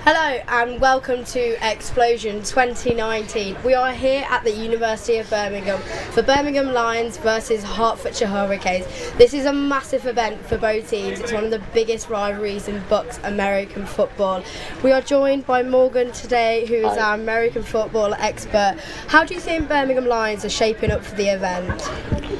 Hello and welcome to xpLosION 2019. We are here at the University of Birmingham for Birmingham Lions versus Hertfordshire Hurricanes. This is a massive event for both teams. It's one of the biggest rivalries in Bucks American football. We are joined by Morgan today, who is our American football expert. How do you think Birmingham Lions are shaping up for the event?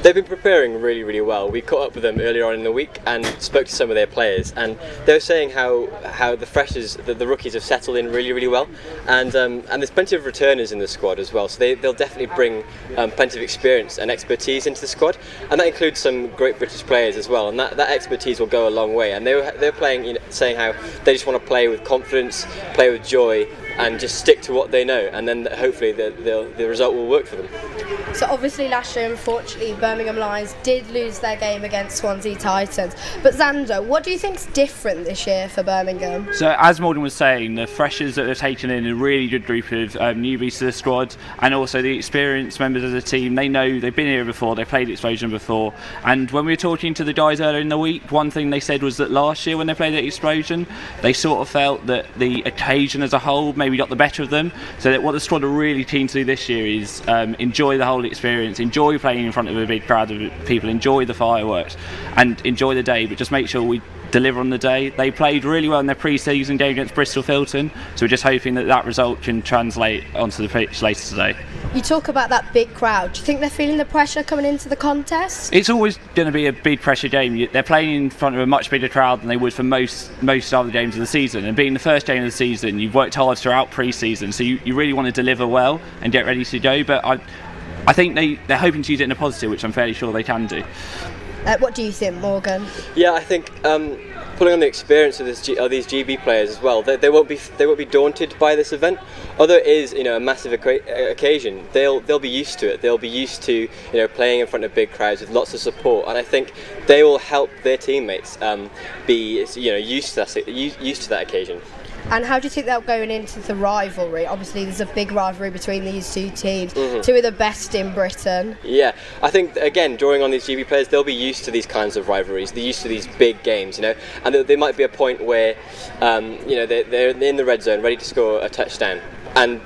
They've been preparing really well. We caught up with them earlier on in the week and spoke to some of their players, and they were saying how the freshers, the rookies, have settled in really well, and there's plenty of returners in the squad as well. So they'll definitely bring plenty of experience and expertise into the squad, and that includes some great British players as well. And that expertise will go a long way. And they're playing, saying how they just want to play with confidence, play with joy, and just stick to what they know, and then hopefully the result will work for them. So obviously last year, unfortunately, Birmingham Lions did lose their game against Swansea Titans. But Xander, what do you think's different this year for Birmingham? So as Morgan was saying, the freshers that they've taken in a really good group of newbies to the squad, and also the experienced members of the team. They know they've been here before, they've played xpLosION before, and when we were talking to the guys earlier in the week, one thing they said was that last year when they played at xpLosION, they sort of felt that the occasion as a whole maybe got the better of them, so that what the squad are really keen to do this year is enjoy the whole experience, enjoy playing in front of a big crowd of people, enjoy the fireworks and enjoy the day, but just make sure we deliver on the day. They played really well in their pre-season game against Bristol Filton, so we're just hoping that result can translate onto the pitch later today. You talk about that big crowd. Do you think they're feeling the pressure coming into the contest? It's always going to be a big pressure game. They're playing in front of a much bigger crowd than they would for most other games of the season, and being the first game of the season, you've worked hard throughout pre-season, so you really want to deliver well and get ready to go. But I think they're hoping to use it in a positive, which I'm fairly sure they can do. What do you think, Morgan? Yeah, I think pulling on the experience of these GB players as well, they won't be daunted by this event. Although it is, a massive occasion, they'll be used to it. They'll be used to playing in front of big crowds with lots of support, and I think they will help their teammates be used to that occasion. And how do you think they're going into the rivalry? Obviously, there's a big rivalry between these two teams, Mm-hmm. two of the best in Britain. Yeah, I think, again, drawing on these GB players, they'll be used to these kinds of rivalries. They're used to these big games, and there might be a point where, they're in the red zone, ready to score a touchdown. And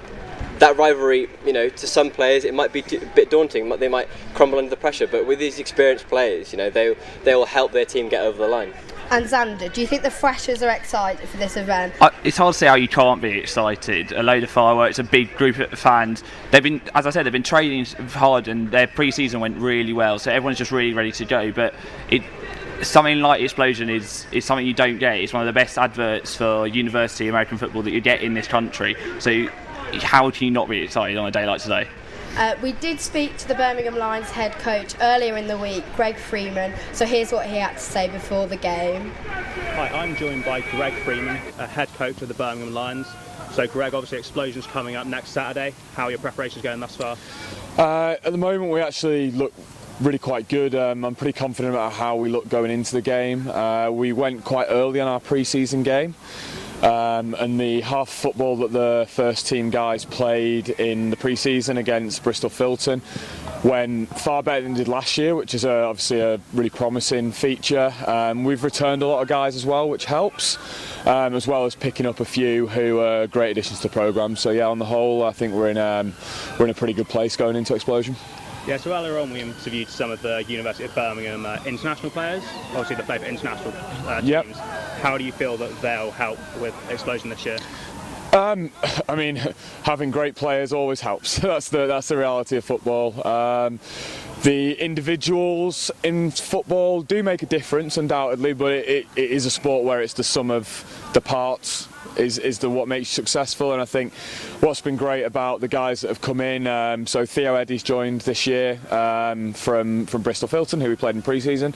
that rivalry, to some players, it might be a bit daunting. They might crumble under the pressure. But with these experienced players, they will help their team get over the line. And Xander, do you think the freshers are excited for this event? It's hard to say how you can't be excited. A load of fireworks, a big group of fans. They've been training hard, and their pre-season went really well. So everyone's just really ready to go. But something like xpLosION is something you don't get. It's one of the best adverts for university American football that you get in this country. So how can you not be excited on a day like today? We did speak to the Birmingham Lions head coach earlier in the week, Greg Freeman, so here's what he had to say before the game. Hi, I'm joined by Greg Freeman, head coach of the Birmingham Lions. So Greg, obviously xpLosION's coming up next Saturday. How are your preparations going thus far? At the moment we actually look really quite good. I'm pretty confident about how we look going into the game. We went quite early on our pre-season game. And the half football that the first team guys played in the pre-season against Bristol Filton went far better than did last year, which is obviously a really promising feature. We've returned a lot of guys as well, which helps, as well as picking up a few who are great additions to the programme. So yeah, on the whole, I think we're in a pretty good place going into xpLosION. Yeah, so earlier on we interviewed some of the University of Birmingham international players. Obviously they play for international teams. Yep. How do you feel that they'll help with xpLosION this year? I mean, having great players always helps. That's the reality of football. The individuals in football do make a difference, undoubtedly, but it is a sport where it's the sum of the parts is what makes you successful. And I think what's been great about the guys that have come in, so Theo Eddy's joined this year from Bristol Filton, who we played in pre-season.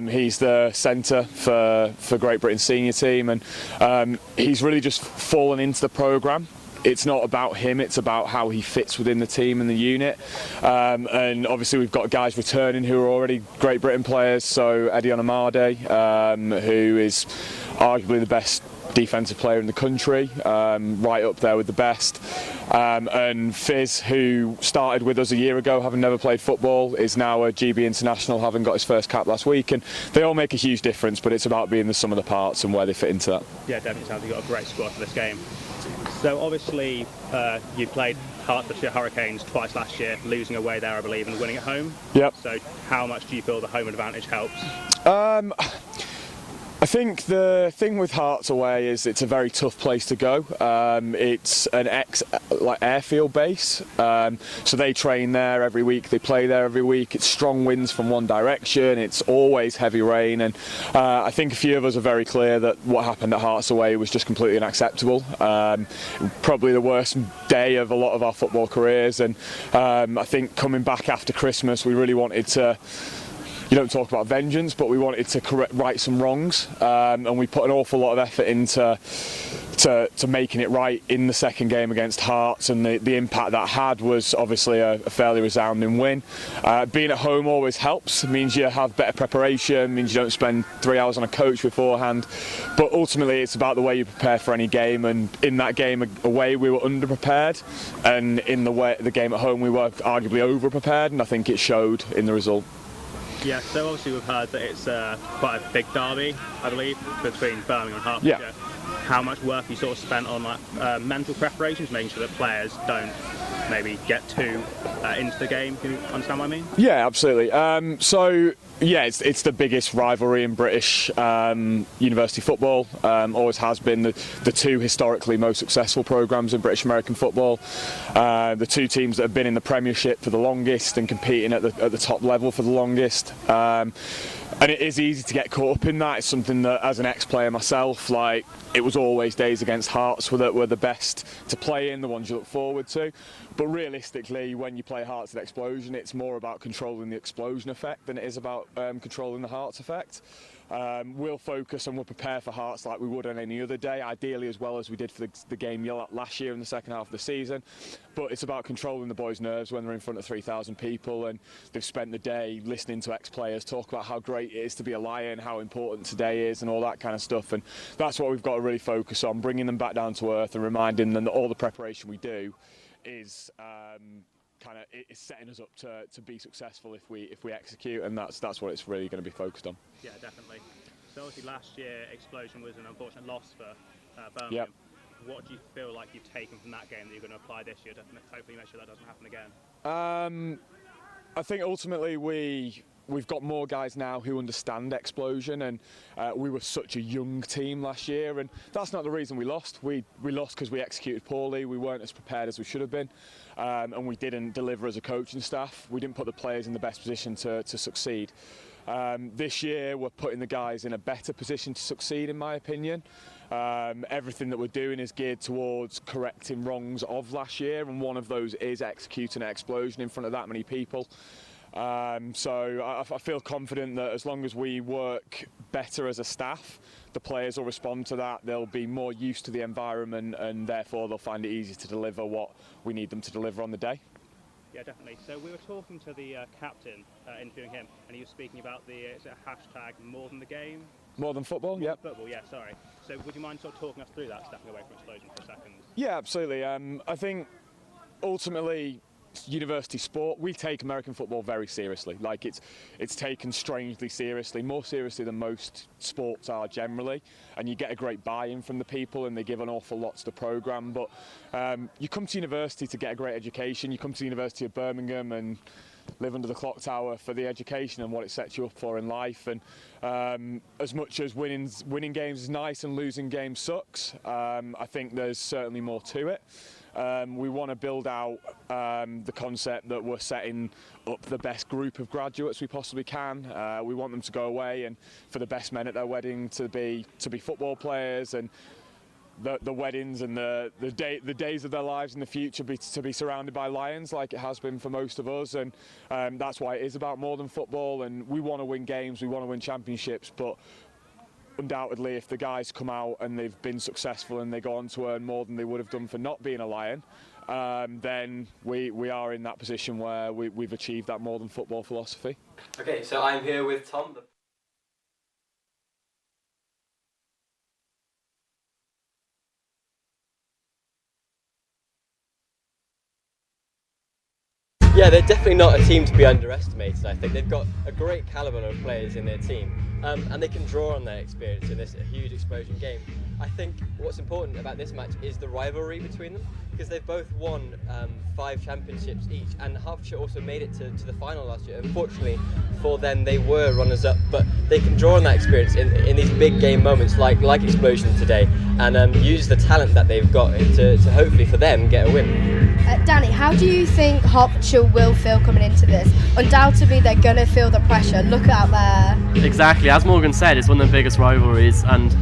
He's the centre for Great Britain's senior team, and he's really just fallen into the programme. It's not about him, it's about how he fits within the team and the unit. And obviously we've got guys returning who are already Great Britain players, so Eddie Onamade, who is arguably the best defensive player in the country, right up there with the best. And Fizz, who started with us a year ago, having never played football, is now a GB international, having got his first cap last week. And they all make a huge difference, but it's about being the sum of the parts and where they fit into that. Yeah, definitely sounds like you've got a great squad for this game. So obviously you played Hertfordshire Hurricanes twice last year, losing away there I believe and winning at home. Yep. So how much do you feel the home advantage helps? I think the thing with Hearts away is it's a very tough place to go. It's an airfield base, so they train there every week, they play there every week. It's strong winds from one direction, it's always heavy rain, and I think a few of us are very clear that what happened at Hearts away was just completely unacceptable. Probably the worst day of a lot of our football careers, and I think coming back after Christmas we really wanted to, you don't talk about vengeance, but we wanted to right some wrongs, and we put an awful lot of effort into making it right in the second game against Hearts, and the impact that had was obviously a fairly resounding win. Being at home always helps. It means you have better preparation, means you don't spend 3 hours on a coach beforehand, but ultimately it's about the way you prepare for any game, and in that game away we were underprepared, and in the game at home we were arguably overprepared, and I think it showed in the result. Yeah, so obviously we've heard that it's quite a big derby, I believe, between Birmingham and Hertfordshire. Yeah. How much work have you sort of spent on mental preparations, making sure that players don't maybe get too into the game? Can you understand what I mean? Yeah, absolutely. So yeah, it's the biggest rivalry in British university football. Always has been the two historically most successful programmes in British American football. The two teams that have been in the Premiership for the longest and competing at the top level for the longest. And it is easy to get caught up in that. It's something that, as an ex-player myself, like, it was always days against Hearts that were the best to play in, the ones you look forward to. But realistically, when you play Hearts at Explosion, it's more about controlling the Explosion effect than it is about controlling the Hearts effect. We'll focus and we'll prepare for Hearts like we would on any other day, ideally as well as we did for the game last year in the second half of the season. But it's about controlling the boys' nerves when they're in front of 3,000 people and they've spent the day listening to ex-players talk about how great it is to be a Lion, how important today is and all that kind of stuff. And that's what we've got to really focus on, bringing them back down to earth and reminding them that all the preparation we do is it's setting us up to be successful if we execute, and that's what it's really going to be focused on. Yeah, definitely. So obviously last year Explosion was an unfortunate loss for Birmingham. Yep. What do you feel like you've taken from that game that you're going to apply this year to hopefully make sure that doesn't happen again? I think ultimately we've got more guys now who understand Explosion, and we were such a young team last year, and that's not the reason we lost. We lost because we executed poorly, we weren't as prepared as we should have been, and we didn't deliver as a coaching staff. We didn't put the players in the best position to succeed. This year we're putting the guys in a better position to succeed, in my opinion. Everything that we're doing is geared towards correcting wrongs of last year, and one of those is executing an Explosion in front of that many people. So I feel confident that as long as we work better as a staff, the players will respond to that. They'll be more used to the environment, and therefore they'll find it easy to deliver what we need them to deliver on the day. Yeah, definitely. So we were talking to the captain, interviewing him, and he was speaking about the hashtag more than the game. More than football, yeah. Football, yeah, sorry. So would you mind sort of talking us through that, stepping away from Explosion for a second? Yeah, absolutely. I think ultimately university sport, we take American football very seriously. Like it's taken strangely seriously, more seriously than most sports are generally, and you get a great buy-in from the people and they give an awful lot to the programme. But you come to university to get a great education, you come to the University of Birmingham and live under the clock tower for the education and what it sets you up for in life. And as much as winning games is nice and losing games sucks, I think there's certainly more to it. We want to build out the concept that we're setting up the best group of graduates we possibly can. We want them to go away and for the best men at their wedding to be football players, and the weddings and the days of their lives in the future to be surrounded by Lions like it has been for most of us. And that's why it is about more than football, and we want to win games, we want to win championships, but undoubtedly if the guys come out and they've been successful and they go on to earn more than they would have done for not being a Lion, then we are in that position where we've achieved that more than football philosophy. Okay, so I'm here with Tom, Yeah, they're definitely not a team to be underestimated. I think they've got a great calibre of players in their team, and they can draw on their experience in this huge explosion game. I think what's important about this match is the rivalry between them, because they've both won 5 championships each, and Hertfordshire also made it to the final last year. Unfortunately for them, they were runners-up, but they can draw on that experience in these big game moments like Explosion today, and use the talent that they've got to hopefully for them get a win. Danny, how do you think Hertfordshire will feel coming into this? Undoubtedly they're going to feel the pressure. Look out there. Exactly, as Morgan said, it's one of the biggest rivalries, and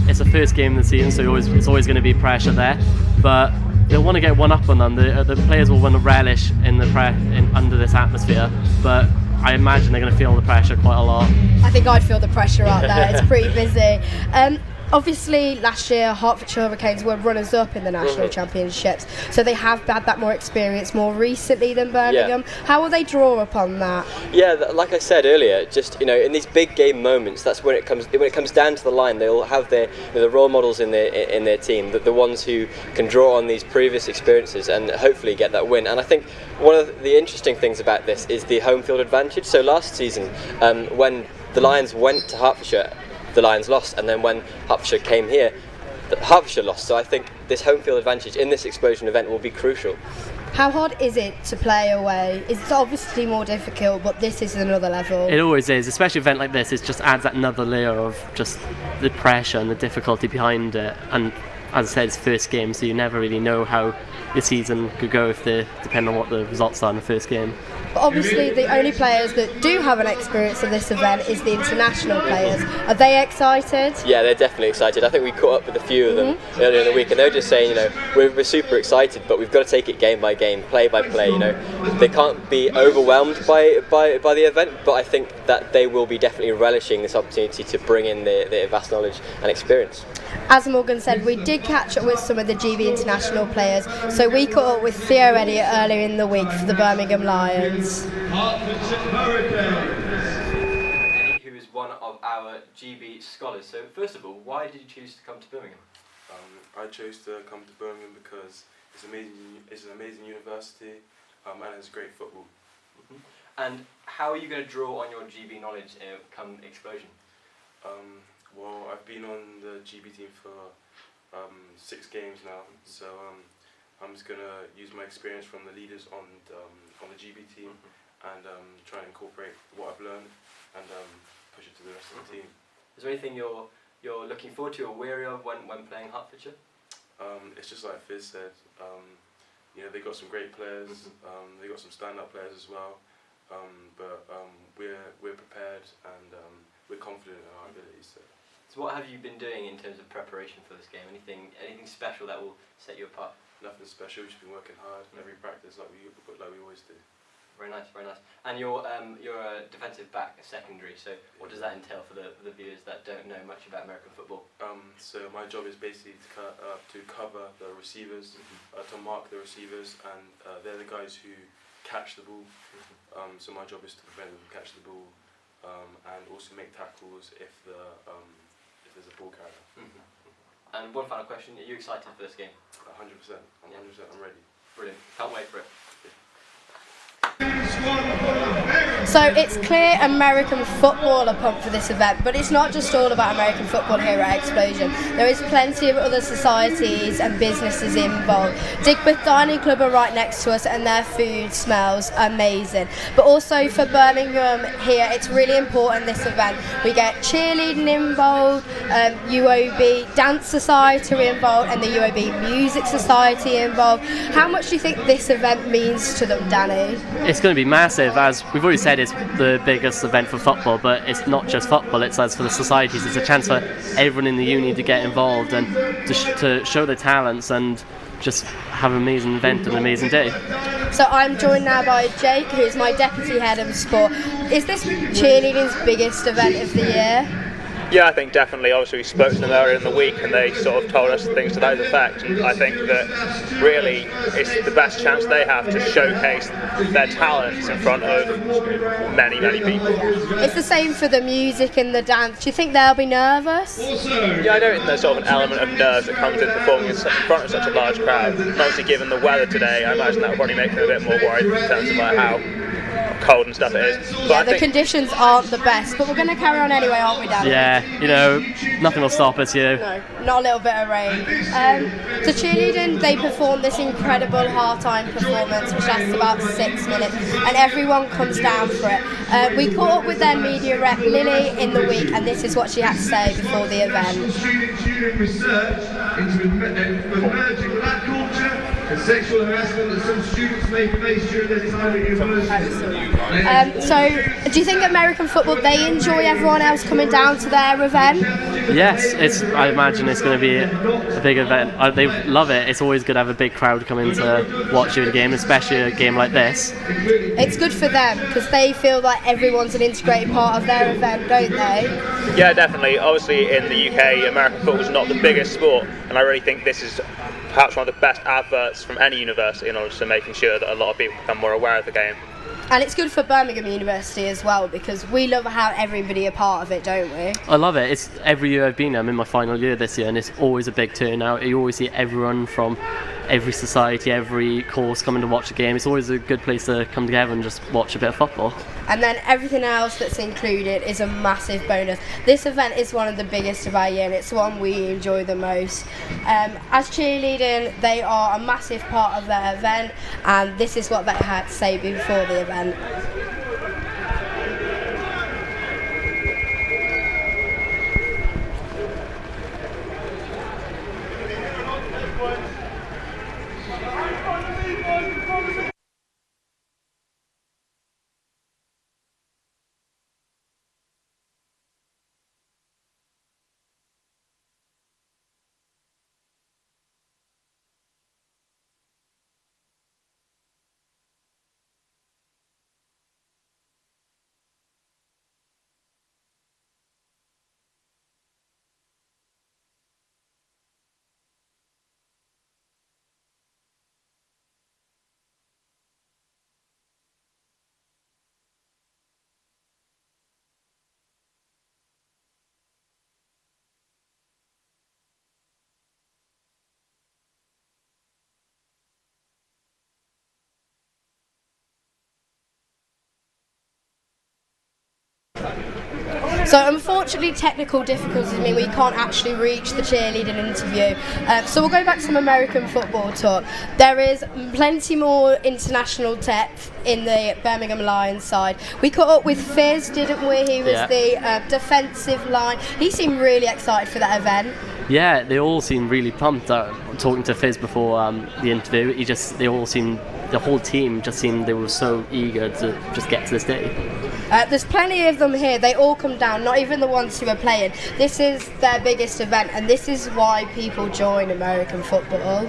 it's the first game of the season, so it's always going to be pressure there. But they'll want to get one up on them. The players will want to relish in under this atmosphere, but I imagine they're going to feel the pressure quite a lot. I think I'd feel the pressure out there. It's pretty busy. Obviously, last year Hertfordshire Hurricanes were runners-up in the national championships, so they have had that more experience more recently than Birmingham. Yeah. How will they draw upon that? Yeah, like I said earlier, just in these big game moments, that's when it comes down to the line. They'll have their the role models in their team, the ones who can draw on these previous experiences and hopefully get that win. And I think one of the interesting things about this is the home field advantage. So last season, when the Lions went to Hertfordshire, the Lions lost, and then when Hertfordshire came here, Hertfordshire lost. So I think this home field advantage in this Explosion event will be crucial. How hard is it to play away? It's obviously more difficult, but this is another level. It always is, especially an event like this. It just adds that another layer of just the pressure and the difficulty behind it. And as I said, it's first game, so you never really know how the season could go depending on what the results are in the first game. But obviously the only players that do have an experience of this event is the international players. Are they excited? Yeah, they're definitely excited. I think we caught up with a few of them earlier in the week, and they were just saying, we're super excited, but we've got to take it game by game, play by play. They can't be overwhelmed by the event, but I think that they will be definitely relishing this opportunity to bring in their vast knowledge and experience. As Morgan said, we did catch up with some of the GB international players, so we caught up with Theo Elliott earlier in the week for the Birmingham Lions. Who is one of our GB scholars. So first of all, why did you choose to come to Birmingham? I chose to come to Birmingham because it's an amazing university, and it's great football. And how are you going to draw on your GB knowledge come Explosion? Well, I've been on the GB team for 6 games now, so I'm just going to use my experience from the leaders on the GB team and try and incorporate what I've learned and push it to the rest of the team. Is there anything you're looking forward to or wary of when playing Hertfordshire? It's just like Fizz said, they've got some great players, they've got some stand-up players as well, but we're prepared and we're confident in our abilities. So what have you been doing in terms of preparation for this game? Anything special that will set you apart? Nothing special, just been working hard in every practice like we always do. Very nice, very nice. And you're a defensive back, a secondary, so what does that entail for the viewers that don't know much about American football? So my job is basically to cover the receivers, to mark the receivers, and they're the guys who catch the ball. So my job is to prevent them from catching the ball, and also make tackles if there's a ball carrier. And one final question, are you excited for this game? 100%, I'm ready. Brilliant, can't wait for it. So it's clear American football are pumped for this event, but it's not just all about American football here at Explosion. There is plenty of other societies and businesses involved. Digbeth Dining Club are right next to us and their food smells amazing. But also for Birmingham here, it's really important this event. We get cheerleading involved, UOB Dance Society involved and the UOB Music Society involved. How much do you think this event means to them, Danny? It's going to be massive. As we've already said, it's the biggest event for football, but it's not just football, it's as for the societies. It's a chance for everyone in the uni to get involved and to show their talents and just have an amazing event and an amazing day. So I'm joined now by Jake, who's my deputy head of sport. Is this cheerleading's biggest event of the year? Yeah, I think definitely. Obviously, we spoke to them earlier in the week and they sort of told us things to that effect. And I think that really it's the best chance they have to showcase their talents in front of many, many people. It's the same for the music and the dance. Do you think they'll be nervous? Yeah, I know there's sort of an element of nerves that comes in performing in front of such a large crowd. And obviously, given the weather today, I imagine that will probably make them a bit more worried in terms of like how cold and stuff it is. But Yeah, the conditions aren't the best, but we're going to carry on anyway, aren't we, Dan? Yeah, nothing will stop us here. No, not a little bit of rain. So cheerleading, they performed this incredible half-time performance, which lasts about 6 minutes, and everyone comes down for it. We caught up with their media rep, Lily, in the week, and this is what she had to say before the event. Student research into emerging black culture and sexual harassment that some students may face during their time at university. So, do you think American football, they enjoy everyone else coming down to their event? Yes, I imagine it's going to be a big event. They love it. It's always good to have a big crowd coming to watch you at a game, especially a game like this. It's good for them because they feel like everyone's an integrated part of their event, don't they? Yeah, definitely. Obviously, in the UK, American football is not the biggest sport, and I really think this is perhaps one of the best adverts from any university in order to making sure that a lot of people become more aware of the game. And it's good for Birmingham University as well because we love how everybody a part of it, don't we? I love it. It's every year I've been there. I'm in my final year this year, and it's always a big turnout. You always see everyone from every society, every course coming to watch the game. It's always a good place to come together and just watch a bit of football. And then everything else that's included is a massive bonus. This event is one of the biggest of our year and it's one we enjoy the most. As cheerleading, they are a massive part of their event, and this is what they had to say before the event. So unfortunately technical difficulties mean we can't actually reach the cheerleading interview. So we'll go back to some American football talk. There is plenty more international depth in the Birmingham Lions side. We caught up with Fizz, didn't we? He was the defensive line. He seemed really excited for that event. Yeah, they all seemed really pumped. Talking to Fizz before the interview, the whole team just seemed they were so eager to just get to this day. There's plenty of them here. They all come down, not even the ones who are playing. This is their biggest event, and this is why people join American football.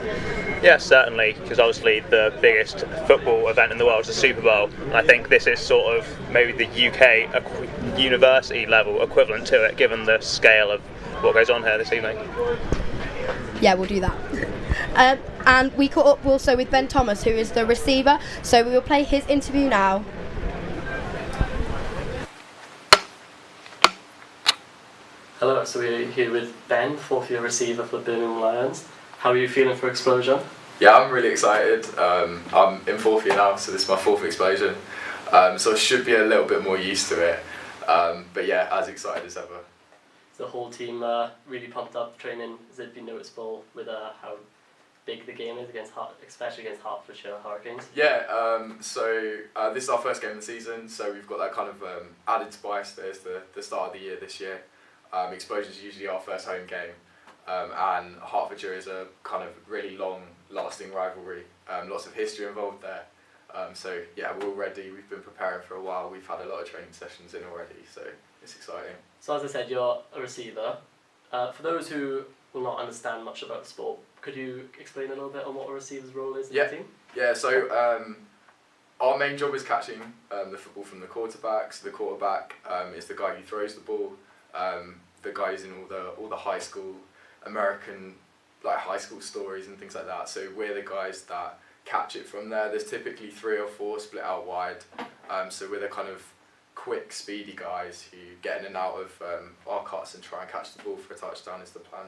Yeah, certainly, because obviously the biggest football event in the world is the Super Bowl, and I think this is sort of maybe the UK university level equivalent to it, given the scale of what goes on here this evening. Yeah, we'll do that. And we caught up also with Ben Thomas, who is the receiver, so we will play his interview now. Hello, so we're here with Ben, fourth year receiver for the Birmingham Lions. How are you feeling for Explosion? Yeah, I'm really excited. I'm in fourth year now, so this is my fourth Explosion. So I should be a little bit more used to it. But yeah, as excited as ever. The whole team really pumped up. Training has it been noticeable with how big the game is especially against Hertfordshire Hurricanes? Yeah, so this is our first game of the season, so we've got that kind of added spice. There's the start of the year this year. Explosion is usually our first home game, and Hertfordshire is a kind of really long-lasting rivalry. Lots of history involved there. So yeah, we're all ready. We've been preparing for a while. We've had a lot of training sessions in already, so it's exciting. So as I said, you're a receiver. For those who will not understand much about the sport, could you explain a little bit on what a receiver's role is in the team? Yeah, so our main job is catching the football from the quarterback. So the quarterback is the guy who throws the ball. the guy using all the high school American high school stories and things like that. So we're the guys that catch it from there. There's typically 3 or 4 split out wide. So we're the kind of quick, speedy guys who get in and out of our cuts and try and catch the ball for a touchdown is the plan.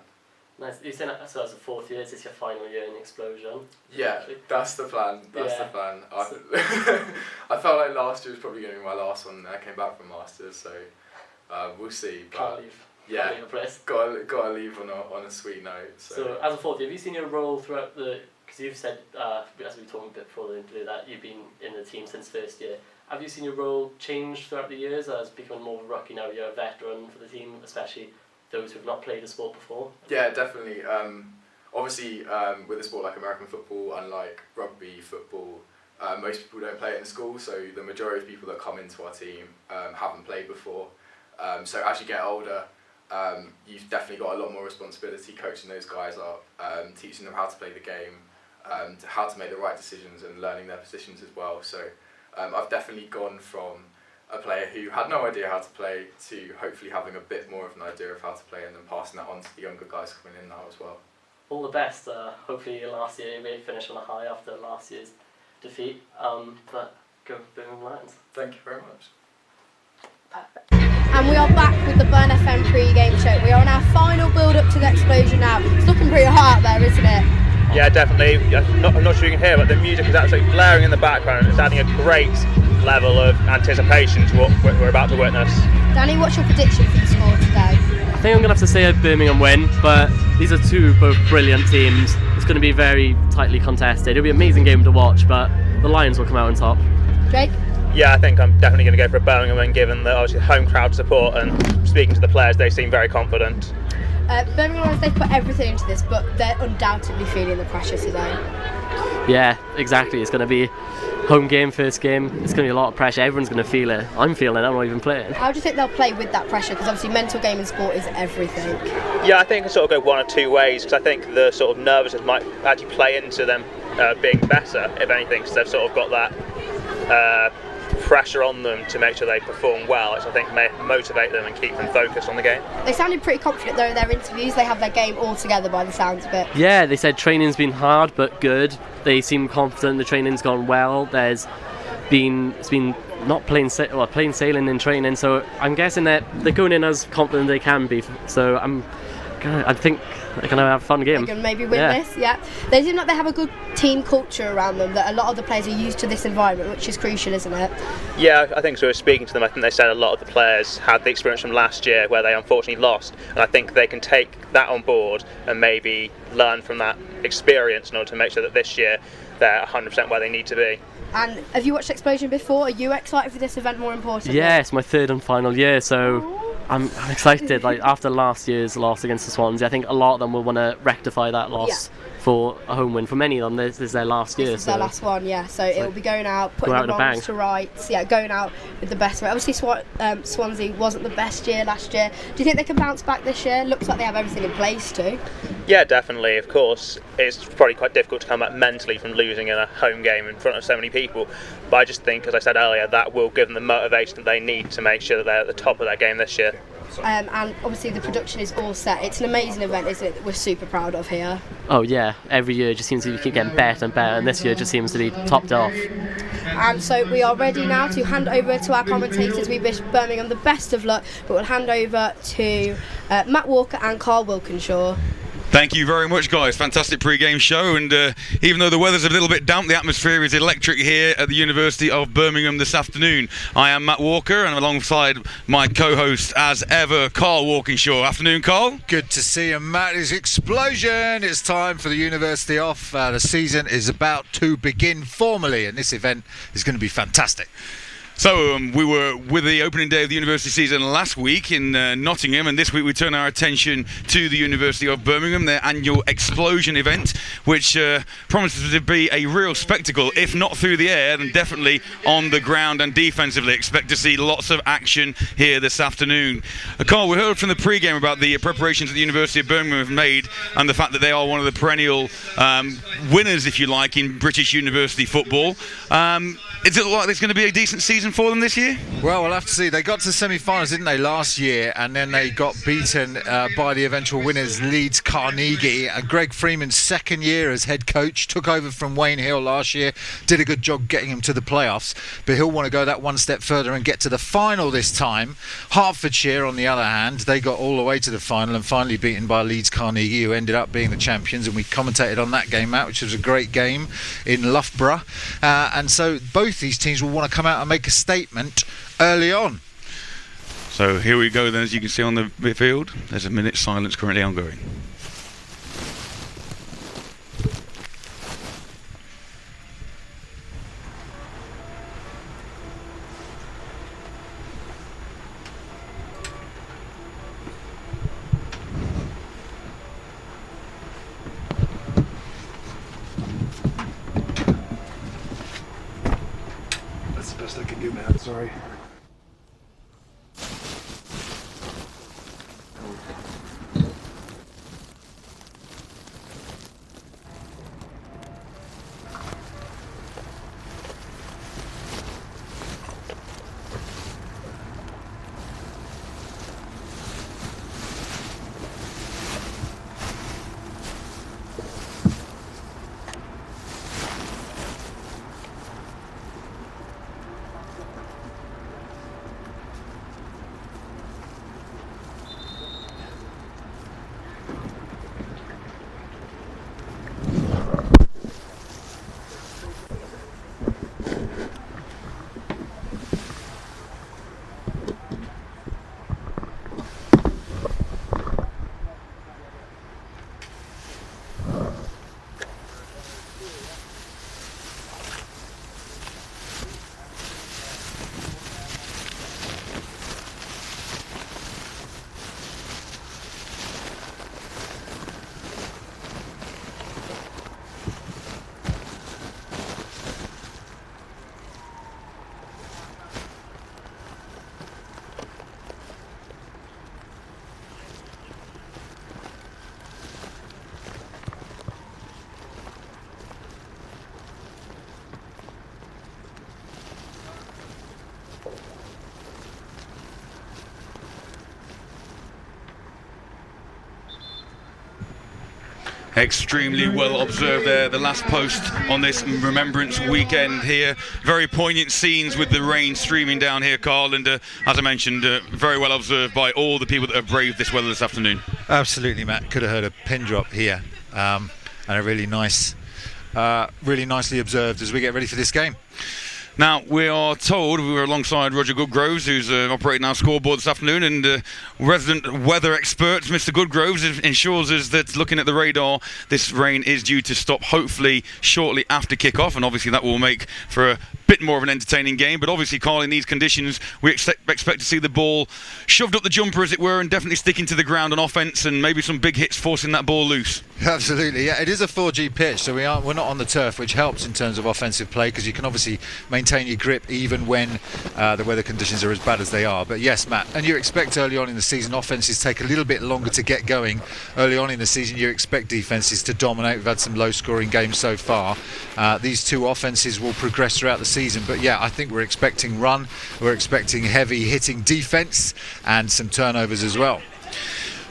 Nice. You're saying that, so that's the 4th year. Is this your final year in xpLosION? Yeah, that's the plan. That's the plan. I felt like last year was probably going to be my last one. I came back from Masters, so we'll see. But Can't leave. Yeah, can't leave a place. Gotta leave on a sweet note. So as a 4th year, have you seen your role throughout the? Because you've said, as we talked a bit before the interview, that you've been in the team since 1st year. Have you seen your role change throughout the years as becoming more of a rookie now? You're a veteran for the team, especially those who've not played the sport before. Yeah, definitely. Obviously, with a sport like American football, unlike rugby, football, most people don't play it in school, so the majority of people that come into our team haven't played before. So as you get older, you've definitely got a lot more responsibility coaching those guys up, teaching them how to play the game, how to make the right decisions and learning their positions as well. So I've definitely gone from a player who had no idea how to play to hopefully having a bit more of an idea of how to play and then passing that on to the younger guys coming in now as well. All the best. Hopefully last year you really finish on a high after last year's defeat. But go Birmingham Lions. Thank you very much. Perfect. And we are back with the Burn FM pre-game show. We are on our final build-up to the xpLosION now. It's looking pretty hot out there, isn't it? Yeah, definitely. I'm not sure you can hear, but the music is absolutely blaring in the background. It's adding a great level of anticipation to what we're about to witness. Danny, what's your prediction for the score today? I think I'm going to have to say a Birmingham win, but these are both brilliant teams. It's going to be very tightly contested. It'll be an amazing game to watch, but the Lions will come out on top. Jake? Yeah, I think I'm definitely going to go for a Birmingham win, given the obviously home crowd support, and speaking to the players, they seem very confident. Birmingham Lions, they've put everything into this, but they're undoubtedly feeling the pressure today. Yeah, exactly. It's going to be home game, first game. It's going to be a lot of pressure. Everyone's going to feel it. I'm feeling it. I'm not even playing. How do you think they'll play with that pressure? Because obviously mental game in sport is everything. Yeah, I think it'll sort of go one or two ways, because I think the sort of nervousness might actually play into them being better, if anything, because they've sort of got that pressure on them to make sure they perform well, which I think may motivate them and keep them focused on the game. They sounded pretty confident though in their interviews. They have their game all together by the sounds of it. Yeah, they said training's been hard but good. They seem confident the training's gone well. It's been not plain sailing in training, so I'm guessing that they're going in as confident as they can be. So I think they're going to have a fun game. They can maybe win this, yeah. They seem like they have a good team culture around them, that a lot of the players are used to this environment, which is crucial, isn't it? Yeah, I think so. Speaking to them, I think they said a lot of the players had the experience from last year where they unfortunately lost, and I think they can take that on board and maybe learn from that experience in order to make sure that this year they're 100% where they need to be. And have you watched xpLosION before? Are you excited for this event more importantly? Yeah, it's my 3rd and final year, so I'm excited. Like after last year's loss against the Swansea, I think a lot of them will want to rectify that loss for a home win. For many of them, this is their last year. This is their last one, yeah. So it will be going out, putting the wrongs to rights. Yeah, going out with the best. Obviously, Swansea wasn't the best year last year. Do you think they can bounce back this year? Looks like they have everything in place too. Yeah, definitely. Of course, it's probably quite difficult to come back mentally from losing in a home game in front of so many people. But I just think, as I said earlier, that will give them the motivation that they need to make sure that they're at the top of their game this year. And obviously the production is all set. It's an amazing event, isn't it, that we're super proud of here. Oh yeah, every year it just seems to keep getting better and better, and this year just seems to be topped off. And so we are ready now to hand over to our commentators. We wish Birmingham the best of luck, but we'll hand over to Matt Walker and Carl Wilkinshaw. Thank you very much, guys. Fantastic pre-game show, and even though the weather's a little bit damp, the atmosphere is electric here at the University of Birmingham this afternoon. I am Matt Walker, and I'm alongside my co-host, as ever, Carl Walkinshaw. Afternoon, Carl. Good to see you, Matt. It's xpLosION. It's time for the University off. The season is about to begin formally, and this event is going to be fantastic. So we were with the opening day of the university season last week in Nottingham, and this week we turn our attention to the University of Birmingham, their annual xpLosION event, which promises to be a real spectacle, if not through the air, then definitely on the ground and defensively. Expect to see lots of action here this afternoon. Carl, we heard from the pre-game about the preparations that the University of Birmingham have made and the fact that they are one of the perennial winners, if you like, in British university football. Is it like there's going to be a decent season season for them this year? Well, we'll have to see. They got to the semi-finals, didn't they, last year, and then they got beaten by the eventual winners, Leeds Carnegie. Greg Freeman's second year as head coach, took over from Wayne Hill last year, did a good job getting him to the playoffs, but he'll want to go that one step further and get to the final this time. Hertfordshire, on the other hand, they got all the way to the final and finally beaten by Leeds Carnegie, who ended up being the champions, and we commentated on that game, Matt, which was a great game in Loughborough. And so both these teams will want to come out and make a statement early on. So here we go then, as you can see on the field. There's a minute's silence currently ongoing. That's the best I can do, man. Sorry. Extremely well observed there, the last post on this Remembrance weekend here. Very poignant scenes with the rain streaming down here, Carl, and as I mentioned, very well observed by all the people that have braved this weather this afternoon. Absolutely, Matt. Could have heard a pin drop here, and a really nicely observed as we get ready for this game. Now, we are told, we were alongside Roger Goodgroves, who's operating our scoreboard this afternoon, and resident weather expert, Mr. Goodgroves, ensures us that, looking at the radar, this rain is due to stop hopefully shortly after kick-off, and obviously that will make for a bit more of an entertaining game. But obviously, Carl, in these conditions, we expect to see the ball shoved up the jumper, as it were, and definitely sticking to the ground on offence, and maybe some big hits forcing that ball loose. Absolutely, yeah. It is a 4G pitch, so we're not on the turf, which helps in terms of offensive play, because you can obviously maintain your grip even when the weather conditions are as bad as they are. But yes, Matt, and you expect early on in the season offences take a little bit longer to get going. Early on in the season, you expect defences to dominate. We've had some low-scoring games so far. These two offences will progress throughout the season, but yeah, I think we're expecting run, we're expecting heavy hitting defence and some turnovers as well.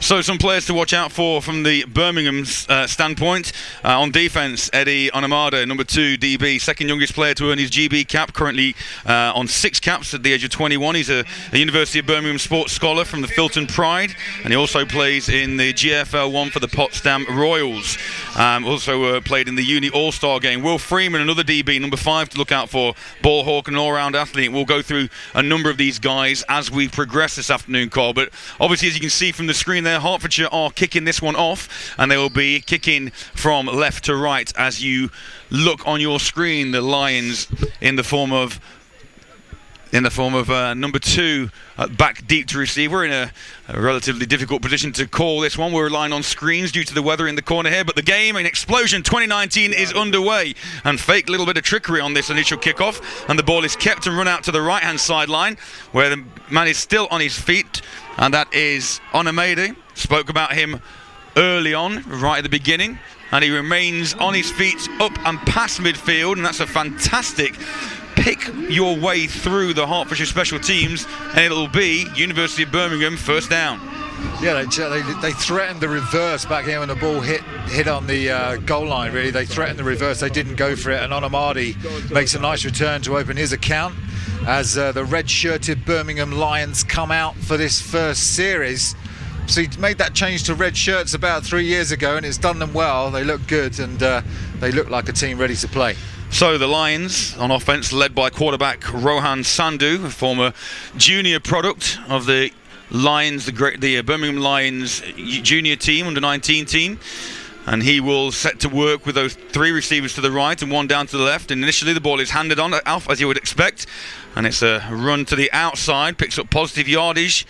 So some players to watch out for from the Birmingham's standpoint. On defence, Eddie Onamada, number 2 DB, second youngest player to earn his GB cap, currently on 6 caps at the age of 21. He's a University of Birmingham sports scholar from the Filton Pride, and he also plays in the GFL 1 for the Potsdam Royals. Also played in the Uni All-Star game. Will Freeman, another DB, number 5 to look out for, ball hawk and all-round athlete. We'll go through a number of these guys as we progress this afternoon, Carl. But obviously, as you can see from the screen there, Hertfordshire are kicking this one off, and they will be kicking from left to right as you look on your screen. The Lions in the form of number 2 back deep to receive. We're in a relatively difficult position to call this one. We're relying on screens due to the weather in the corner here, but the game in xpLosION 2019 is underway, and fake little bit of trickery on this initial kickoff, and the ball is kept and run out to the right hand sideline where the man is still on his feet, and that is Onamada. Spoke about him early on, right at the beginning, and he remains on his feet up and past midfield, and that's a fantastic pick your way through the Hertfordshire special teams, and it'll be University of Birmingham first down. Yeah, they threatened the reverse back here when the ball hit on the goal line, really. They threatened the reverse, they didn't go for it, and Onamadi makes a nice return to open his account as the red-shirted Birmingham Lions come out for this first series. So he made that change to red shirts about 3 years ago, and it's done them well. They look good, and they look like a team ready to play. So the Lions on offence, led by quarterback Rohan Sandhu, a former junior product of the Lions, the Birmingham Lions junior team, under 19 team, and he will set to work with those 3 receivers to the right and 1 down to the left. And initially the ball is handed on off, as you would expect, and it's a run to the outside, picks up positive yardage,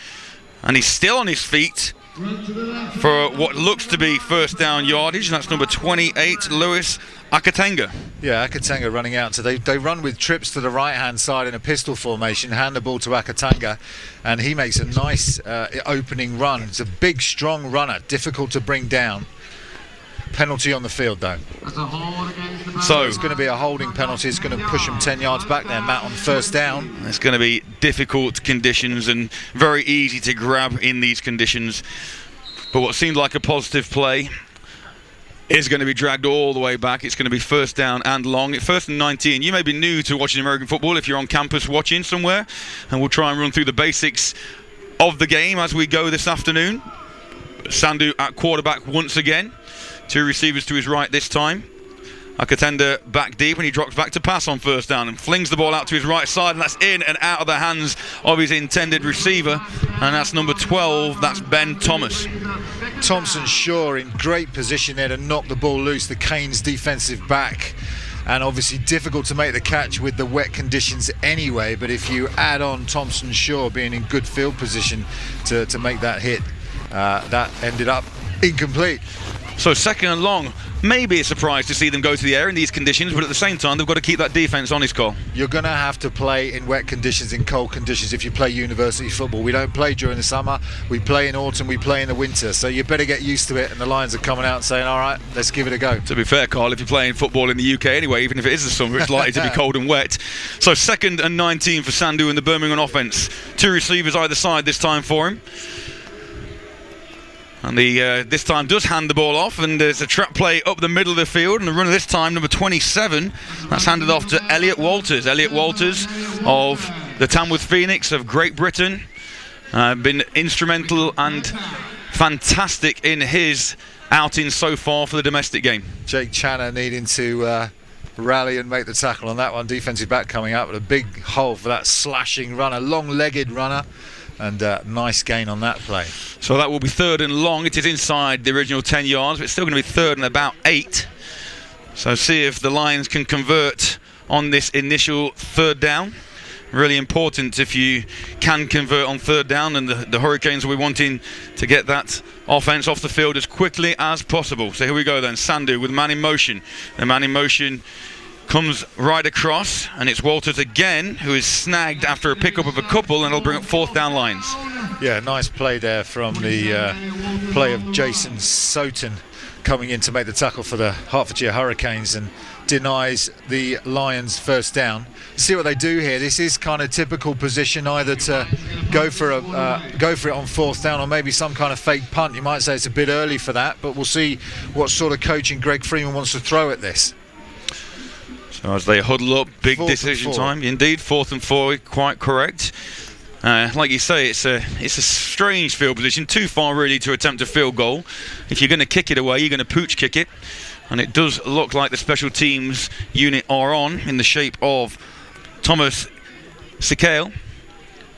and he's still on his feet for what looks to be first down yardage, and that's number 28, Lewis Akatenga. Yeah, Akatenga running out. So they run with trips to the right-hand side in a pistol formation, hand the ball to Akatenga, and he makes a nice opening run. It's a big, strong runner, difficult to bring down. Penalty on the field, though. So it's going to be a holding penalty. It's going to push him 10 yards back there, Matt, on first down. It's going to be difficult conditions and very easy to grab in these conditions. But what seemed like a positive play is going to be dragged all the way back. It's going to be first down and long. At first and 19. You may be new to watching American football if you're on campus watching somewhere, and we'll try and run through the basics of the game as we go this afternoon. Sandhu at quarterback once again. 2 receivers to his right this time. Akatenga back deep, and he drops back to pass on first down and flings the ball out to his right side, and that's in and out of the hands of his intended receiver, and that's number 12, that's Ben Thomas. Thompson Shaw in great position there to knock the ball loose, the Canes defensive back, and obviously difficult to make the catch with the wet conditions anyway, but if you add on Thompson Shaw being in good field position to make that hit, that ended up incomplete. So second and long, maybe a surprise to see them go to the air in these conditions, but at the same time they've got to keep that defence on his call. You're going to have to play in wet conditions, in cold conditions, if you play university football. We don't play during the summer, we play in autumn, we play in the winter, so you better get used to it, and the Lions are coming out and saying, all right, let's give it a go. To be fair, Carl, if you're playing football in the UK anyway, even if it is the summer, it's likely to be cold and wet. So second and 19 for Sandhu and the Birmingham offence. 2 receivers either side this time for him. And this time does hand the ball off, and there's a trap play up the middle of the field, and the runner this time, number 27, that's handed off to Elliot Walters. Elliot Walters of the Tamworth Phoenix of Great Britain, been instrumental and fantastic in his outing so far for the domestic game. Jake Channer needing to rally and make the tackle on that one. Defensive back coming up with a big hole for that slashing runner, long-legged runner. And nice gain on that play. So that will be third and long. It is inside the original 10 yards, but it's still going to be third and about 8. So see if the Lions can convert on this initial third down. Really important if you can convert on third down, and the Hurricanes will be wanting to get that offense off the field as quickly as possible. So here we go then. Sandhu with man in motion. The man in motion comes right across, and it's Walters again who is snagged after a pickup of a couple, and it'll bring up fourth down Lions. Yeah, nice play there from the play of Jason Soten coming in to make the tackle for the Hertfordshire Hurricanes and denies the Lions first down. See what they do here. This is kind of typical position, either to go for it on fourth down or maybe some kind of fake punt. You might say it's a bit early for that, but we'll see what sort of coaching Greg Freeman wants to throw at this. So as they huddle up, big decision time. Indeed, 4th and 4, quite correct. Like you say, it's a strange field position, too far really to attempt a field goal. If you're going to kick it away, you're going to pooch kick it, and it does look like the special teams unit are on, in the shape of Thomas Sikale,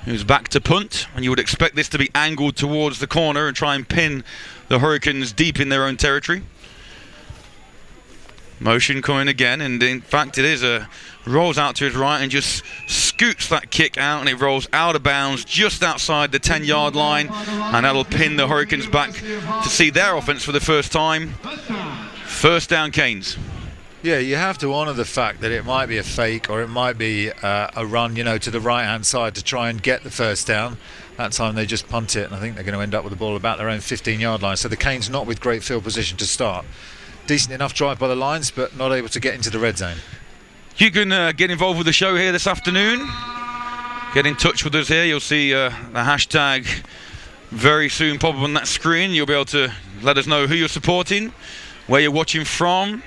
who's back to punt, and you would expect this to be angled towards the corner and try and pin the Hurricanes deep in their own territory. Motion coming again, and in fact it is rolls out to his right and just scoots that kick out, and it rolls out of bounds just outside the 10-yard line, and that'll pin the Hurricanes back to see their offense for the first time. First down Canes. Yeah, you have to honour the fact that it might be a fake or it might be a run, to the right-hand side to try and get the first down. That time they just punt it, and I think they're going to end up with the ball about their own 15-yard line. So the Canes not with great field position to start. Decent enough drive by the Lions, but not able to get into the red zone. You can get involved with the show here this afternoon. Get in touch with us here. You'll see the hashtag very soon pop up on that screen. You'll be able to let us know who you're supporting, where you're watching from,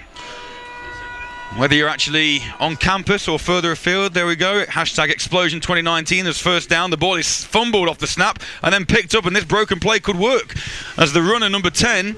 whether you're actually on campus or further afield. There we go. Hashtag Explosion 2019. There's first down. The ball is fumbled off the snap and then picked up, and this broken play could work as the runner, number 10,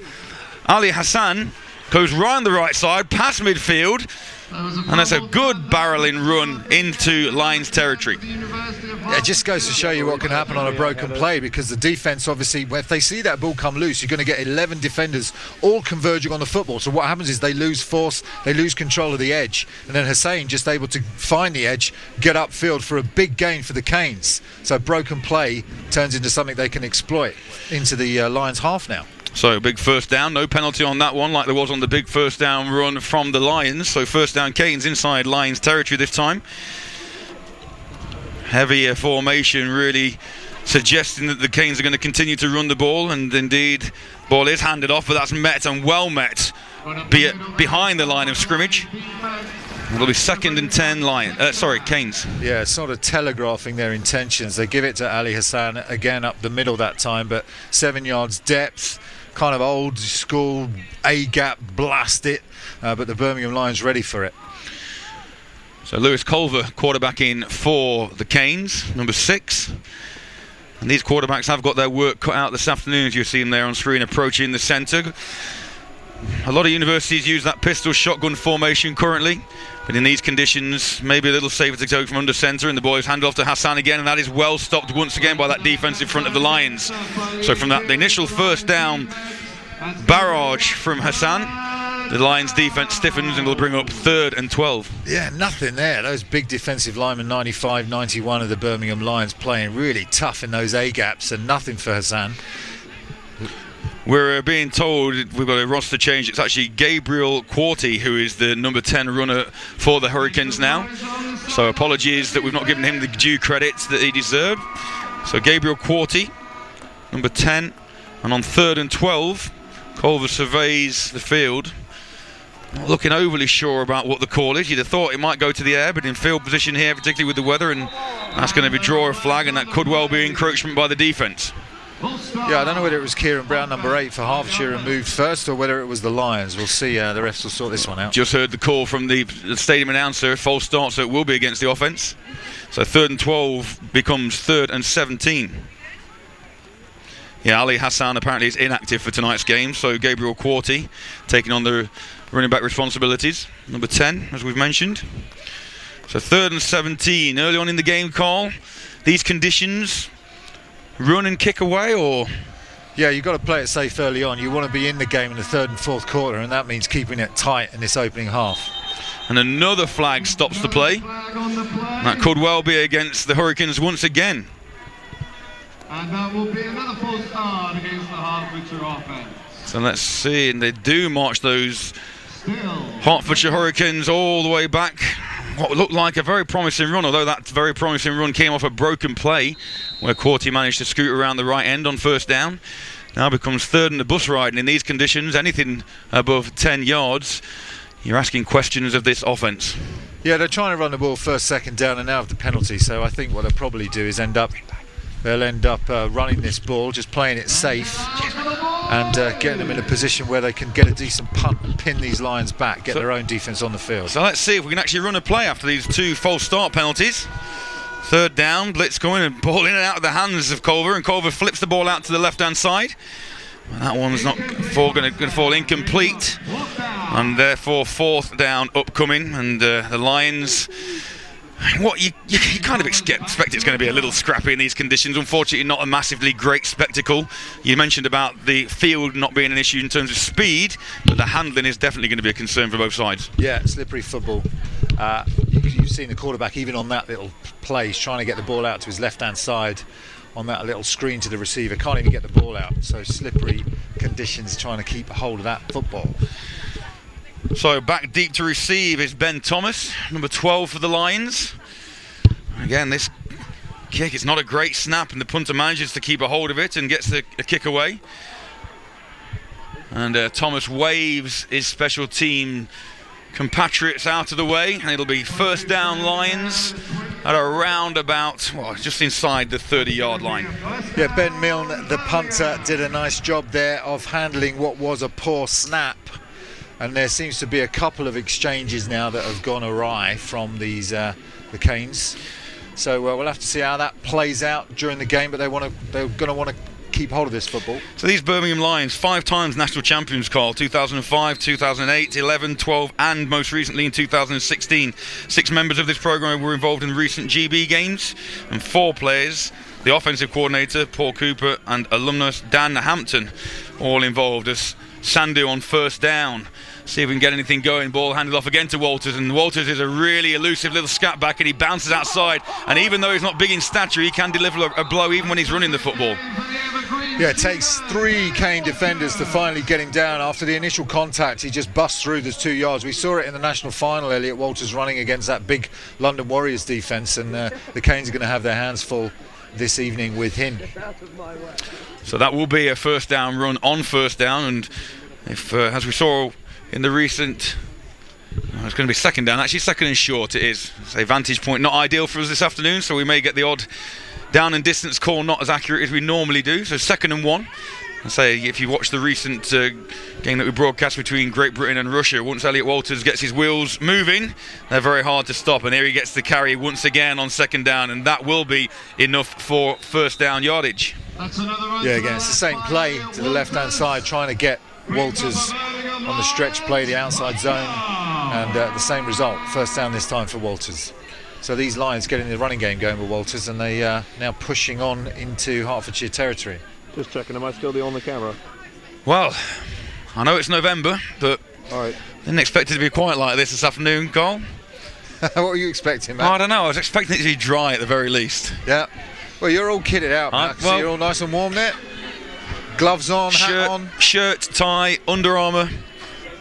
Ali Hassan, goes round the right side, past midfield, and that's a good barreling run into Lions territory. Yeah, it just goes to show you what can happen on a broken play, because the defence, obviously, if they see that ball come loose, you're going to get 11 defenders all converging on the football. So what happens is they lose force, they lose control of the edge, and then Hussein just able to find the edge, get upfield for a big gain for the Canes. So broken play turns into something they can exploit into the Lions half now. So big first down, no penalty on that one like there was on the big first down run from the Lions. So first down, Canes inside Lions territory this time. Heavy formation really suggesting that the Canes are going to continue to run the ball, and indeed ball is handed off, but that's met and well met behind the line of scrimmage. It'll be 2nd and 10 Canes. Yeah, sort of telegraphing their intentions. They give it to Ali Hassan again up the middle that time, but 7 yards depth, kind of old school A-gap, blast it, but the Birmingham Lions ready for it. So Lewis Culver quarterbacking for the Canes, number 6. And these quarterbacks have got their work cut out this afternoon, as you're seeing there on screen, approaching the centre. A lot of universities use that pistol shotgun formation currently, but in these conditions, maybe a little safer to go from under centre, and the boys hand off to Hassan again, and that is well stopped once again by that defence in front of the Lions. So from that, the initial first down barrage from Hassan, the Lions defence stiffens and will bring up 3rd and 12. Yeah, nothing there. Those big defensive linemen, 95, 91 of the Birmingham Lions, playing really tough in those A-gaps, and nothing for Hassan. We're being told we've got a roster change. It's actually Gabriel Quarty who is the number 10 runner for the Hurricanes now. So apologies that we've not given him the due credits that he deserved. So Gabriel Quarty, number 10, and on 3rd and 12, Culver surveys the field. Not looking overly sure about what the call is. You'd have thought it might go to the air, but in field position here, particularly with the weather, and that's going to be draw a flag, and that could well be encroachment by the defence. Yeah, I don't know whether it was Kieran Brown, number 8 for Hertfordshire, and moved first, or whether it was the Lions. We'll see. The refs will sort this one out. Just heard the call from the stadium announcer. False start, so it will be against the offence. So 3rd and 12 becomes 3rd and 17. Yeah, Ali Hassan apparently is inactive for tonight's game, so Gabriel Quarty taking on the running back responsibilities. Number 10, as we've mentioned. So 3rd and 17, early on in the game call. These conditions, run and kick away, or? Yeah, you've got to play it safe early on. You want to be in the game in the 3rd and 4th quarter, and that means keeping it tight in this opening half. And another flag stops the play. That could well be against the Hurricanes once again. And that will be another false start against the Hertfordshire offence. So let's see, and they do march those Hertfordshire Hurricanes all the way back. What looked like a very promising run, although that very promising run came off a broken play where Quarty managed to scoot around the right end on first down. Now becomes 3rd in the bus ride, and in these conditions, anything above 10 yards, you're asking questions of this offence. Yeah, they're trying to run the ball 1st, 2nd down, and now have the penalty, so I think what they'll probably do is they'll end up running this ball, just playing it safe, and getting them in a position where they can get a decent punt and pin these Lions back, get their own defence on the field. So let's see if we can actually run a play after these 2 false start penalties. 3rd down, blitz going, and ball in and out of the hands of Culver, and Culver flips the ball out to the left-hand side. That one's not going to fall incomplete, and therefore 4th down upcoming, and the Lions... What you kind of expect it's going to be a little scrappy in these conditions. Unfortunately, not a massively great spectacle. You mentioned about the field not being an issue in terms of speed, but the handling is definitely going to be a concern for both sides. Yeah, slippery football. You've seen the quarterback, even on that little play, he's trying to get the ball out to his left-hand side on that little screen to the receiver. Can't even get the ball out. So slippery conditions, trying to keep a hold of that football. So back deep to receive is Ben Thomas, number 12 for the Lions. Again, this kick is not a great snap, and the punter manages to keep a hold of it and gets a kick away. And Thomas waves his special team compatriots out of the way, and it'll be first down Lions at around about, well, just inside the 30-yard line. Yeah, Ben Milne, the punter, did a nice job there of handling what was a poor snap. And there seems to be a couple of exchanges now that have gone awry from these the Canes. So we'll have to see how that plays out during the game, but they're going to want to keep hold of this football. So these Birmingham Lions, 5 times national champions, Carl, 2005, 2008, 11, 12 and most recently in 2016. 6 members of this programme were involved in recent GB games, and 4 players, the offensive coordinator Paul Cooper and alumnus Dan Hampton, all involved. As Sandu on first down, see if we can get anything going. Ball handed off again to Walters, and Walters is a really elusive little scat back, and he bounces outside, and even though he's not big in stature, he can deliver a blow even when he's running the football. Yeah, it takes 3 Cane defenders to finally get him down. After the initial contact, he just busts through the 2 yards. We saw it in the national final, Elliot Walters running against that big London Warriors defence, and the Canes are going to have their hands full this evening with him. So that will be a first down run on first down, and if, as we saw in the recent, it's going to be second down, actually second and short it is. Say vantage point not ideal for us this afternoon, so we may get the odd down and distance call not as accurate as we normally do. So second and 1. I say if you watch the recent game that we broadcast between Great Britain and Russia, once Elliot Walters gets his wheels moving, they're very hard to stop, and here he gets the carry once again on second down, and that will be enough for first down yardage. Yeah, again it's the same play to the left hand side, trying to get Walters on the stretch play, the outside zone, and the same result, first down this time for Walters. So these Lions getting the running game going with Walters, and they now pushing on into Hertfordshire territory. Just checking, am I still on the camera? Well, I know it's November, but I didn't expect it to be quite like this afternoon, Carl. What were you expecting, Matt? I don't know, I was expecting it to be dry at the very least. Yeah. Well, you're all kitted out, Matt. So you're all nice and warm there. Gloves on, hat on. Shirt, tie, Under Armour,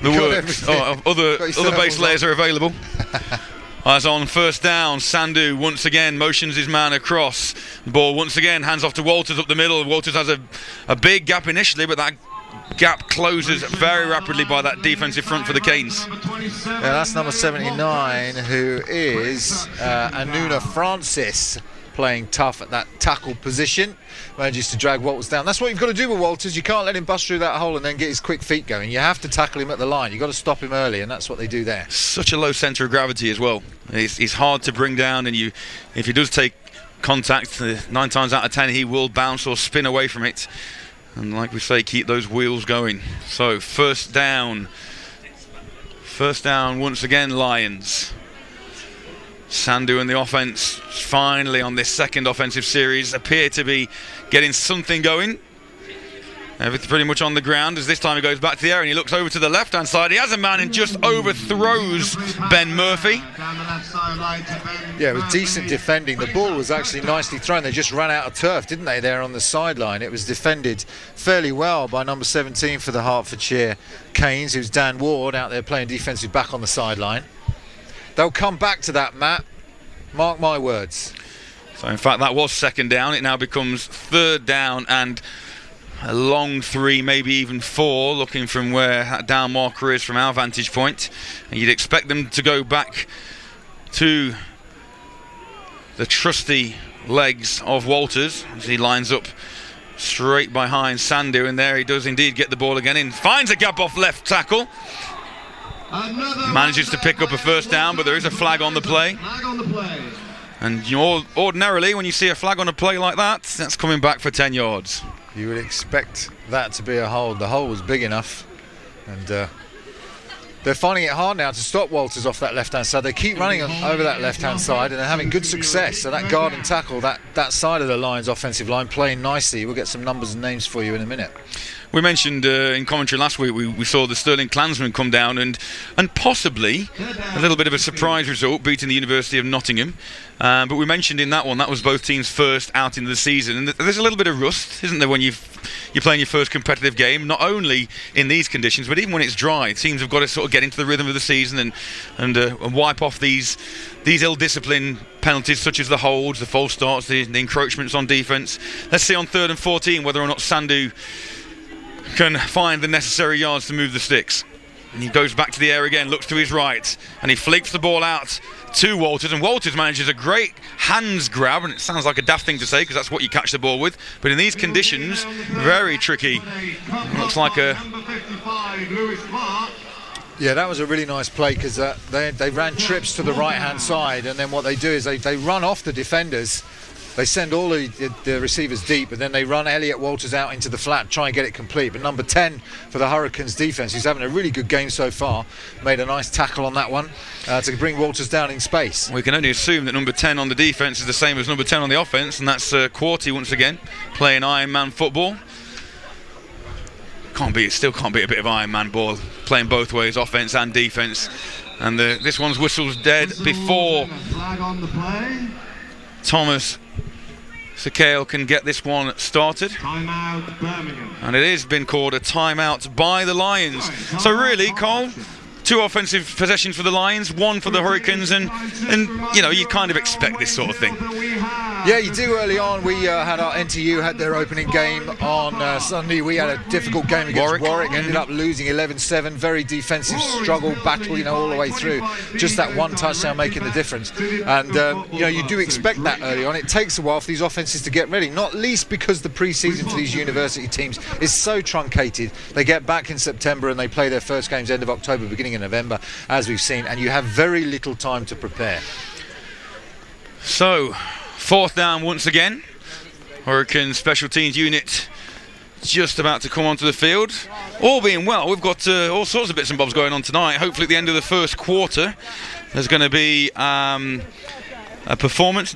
the works. Other base layers are available. As on first down, Sandu once again motions his man across. The ball once again hands off to Walters up the middle. Walters has a big gap initially, but that gap closes very rapidly by that defensive front for the Canes. Yeah, that's number 79, who is Anuna Francis, playing tough at that tackle position. Manages to drag Walters down. That's what you've got to do with Walters. You can't let him bust through that hole and then get his quick feet going. You have to tackle him at the line. You've got to stop him early, and that's what they do there. Such a low centre of gravity as well. He's hard to bring down, and if he does take contact, 9 times out of 10 he will bounce or spin away from it. And like we say, keep those wheels going. So first down once again, Lions. Sandu and the offence finally on this second offensive series appear to be getting something going. Everything pretty much on the ground, as this time he goes back to the air and he looks over to the left hand side. He has a man and just overthrows Ben Murphy. Yeah, it was decent defending. The ball was actually nicely thrown. They just ran out of turf, didn't they, there on the sideline? It was defended fairly well by number 17 for the Hertfordshire Canes, who's Dan Ward, out there playing defensive back on the sideline. They'll come back to that, Matt. Mark my words. So in fact that was second down. It now becomes third down and a long 3, maybe even 4, looking from where that down marker is from our vantage point. And you'd expect them to go back to the trusty legs of Walters as he lines up straight behind Sandu, and there he does indeed get the ball again in. Finds a gap off left tackle. Manages to pick up a first down, but there is a flag on the play. And ordinarily, when you see a flag on a play like that, that's coming back for 10 yards. You would expect that to be a hold. The hole was big enough, and they're finding it hard now to stop Walters off that left-hand side. They keep running over that left-hand side, and they're having good success. So that guard and tackle, that side of the Lions' offensive line, playing nicely. We'll get some numbers and names for you in a minute. We mentioned in commentary last week we saw the Stirling Klansmen come down and possibly a little bit of a surprise result, beating the University of Nottingham. But we mentioned in that one that was both teams' first outing of the season, and there's a little bit of rust, isn't there, when you're playing your first competitive game, not only in these conditions but even when it's dry. Teams have got to sort of get into the rhythm of the season and wipe off these ill-disciplined penalties such as the holds, the false starts, the encroachments on defence. Let's see on 3rd and 14 whether or not Sandu can find the necessary yards to move the sticks. And he goes back to the air again, looks to his right, and he flicks the ball out to Walters, and Walters manages a great hands grab, and it sounds like a daft thing to say because that's what you catch the ball with, but in these conditions, very tricky. Looks like a... Yeah, that was a really nice play because they ran trips to the right-hand side, and then what they do is they run off the defenders. They send all the receivers deep, and then they run Elliot Walters out into the flat, try and get it complete. But number 10 for the Hurricanes defence, who's having a really good game so far, made a nice tackle on that one to bring Walters down in space. We can only assume that number 10 on the defence is the same as number 10 on the offence, and that's Quarty once again, playing Iron Man football. Still can't beat a bit of Iron Man ball, playing both ways, offence and defence. And this one's whistle's dead before Thomas Sakale can get this one started. Timeout Birmingham. And it has been called a timeout by the Lions. So really, Cole, 2 offensive possessions for the Lions, 1 for the Hurricanes, and you know, you kind of expect this sort of thing. Yeah, you do early on. We had our NTU had their opening game on Sunday. We had a difficult game against Warwick. Ended up losing 11-7. Very defensive struggle, battle, you know, all the way through. Just that one touchdown making the difference. And you know, you do expect that early on. It takes a while for these offenses to get ready, not least because the pre-season for these university teams is so truncated. They get back in September and they play their first games end of October, beginning of November, as we've seen, and you have very little time to prepare. So, 4th down once again. Hurricane special teams unit just about to come onto the field. All being well, we've got all sorts of bits and bobs going on tonight. Hopefully at the end of the first quarter there's going to be a dance performance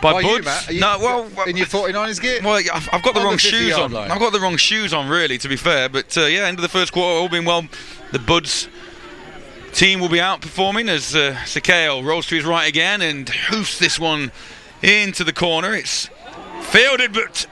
by Buds. You, Matt? No, well, in your 49ers gear? Well, I've got the wrong shoes on. I've got the wrong shoes on, really, to be fair. But yeah, end of the first quarter, all being well, the Buds team will be out performing as Sakale rolls to his right again and hoofs this one into the corner. It's fielded, but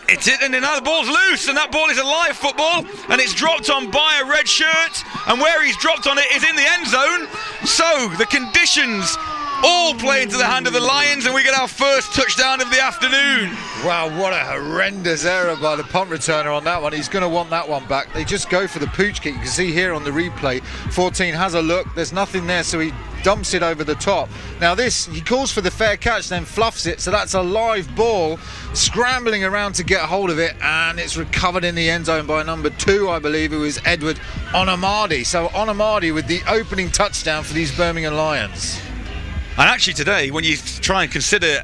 it's it, and now the ball's loose, and that ball is a live football, and it's dropped on by a red shirt, and where he's dropped on it is in the end zone. So the conditions all play into the hand of the Lions, and we get our first touchdown of the afternoon. Wow, what a horrendous error by the punt returner on that one. He's going to want that one back. They just go for the pooch kick. You can see here on the replay, 14 has a look, there's nothing there, so he dumps it over the top. Now this, he calls for the fair catch, then fluffs it, so that's a live ball scrambling around to get hold of it, and it's recovered in the end zone by number 2, I believe, who is Edward Onomadi. So Onomadi with the opening touchdown for these Birmingham Lions. And actually today, when you try and consider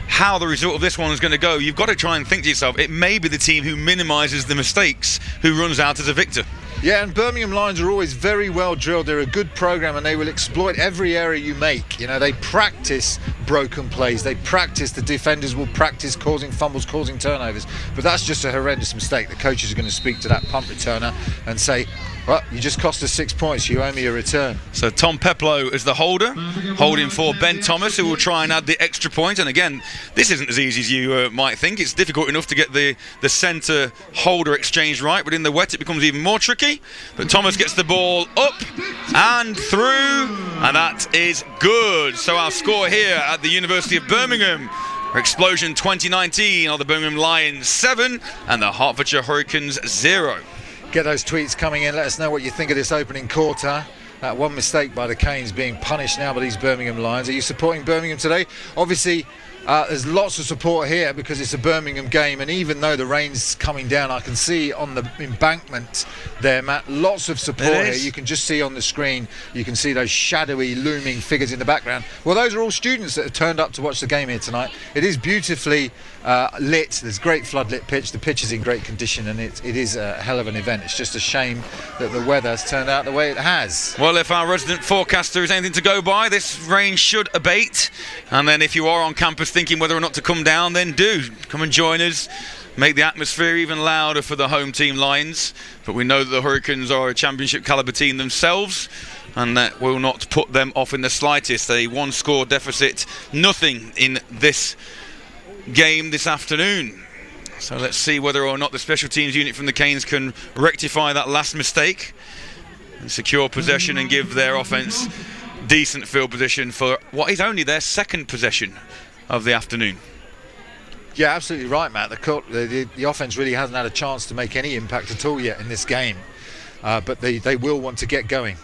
how the result of this one is going to go, you've got to try and think to yourself, it may be the team who minimises the mistakes who runs out as a victor. Yeah, and Birmingham Lions are always very well drilled. They're a good programme and they will exploit every error you make. You know, they practice broken plays. They practice, the defenders will practice causing fumbles, causing turnovers. But that's just a horrendous mistake. The coaches are going to speak to that punt returner and say, well, you just cost us 6 points. You owe me a return. So Tom Peplow is the holder, holding for Ben Thomas, who will try and add the extra point. And again, this isn't as easy as you might think. It's difficult enough to get the centre holder exchange right, but in the wet it becomes even more tricky. But Thomas gets the ball up and through, and that is good. So our score here at the University of Birmingham, Explosion 2019 are the Birmingham Lions 7 and the Hertfordshire Hurricanes 0. Get those tweets coming in. Let us know what you think of this opening quarter. That one mistake by the Canes being punished now by these Birmingham Lions. Are you supporting Birmingham today? Obviously, there's lots of support here because it's a Birmingham game, and even though the rain's coming down, I can see on the embankment there, Matt, lots of support here. You can just see on the screen, you can see those shadowy looming figures in the background. Well, those are all students that have turned up to watch the game here tonight. It is beautifully lit. There's great floodlit pitch. The pitch is in great condition, and it is a hell of an event. It's just a shame that the weather has turned out the way it has. Well, if our resident forecaster is anything to go by, this rain should abate, and then if you are on campus thinking whether or not to come down, then do come and join us, make the atmosphere even louder for the home team Lions. But we know that the Hurricanes are a championship caliber team themselves, and that will not put them off in the slightest. A 1-score deficit, nothing in this game this afternoon. So let's see whether or not the special teams unit from the Canes can rectify that last mistake and secure possession and give their offence decent field position for what is only their second possession of the afternoon. Yeah, absolutely right, Matt. The offence really hasn't had a chance to make any impact at all yet in this game. but they will want to get going.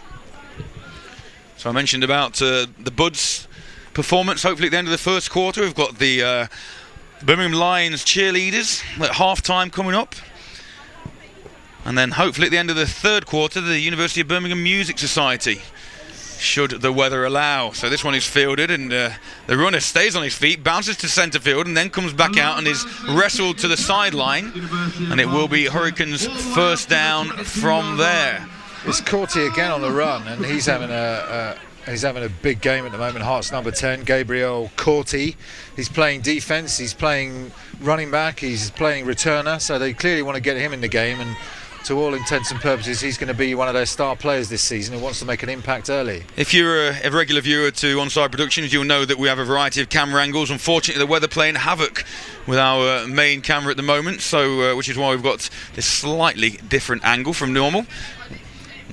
So I mentioned about the Buds performance. Hopefully at the end of the first quarter, we've got the Birmingham Lions cheerleaders at half-time coming up. And then hopefully at the end of the third quarter, the University of Birmingham Music Society, should the weather allow. So this one is fielded, and the runner stays on his feet, bounces to centre field, and then comes back out and is wrestled to the sideline. And it will be Hurricanes first down from there. It's Corti again on the run, and he's having a big game at the moment. Hearts number 10, Gabriel Corti. He's playing defence, he's playing running back, he's playing returner, so they clearly want to get him in the game, and to all intents and purposes he's going to be one of their star players this season who wants to make an impact early. If you're a regular viewer to Onside Productions, you'll know that we have a variety of camera angles. Unfortunately, the weather playing havoc with our main camera at the moment, so which is why we've got this slightly different angle from normal.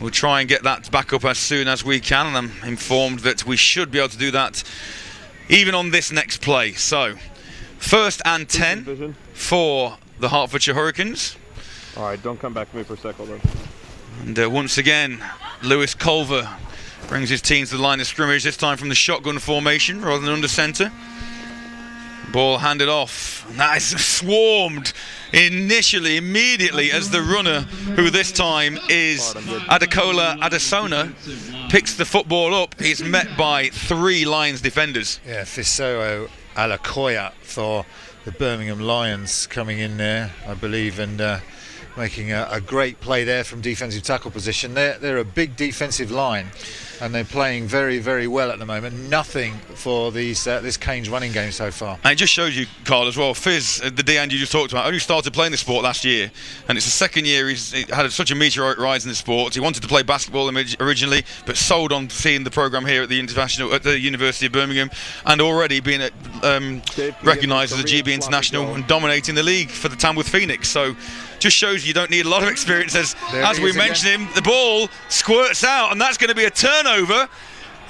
We'll try and get that back up as soon as we can, and I'm informed that we should be able to do that even on this next play. So, 1st and 10 for the Hertfordshire Hurricanes. All right, don't come back to me for a second, though. And once again, Lewis Culver brings his team to the line of scrimmage, this time from the shotgun formation rather than under centre. Ball handed off. That is swarmed immediately as the runner, who this time is Adekola Adesona, picks the football up. He's met by 3 Lions defenders. Yeah, Fiso Alakoya for the Birmingham Lions coming in there, I believe, and making a great play there from defensive tackle position. They're a big defensive line, and they're playing very, very well at the moment. Nothing for this Canes running game so far. And it just shows you, Carl, as well, Fizz, the D-end you just talked about, only started playing the sport last year, and it's the second year he's had such a meteoric rise in the sport. He wanted to play basketball originally, but sold on seeing the programme here at the University of Birmingham, and already being recognised as a GB international and dominating the league for the Tamworth Phoenix. So just shows you don't need a lot of experience. As we mentioned him, the ball squirts out, and that's going to be a turnover.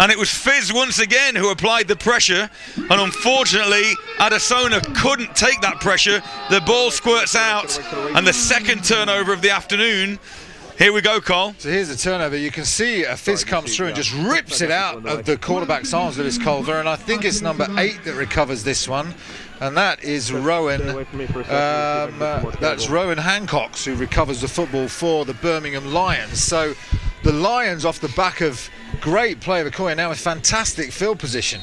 And it was Fizz once again who applied the pressure, and unfortunately Adesona couldn't take that pressure. The ball squirts out, and the second turnover of the afternoon. Here we go, Carl. So here's the turnover. You can see Fizz comes through and just rips it out of the quarterback's arms, Lewis Culver, and I think it's number 8 that recovers this one. And that is Rowan. That's Rowan Hancock, who recovers the football for the Birmingham Lions. So the Lions, off the back of great play of Okoye, now with fantastic field position.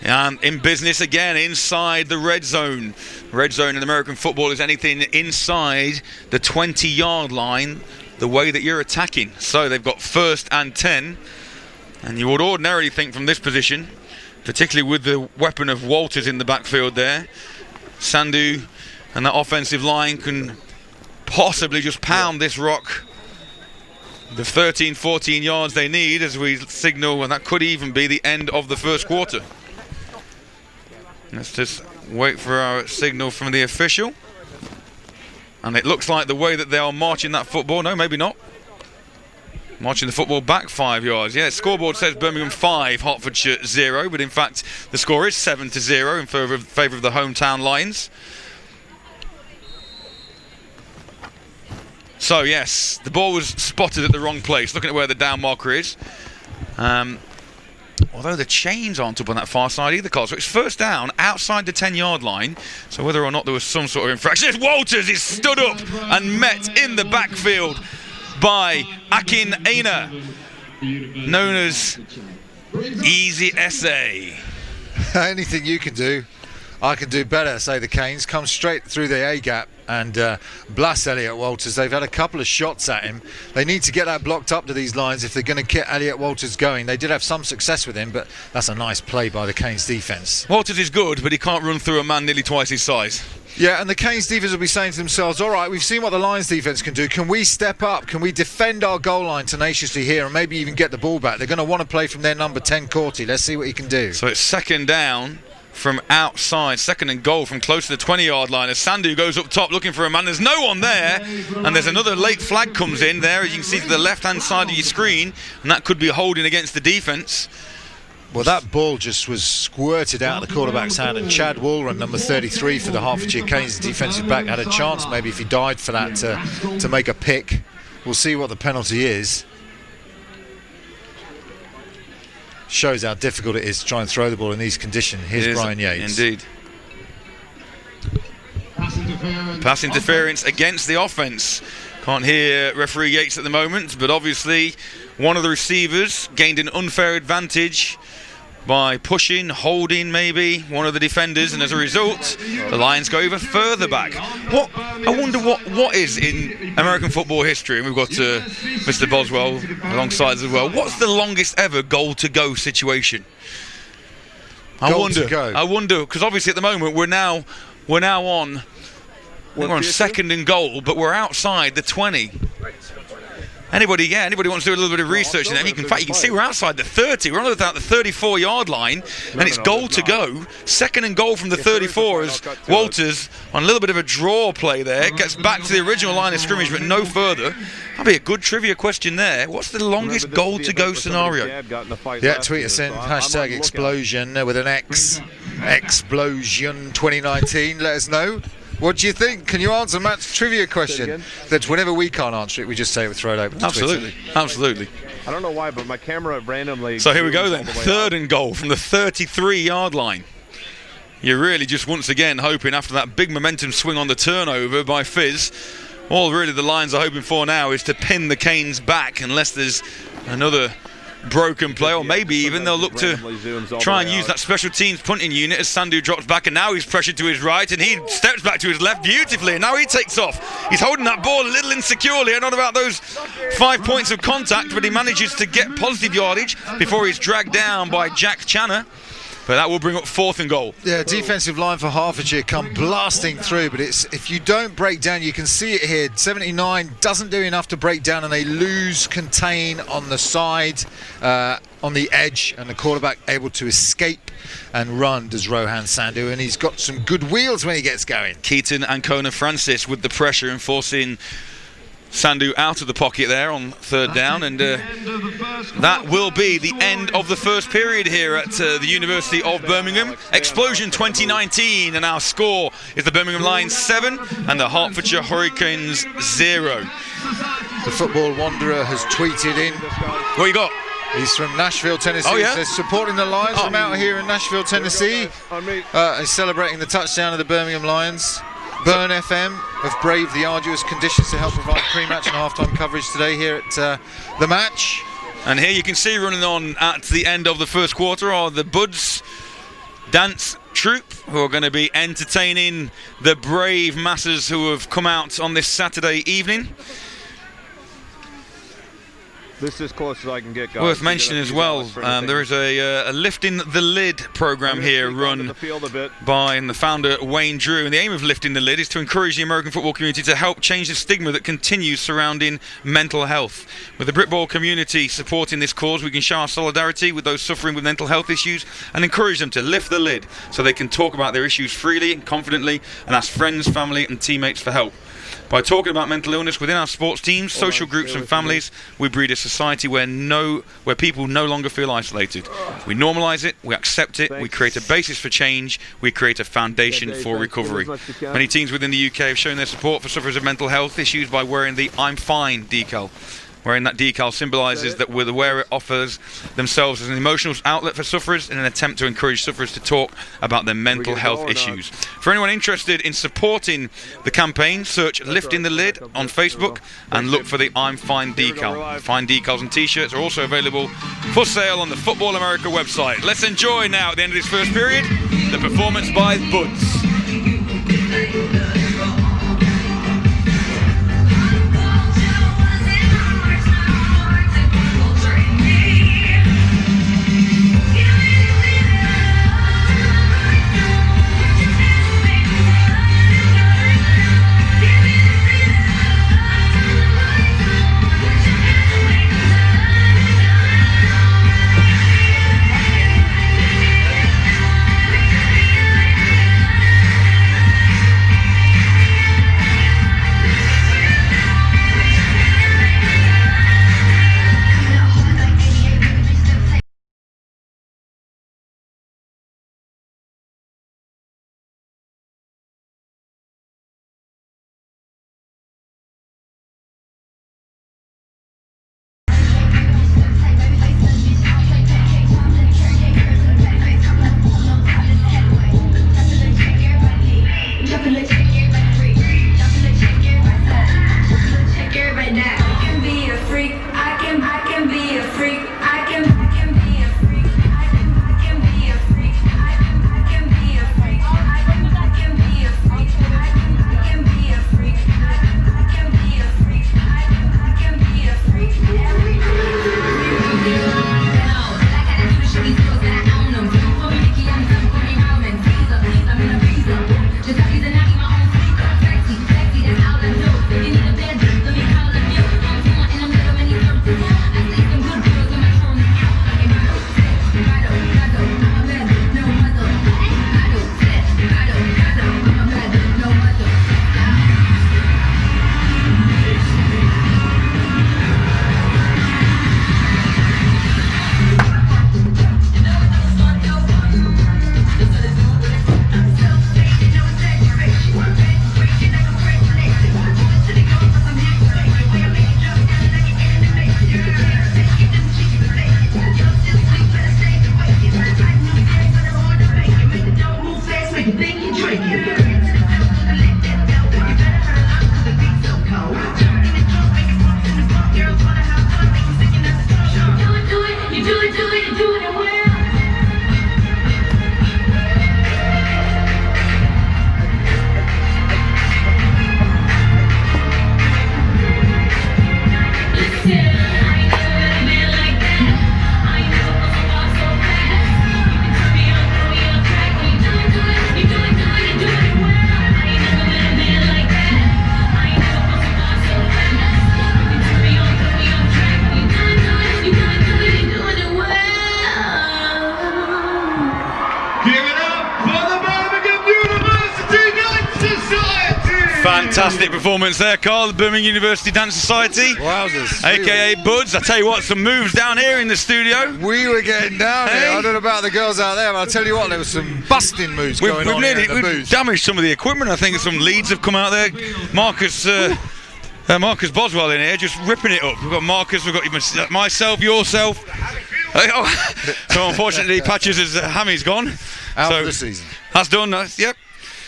And in business again inside the red zone. Red zone in American football is anything inside the 20-yard line, the way that you're attacking. So they've got 1st and 10, and you would ordinarily think from this position, particularly with the weapon of Walters in the backfield there, Sandu and that offensive line can possibly just pound this rock the 13-14 yards they need as we signal, and that could even be the end of the first quarter. Let's just wait for our signal from the official. And it looks like the way that they are marching that football, no, maybe not. Marching the football back 5 yards. Yeah, scoreboard says Birmingham 5, Hertfordshire 0, but in fact the score is 7-0 in favour of the hometown Lions. So yes, the ball was spotted at the wrong place, looking at where the down marker is. Although the chains aren't up on that far side either, Carl. So it's first down outside the 10-yard line. So whether or not there was some sort of infraction. Walters is stood up and met in the backfield by Akin Aina, known as Easy SA. Anything you can do, I can do better, say the Canes. Come straight through the A-gap and blast Elliot Walters. They've had a couple of shots at him. They need to get that blocked up to these lines if they're going to get Elliot Walters going. They did have some success with him, but that's a nice play by the Canes defence. Walters is good, but he can't run through a man nearly twice his size. Yeah, and the Canes defence will be saying to themselves, all right, we've seen what the Lions defence can do. Can we step up? Can we defend our goal line tenaciously here and maybe even get the ball back? They're going to want to play from their number 10, Corti. Let's see what he can do. So it's second down from outside, 2nd and goal from close to the 20-yard line as Sandu goes up top looking for a man. There's no one there, and there's another late flag comes in there, as you can see to the left-hand side of your screen, and that could be holding against the defence. Well, that ball just was squirted out of the quarterback's hand, and Chad Walren, number 33 for the Hertfordshire Canes defensive back, had a chance maybe if he dived for that to make a pick. We'll see what the penalty is. Shows how difficult it is to try and throw the ball in these conditions. Here's Brian Yates. Indeed. Pass interference against the offence. Can't hear referee Yates at the moment, but obviously one of the receivers gained an unfair advantage by pushing, holding maybe one of the defenders, and as a result the Lions go even further back. I wonder what is in American football history, and we've got Mr. Boswell alongside us as well. What's the longest ever goal to go situation? I wonder because obviously at the moment we're now on second and goal, but we're outside the 20. Anybody wants to do a little bit of research in them, you can see we're outside the 30. We're on about the 34-yard line, and it's goal to go. Second and goal from the 34 as Walters, on a little bit of a draw play there, gets back to the original line of scrimmage, but no further. That'd be a good trivia question there. What's the longest goal to go scenario? Yeah, tweet us in, hashtag xpLosION with an X, xpLosION 2019. Let us know. What do you think? Can you answer Matt's trivia question? That whenever we can't answer it, we just say we throw it open to Absolutely, Twitter. absolutely. I don't know why, but my camera randomly... So here we go then. Third and goal from the 33-yard line. You're really just once again hoping after that big momentum swing on the turnover by Fizz, all really the Lions are hoping for now is to pin the Canes back unless there's another broken play, or maybe even they'll look to try and use that special teams punting unit as Sandu drops back, and now he's pressured to his right and he steps back to his left beautifully, and now he takes off. He's holding that ball a little insecurely, and not about those 5 points of contact, but he manages to get positive yardage before he's dragged down by Jack Channer. But that will bring up fourth and goal. Yeah, defensive line for Hertfordshire come blasting through, but it's if you don't break down, you can see it here. 79 doesn't do enough to break down, and they lose contain on the side, on the edge, and the quarterback able to escape and run does Rohan Sandu, and he's got some good wheels when he gets going. Keaton and Kona Francis with the pressure and forcing Sandu out of the pocket there on third down, and that will be the end of the first period here at the University of Birmingham. xpLosION 2019, and our score is the Birmingham Lions 7 and the Hertfordshire Hurricanes 0. The football wanderer has tweeted in. What you got? He's from Nashville, Tennessee. Oh, yeah? He says, supporting the Lions from out here in Nashville, Tennessee. He's celebrating the touchdown of the Birmingham Lions. Burn FM have braved the arduous conditions to help provide pre-match and half-time coverage today here at the match. And here you can see running on at the end of the first quarter are the Buds dance troupe, who are going to be entertaining the brave masses who have come out on this Saturday evening. This is as close as I can get, guys. Worth mentioning as well, there is a Lifting the Lid program here run by the founder Wayne Drew, and the aim of Lifting the Lid is to encourage the American football community to help change the stigma that continues surrounding mental health. With the Britball community supporting this cause, we can show our solidarity with those suffering with mental health issues and encourage them to lift the lid so they can talk about their issues freely and confidently and ask friends, family and teammates for help. By talking about mental illness within our sports teams, social groups and families, we breed a society where people no longer feel isolated. We normalise it, we accept it, we create a basis for change, we create a foundation for recovery. Many teams within the UK have shown their support for sufferers of mental health issues by wearing the I'm Fine decal. Wearing that decal symbolises that the wearer offers themselves as an emotional outlet for sufferers in an attempt to encourage sufferers to talk about their mental health issues. For anyone interested in supporting the campaign, search Lifting the Lid on Facebook and look for the I'm Fine decal. Fine decals and t-shirts are also available for sale on the Football America website. Let's enjoy now at the end of this first period the performance by Buds. Fantastic performance there, Carl. The Birmingham University Dance Society. Wowzers. AKA Buds. I tell you what, some moves down here in the studio. We were getting down here. I don't know about the girls out there, but I'll tell you what, there was some busting moves going on here in the booth. We've damaged some of the equipment. I think some leads have come out there. Marcus Boswell in here, just ripping it up. We've got Marcus, we've got myself, yourself. So unfortunately, Patches' hammy's gone. Out for the season. That's done. Yep.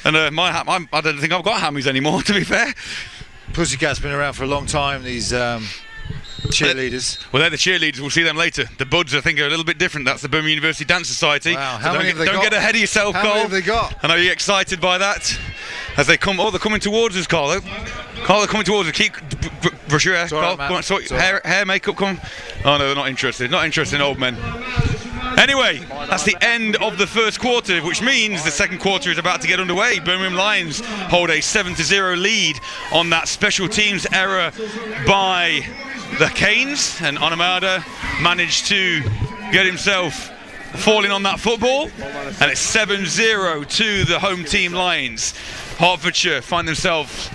And I don't think I've got hammies anymore, to be fair. Pussycats been around for a long time, these cheerleaders. Well, they're the cheerleaders. We'll see them later. The Buds, I think, are a little bit different. That's the Birmingham University Dance Society. Wow, how many have they got? Don't get ahead of yourself, Carl. How many have they got? I know you're excited by that. As they come, they're coming towards us, Carl. Carl, they're coming towards us. Keep brush your hair, Carl. Right, come on, sort hair, makeup, come. Oh no, they're not interested. Not interested in old men. Anyway, that's the end of the first quarter, which means the second quarter is about to get underway. Birmingham Lions hold a 7-0 lead on that special teams error by the Canes, and Onamada managed to get himself falling on that football, and it's 7-0 to the home team Lions. Hertfordshire find themselves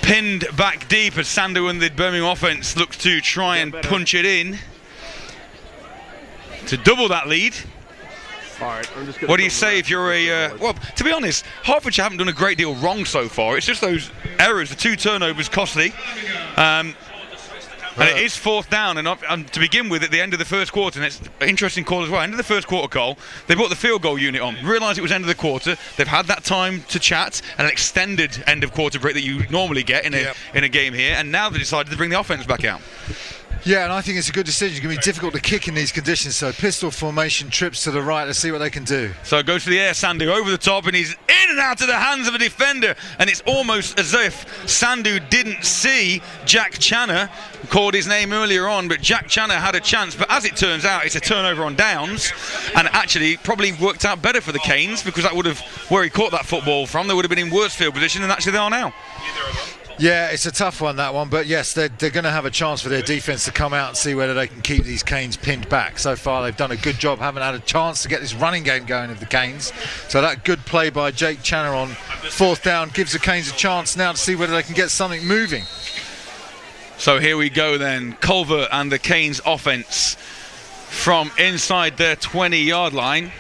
pinned back deep as Sandu and the Birmingham offence look to try and punch it in to double that lead. What do you say if you're well, to be honest, Hertfordshire haven't done a great deal wrong so far. It's just those errors, the 2 turnovers costly. And it is 4th down, and to begin with, at the end of the first quarter, and it's an interesting call as well. End of the first quarter, Cole, they brought the field goal unit on. Realised it was end of the quarter. They've had that time to chat, and an extended end of quarter break that you normally get in a game here, and now they decided to bring the offence back out. Yeah, and I think it's a good decision. It's going to be difficult to kick in these conditions. So pistol formation, trips to the right. Let's see what they can do. So it goes to the air, Sandu over the top, and he's in and out of the hands of a defender. And it's almost as if Sandu didn't see Jack Channer, called his name earlier on, but Jack Channer had a chance. But as it turns out, it's a turnover on downs, and actually probably worked out better for the Canes, because that would have, where he caught that football from, they would have been in worse field position than actually they are now. Yeah, it's a tough one, that one, but yes, they're going to have a chance for their defence to come out and see whether they can keep these Canes pinned back. So far they've done a good job, haven't had a chance to get this running game going of the Canes. So that good play by Jake Channer on 4th down gives the Canes a chance now to see whether they can get something moving. So here we go then, Culver and the Canes offence from inside their 20-yard line.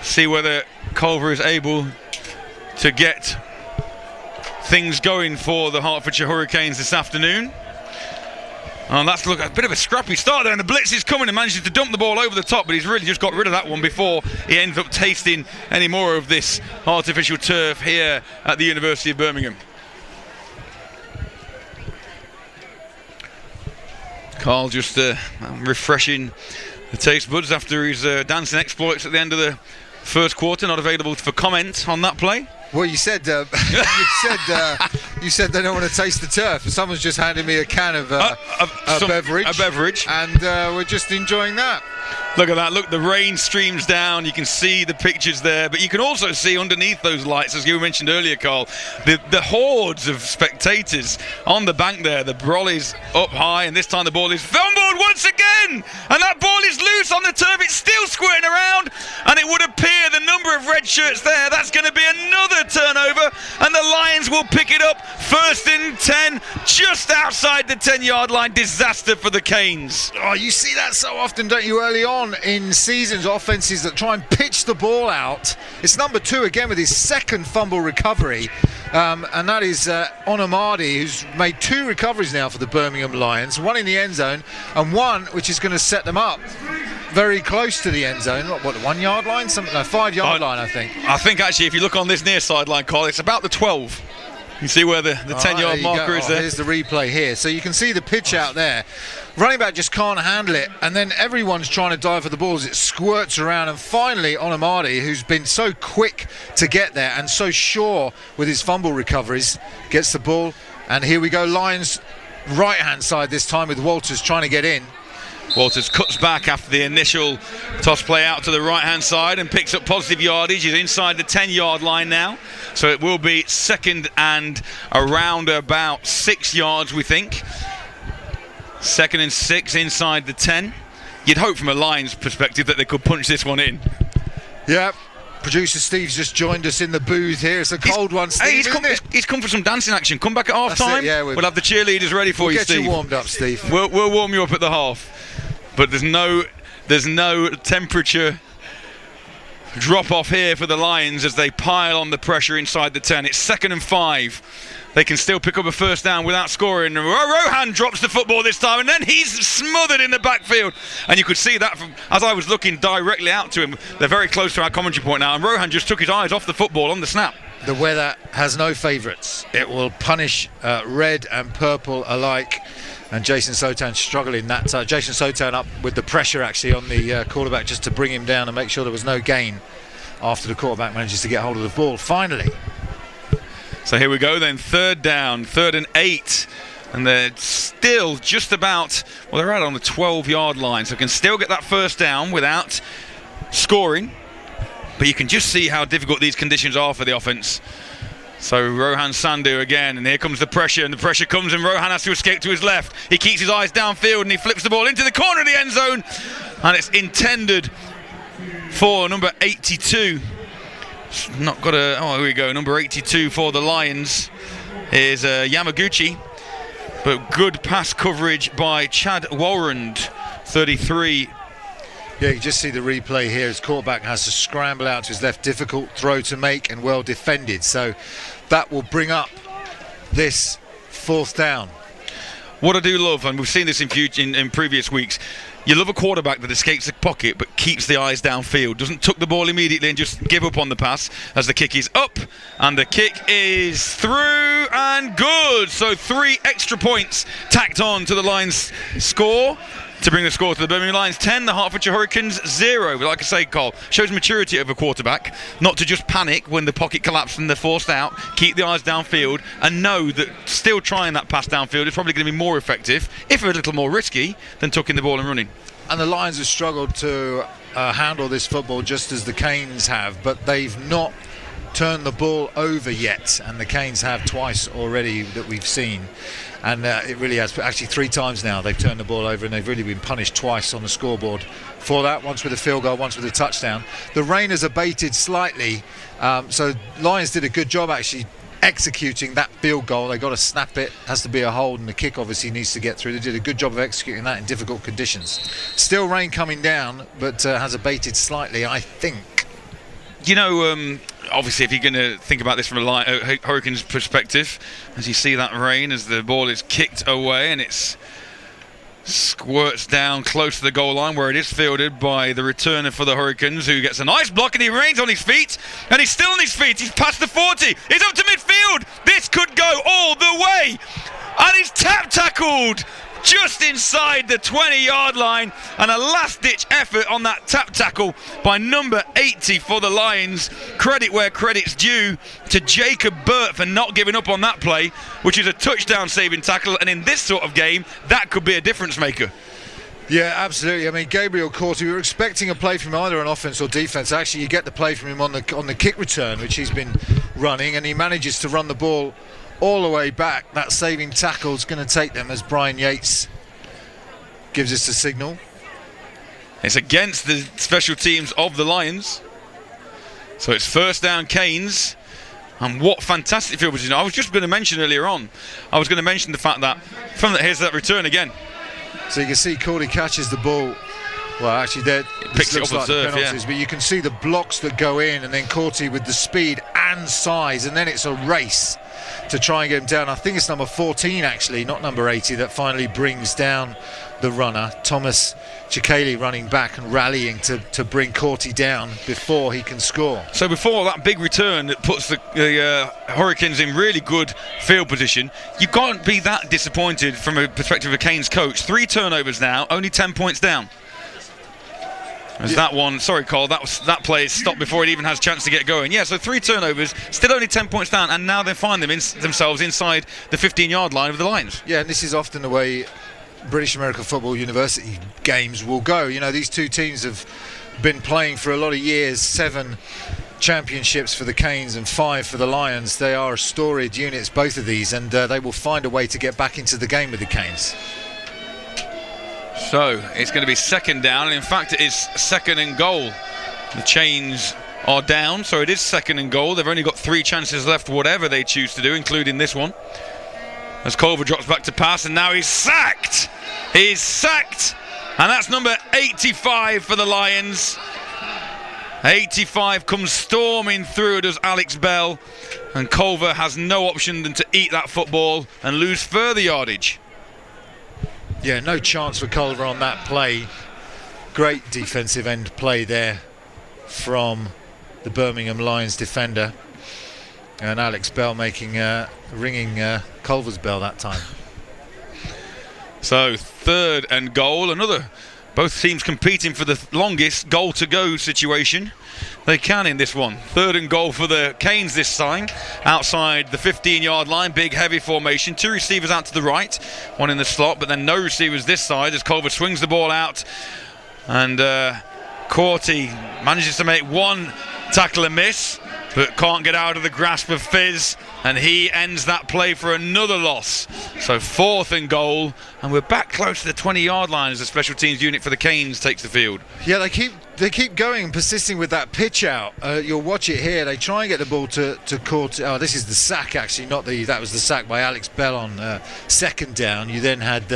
See whether Culver is able to get things going for the Hertfordshire Hurricanes this afternoon. And that's a bit of a scrappy start there, and the blitz is coming and manages to dump the ball over the top, but he's really just got rid of that one before he ends up tasting any more of this artificial turf here at the University of Birmingham. Carl just refreshing the taste buds after his dancing exploits at the end of the first quarter. Not available for comment on that play. Well, you said you said they don't want to taste the turf. Someone's just handed me a can of beverage. A beverage. And we're just enjoying that. Look at that. Look, the rain streams down. You can see the pictures there, but you can also see underneath those lights, as you mentioned earlier, Carl, the hordes of spectators on the bank there. The brolly's up high, and this time the ball is fumbled once again, and that ball is loose on the turf. It's still squirting around, and it would appear the number of red shirts there, that's going to be another turnover, and the Lions will pick it up. 1st and 10, just outside the 10-yard line. Disaster for the Canes. Oh, you see that so often, don't you, early on in seasons, offences that try and pitch the ball out. It's number 2 again with his 2nd fumble recovery. and that is Onomadi, who's made 2 recoveries now for the Birmingham Lions, one in the end zone and one which is going to set them up very close to the end zone. What 1 yard line? Something like 5 yard line, I think. I think actually, if you look on this near sideline, Carl, it's about the 12. You see where the 10-yard marker is there? Here's the replay here. So you can see the pitch out there. Running back just can't handle it, and then everyone's trying to dive for the ball as it squirts around, and finally Onomadi, who's been so quick to get there and so sure with his fumble recoveries, gets the ball. And here we go, Lions right hand side this time with Walters trying to get in. Walters cuts back after the initial toss play out to the right hand side and picks up positive yardage. He's inside the 10-yard line now, so it will be second and around about 6 yards, we think. 2nd and 6 inside the 10. You'd hope from a Lions perspective that they could punch this one in. Yeah. Producer Steve's just joined us in the booth here. It's a cold one, Steve. Hey, he's come for some dancing action. Come back at half time. Yeah, we'll have the cheerleaders ready for you, Steve. We'll get you warmed up, Steve. We'll warm you up at the half. But there's no temperature drop off here for the Lions as they pile on the pressure inside the 10. It's 2nd and 5. They can still pick up a first down without scoring. Rohan drops the football this time, and then he's smothered in the backfield. And you could see that from, as I was looking directly out to him. They're very close to our commentary point now, and Rohan just took his eyes off the football on the snap. The weather has no favourites. It will punish red and purple alike. And Jason Sotan struggling that time. Jason Sotan up with the pressure actually on the quarterback just to bring him down and make sure there was no gain after the quarterback manages to get hold of the ball finally. So here we go then, 3rd down, 3rd and 8. And they're still just about, well, they're out on the 12-yard line, so can still get that first down without scoring. But you can just see how difficult these conditions are for the offense. So Rohan Sandhu again, and here comes the pressure, and the pressure comes, and Rohan has to escape to his left. He keeps his eyes downfield, and he flips the ball into the corner of the end zone, and it's intended for number 82. Not got a. Oh, here we go. Number 82 for the Lions is Yamaguchi, but good pass coverage by Chad Warrand, 33. Yeah, you just see the replay here. His quarterback has to scramble out to his left. Difficult throw to make and well defended. So that will bring up this 4th down. What I do love, and we've seen this in previous weeks, you love a quarterback that escapes the pocket but keeps the eyes downfield, doesn't tuck the ball immediately and just give up on the pass as the kick is up, and the kick is through and good. So 3 extra points tacked on to the Lions' score to bring the score to the Birmingham Lions 10, the Hertfordshire Hurricanes 0. But like I say, Carl, shows maturity of a quarterback, not to just panic when the pocket collapses and they're forced out, keep the eyes downfield and know that still trying that pass downfield is probably going to be more effective, if a little more risky, than tucking the ball and running. And the Lions have struggled to handle this football just as the Canes have, but they've not turned the ball over yet, and the Canes have twice already that we've seen. And it really has, actually 3 times now they've turned the ball over, and they've really been punished twice on the scoreboard for that, once with a field goal, once with a touchdown. The rain has abated slightly, so Lions did a good job actually executing that field goal. They got to snap it, has to be a hold, and the kick obviously needs to get through. They did a good job of executing that in difficult conditions. Still rain coming down, but has abated slightly, I think. You know, obviously, if you're going to think about this from a Hurricanes perspective, as you see that rain as the ball is kicked away and it's squirts down close to the goal line where it is fielded by the returner for the Hurricanes, who gets a nice block, and he remains on his feet, and he's still on his feet. He's past the 40. He's up to midfield. This could go all the way, and he's tackled just inside the 20-yard line, and a last-ditch effort on that tap tackle by number 80 for the Lions. Credit where credit's due to Jacob Burt for not giving up on that play, which is a touchdown-saving tackle, and in this sort of game, that could be a difference maker. Yeah, absolutely. I mean, Gabriel Corti, we were expecting a play from either on offense or defense. Actually, you get the play from him on the kick return, which he's been running, and he manages to run the ball all the way back. That saving tackle is going to take them as Brian Yates gives us the signal. It's against the special teams of the Lions. So it's first down Canes. And what fantastic field position. I was just going to mention earlier on, I was going to mention the fact that here's that return again. So you can see Cordy catches the ball Well, actually, picks this it looks up like the observed, penalties, but you can see the blocks that go in, and then Corti with the speed and size, and then it's a race to try and get him down. I think it's number 14, actually, not number 80, that finally brings down the runner. Thomas Chikeli running back and rallying to bring Corti down before he can score. So before that big return that puts the Hurricanes in really good field position, you can't be that disappointed from a perspective of Kane's coach. 3 turnovers now, only 10 points down. As that one, sorry Cole, that play is stopped before it even has a chance to get going. Yeah, so 3 turnovers, still only 10 points down, and now they find themselves inside the 15-yard line of the Lions. Yeah, and this is often the way British American Football University games will go. You know, these two teams have been playing for a lot of years, 7 championships for the Canes and 5 for the Lions. They are storied units, both of these, and they will find a way to get back into the game with the Canes. So it's going to be second down, and in fact it is second and goal. The chains are down, so it is second and goal. They've only got 3 chances left, whatever they choose to do, including this one. As Culver drops back to pass, and now he's sacked. He's sacked, and that's number 85 for the Lions. 85 comes storming through, does Alex Bell, and Culver has no option than to eat that football and lose further yardage. Yeah, no chance for Culver on that play. Great defensive end play there from the Birmingham Lions defender, and Alex Bell ringing Culver's bell that time. So third and goal, both teams competing for the longest goal to go situation they can in this one. Third and goal for the Canes this time, outside the 15-yard line. Big heavy formation, 2 receivers out to the right, 1 in the slot, but then no receivers this side as Culver swings the ball out, and Corti manages to make 1 tackle and miss, but can't get out of the grasp of Fizz, and he ends that play for another loss. So 4th and goal, and we're back close to the 20-yard line as the special teams unit for the Canes takes the field. Yeah, they keep going and persisting with that pitch out. You'll watch it here. They try and get the ball to Corti. Oh, this is the sack, actually, that was the sack by Alex Bell on second down. You then had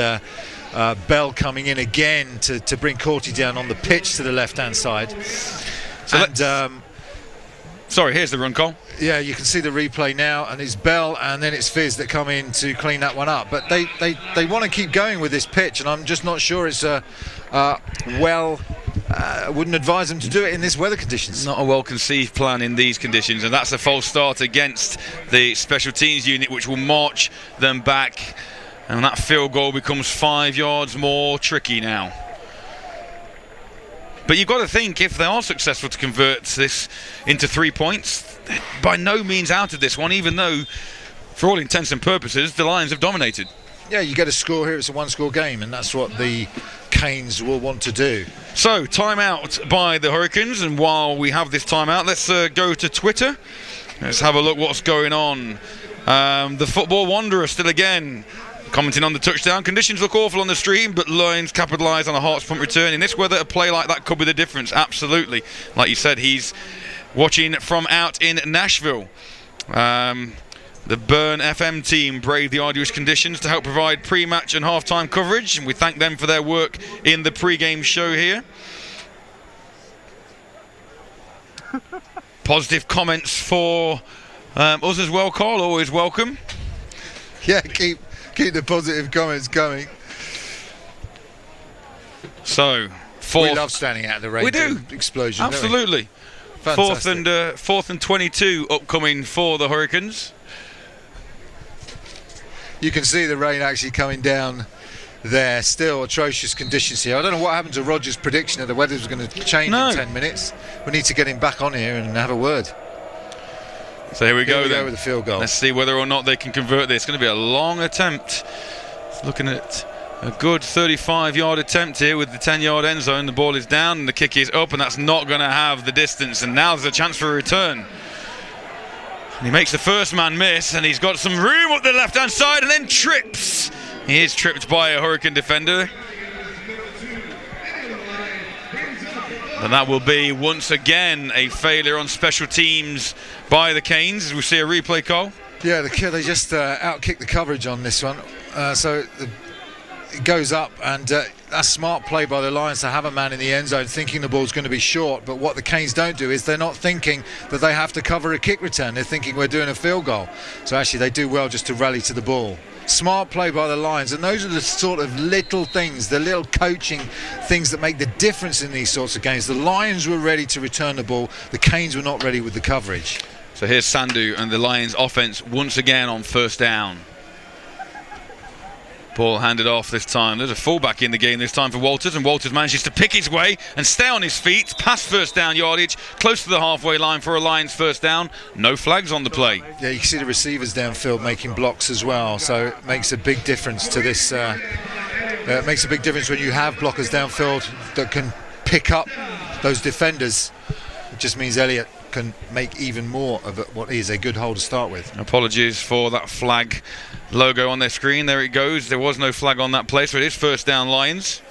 Bell coming in again to bring Corti down on the pitch to the left-hand side. So sorry, here's the run, Cole. Yeah, you can see the replay now, and it's Bell and then it's Fizz that come in to clean that one up. But they want to keep going with this pitch, and I'm just not sure it's wouldn't advise them to do it in this weather conditions. Not a well-conceived plan in these conditions, and that's a false start against the special teams unit, which will march them back, and that field goal becomes 5 yards more tricky now. But you've got to think, if they are successful to convert this into 3 points, they're by no means out of this one, even though, for all intents and purposes, the Lions have dominated. Yeah, you get a score here, it's a 1-score game, and that's what the Canes will want to do. So, timeout by the Hurricanes, and while we have this timeout, let's go to Twitter. Let's have a look what's going on. The Football Wanderer still again commenting on the touchdown. Conditions look awful on the stream, but Lions capitalise on a Hearts punt return. In this weather, a play like that could be the difference. Absolutely. Like you said, he's watching from out in Nashville. The Burn FM team braved the arduous conditions to help provide pre-match and half-time coverage, and we thank them for their work in the pre-game show here. Positive comments for us as well, Carl. Always welcome. Yeah, keep the positive comments coming. So, we love standing out of the rain. We do. Explosion. Absolutely. Fourth and 22 upcoming for the Hurricanes. You can see the rain actually coming down there. Still atrocious conditions here. I don't know what happened to Roger's prediction that the weather was going to change in 10 minutes. We need to get him back on here and have a word. So here we go with the field goal. Let's see whether or not they can convert this. It's going to be a long attempt. Looking at a good 35-yard attempt here with the 10-yard end zone. The ball is down and the kick is up, and that's not going to have the distance. And now there's a chance for a return. And he makes the first man miss, and he's got some room up the left-hand side and then trips. He is tripped by a Hurricane defender. And that will be, once again, a failure on special teams by the Canes. As we see a replay, Cole. Yeah, they just out-kicked the coverage on this one. So goes up, and that's smart play by the Lions to have a man in the end zone thinking the ball's going to be short. But what the Canes don't do is they're not thinking that they have to cover a kick return. They're thinking we're doing a field goal. So actually they do well just to rally to the ball. Smart play by the Lions, and those are the sort of little things, the little coaching things that make the difference in these sorts of games. The Lions were ready to return the ball, the Canes were not ready with the coverage. So here's Sandu and the Lions offense once again on first down. Ball handed off this time. There's a fullback in the game this time for Walters, and Walters manages to pick his way and stay on his feet past first down yardage, close to the halfway line for a Lions first down. No flags on the play. Yeah, you can see the receivers downfield making blocks as well, so it makes a big difference to this. It makes a big difference when you have blockers downfield that can pick up those defenders. It just means Elliott can make even more of what is a good hole to start with. Apologies for that flag logo on their screen. There it goes. There was no flag on that play, so it is first down Lions.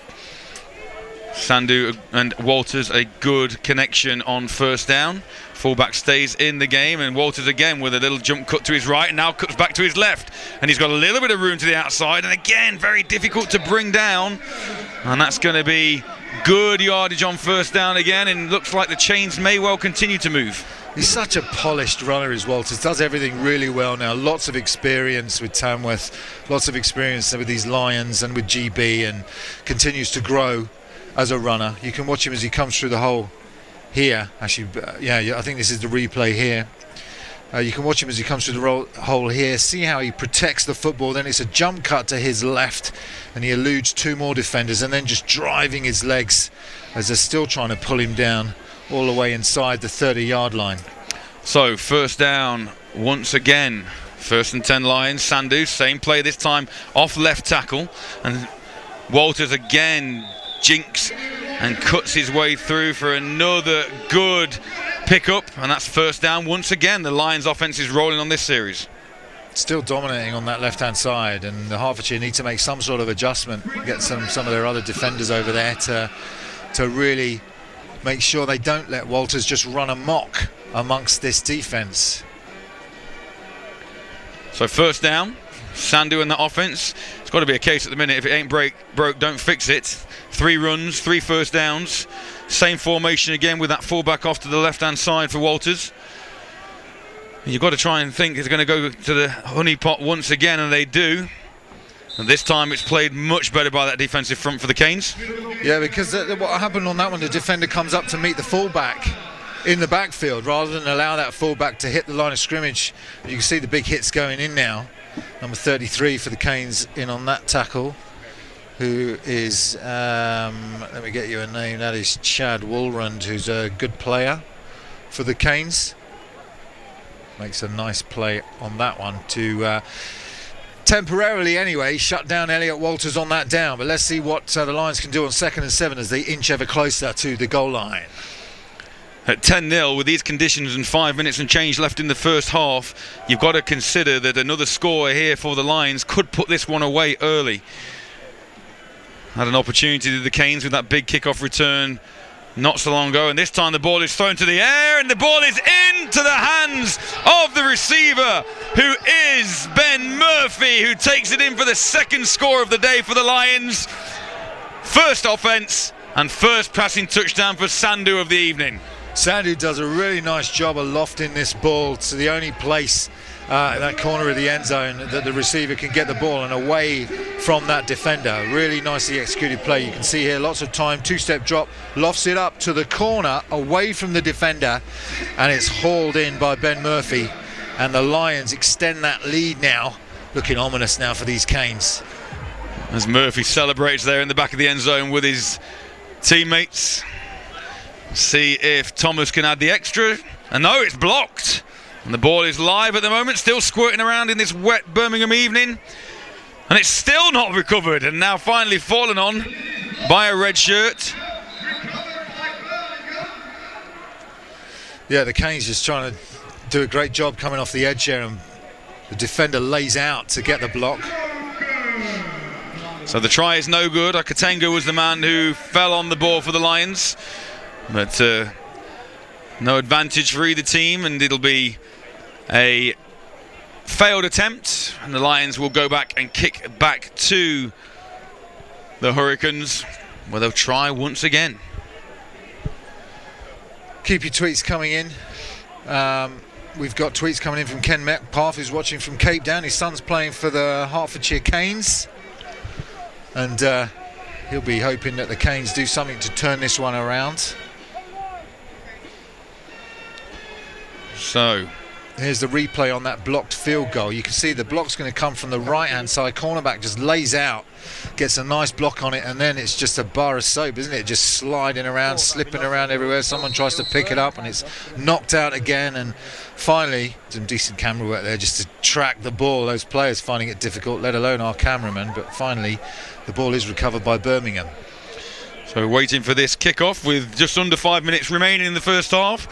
Sandu and Walters, a good connection on first down. Fullback stays in the game, and Walters again with a little jump cut to his right, and now cuts back to his left, and he's got a little bit of room to the outside, and again very difficult to bring down, and that's going to be good yardage on first down again, and looks like the chains may well continue to move. He's such a polished runner as Walters, does everything really well now. Lots of experience with Tamworth, lots of experience with these Lions and with GB, and continues to grow as a runner. You can watch him as he comes through the hole here. Actually, I think this is the replay here. You can watch him as he comes through the hole here. See how he protects the football. Then it's a jump cut to his left, and he eludes two more defenders, and then just driving his legs as they're still trying to pull him down all the way inside the 30-yard line. So first down once again. First and 10 Lions. Sandu, same play this time off left tackle, and Walters again jinks and cuts his way through for another good pickup, and that's first down once again. The Lions offense is rolling on this series. Still dominating on that left-hand side, and the Hertfordshire need to make some sort of adjustment, get some of their other defenders over there to really make sure they don't let Walters just run amok amongst this defense. So first down, Sandu in the offense. It's got to be a case at the minute, if it ain't broke, don't fix it. 3 runs, 3 first downs. Same formation again with that fullback off to the left-hand side for Walters. You've got to try and think it's going to go to the honey pot once again, and they do. And this time it's played much better by that defensive front for the Canes. Yeah, because what happened on that one, the defender comes up to meet the fullback in the backfield rather than allow that fullback to hit the line of scrimmage. You can see the big hits going in now. Number 33 for the Canes in on that tackle, who is, let me get you a name, that is Chad Woolrund, who's a good player for the Canes. Makes a nice play on that one to temporarily anyway shut down Elliott Walters on that down. But let's see what the Lions can do on 2nd and 7 as they inch ever closer to the goal line. At 10-0 with these conditions and 5 minutes and change left in the first half, you've got to consider that another score here for the Lions could put this one away early. Had an opportunity to the Canes with that big kickoff return not so long ago, and this time the ball is thrown to the air, and the ball is into the hands of the receiver, who is Ben Murphy, who takes it in for the second score of the day for the Lions. First offense and first passing touchdown for Sandu of the evening. Sandu does a really nice job of lofting this ball to the only place in that corner of the end zone that the receiver can get the ball and away from that defender. Really nicely executed play. You can see here lots of time, 2-step drop, lofts it up to the corner away from the defender, and it's hauled in by Ben Murphy, and the Lions extend that lead now. Looking ominous now for these Canes. As Murphy celebrates there in the back of the end zone with his teammates. See if Thomas can add the extra, and no, it's blocked. And the ball is live at the moment, still squirting around in this wet Birmingham evening. And it's still not recovered, and now finally fallen on by a red shirt. Yeah, the Canes just trying to do a great job coming off the edge here, and the defender lays out to get the block. So the try is no good. Akatenga was the man who fell on the ball for the Lions. But no advantage for either team, and it'll be a failed attempt, and the Lions will go back and kick back to the Hurricanes, well, they'll try once again. Keep your tweets coming in. We've got tweets coming in from Ken Metcalf, who's watching from Cape Town. His son's playing for the Hertfordshire Canes, and he'll be hoping that the Canes do something to turn this one around. So here's the replay on that blocked field goal. You can see the block's going to come from the right-hand side. Cornerback just lays out, gets a nice block on it, and then it's just a bar of soap, isn't it? Just sliding around, slipping around everywhere. Someone tries to pick it up, and it's knocked out again. And finally, some decent camera work there just to track the ball. Those players finding it difficult, let alone our cameraman. But finally, the ball is recovered by Birmingham. So waiting for this kickoff with just under 5 minutes remaining in the first half.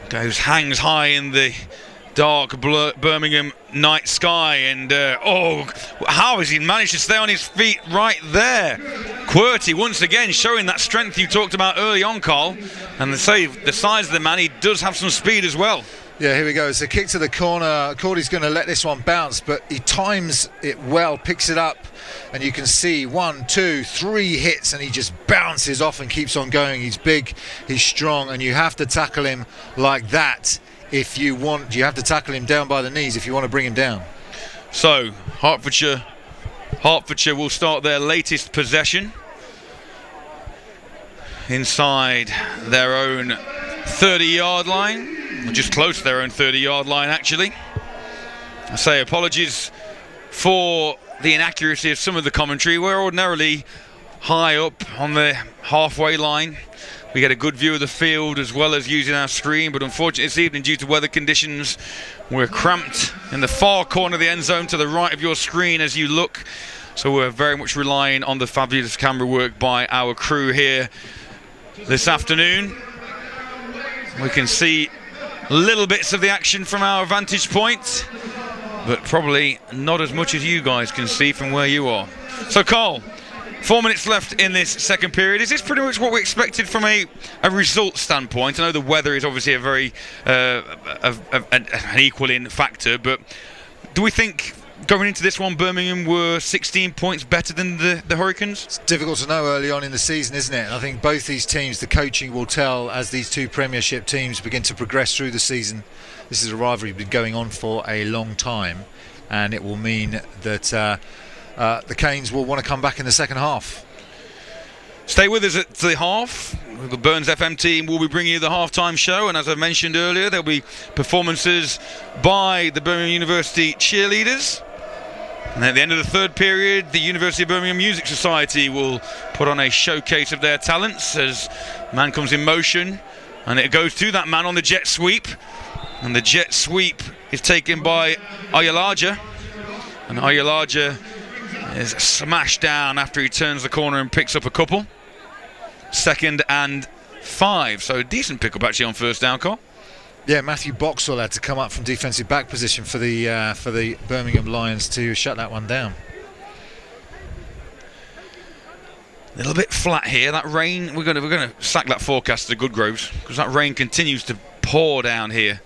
Goes hangs high in the dark Birmingham night sky, and how has he managed to stay on his feet right there? QWERTY once again showing that strength you talked about early on, Carl, and the size of the man, he does have some speed as well. Yeah, here we go. It's a kick to the corner. Cordy's going to let this one bounce, but he times it well, picks it up, and you can see 1, 2, 3 hits, and he just bounces off and keeps on going. He's big, he's strong, and you have to tackle him like that if you want. You have to tackle him down by the knees if you want to bring him down. So Hertfordshire will start their latest possession inside their own 30-yard line. Just close to their own 30-yard line, actually. I say apologies for the inaccuracy of some of the commentary. We're ordinarily high up on the halfway line. We get a good view of the field as well as using our screen, but unfortunately this evening, due to weather conditions, we're cramped in the far corner of the end zone to the right of your screen as you look. So we're very much relying on the fabulous camera work by our crew here this afternoon. We can see little bits of the action from our vantage point, but probably not as much as you guys can see from where you are. So Carl, 4 minutes left in this second period. Is this pretty much what we expected from a result standpoint? I know the weather is obviously a very an equaling factor, but do we think going into this one Birmingham were 16 points better than the Hurricanes? It's difficult to know early on in the season, isn't it? I think both these teams, the coaching will tell as these two Premiership teams begin to progress through the season. This is a rivalry been going on for a long time, and it will mean that the Canes will want to come back in the second half. Stay with us at the half. The Burns FM team will be bringing you the halftime show, and as I mentioned earlier, there'll be performances by the Birmingham University cheerleaders. And at the end of the third period, the University of Birmingham Music Society will put on a showcase of their talents as man comes in motion, and it goes to that man on the jet sweep, and the jet sweep is taken by Ayalaja, and Ayalaja is smashed down after he turns the corner and picks up a couple. 2nd and 5, so a decent pick-up actually on first down, Carl. Yeah, Matthew Boxall had to come up from defensive back position for the Birmingham Lions to shut that one down. A little bit flat here. That rain, we're going to sack that forecaster to Goodgroves because that rain continues to pour down here.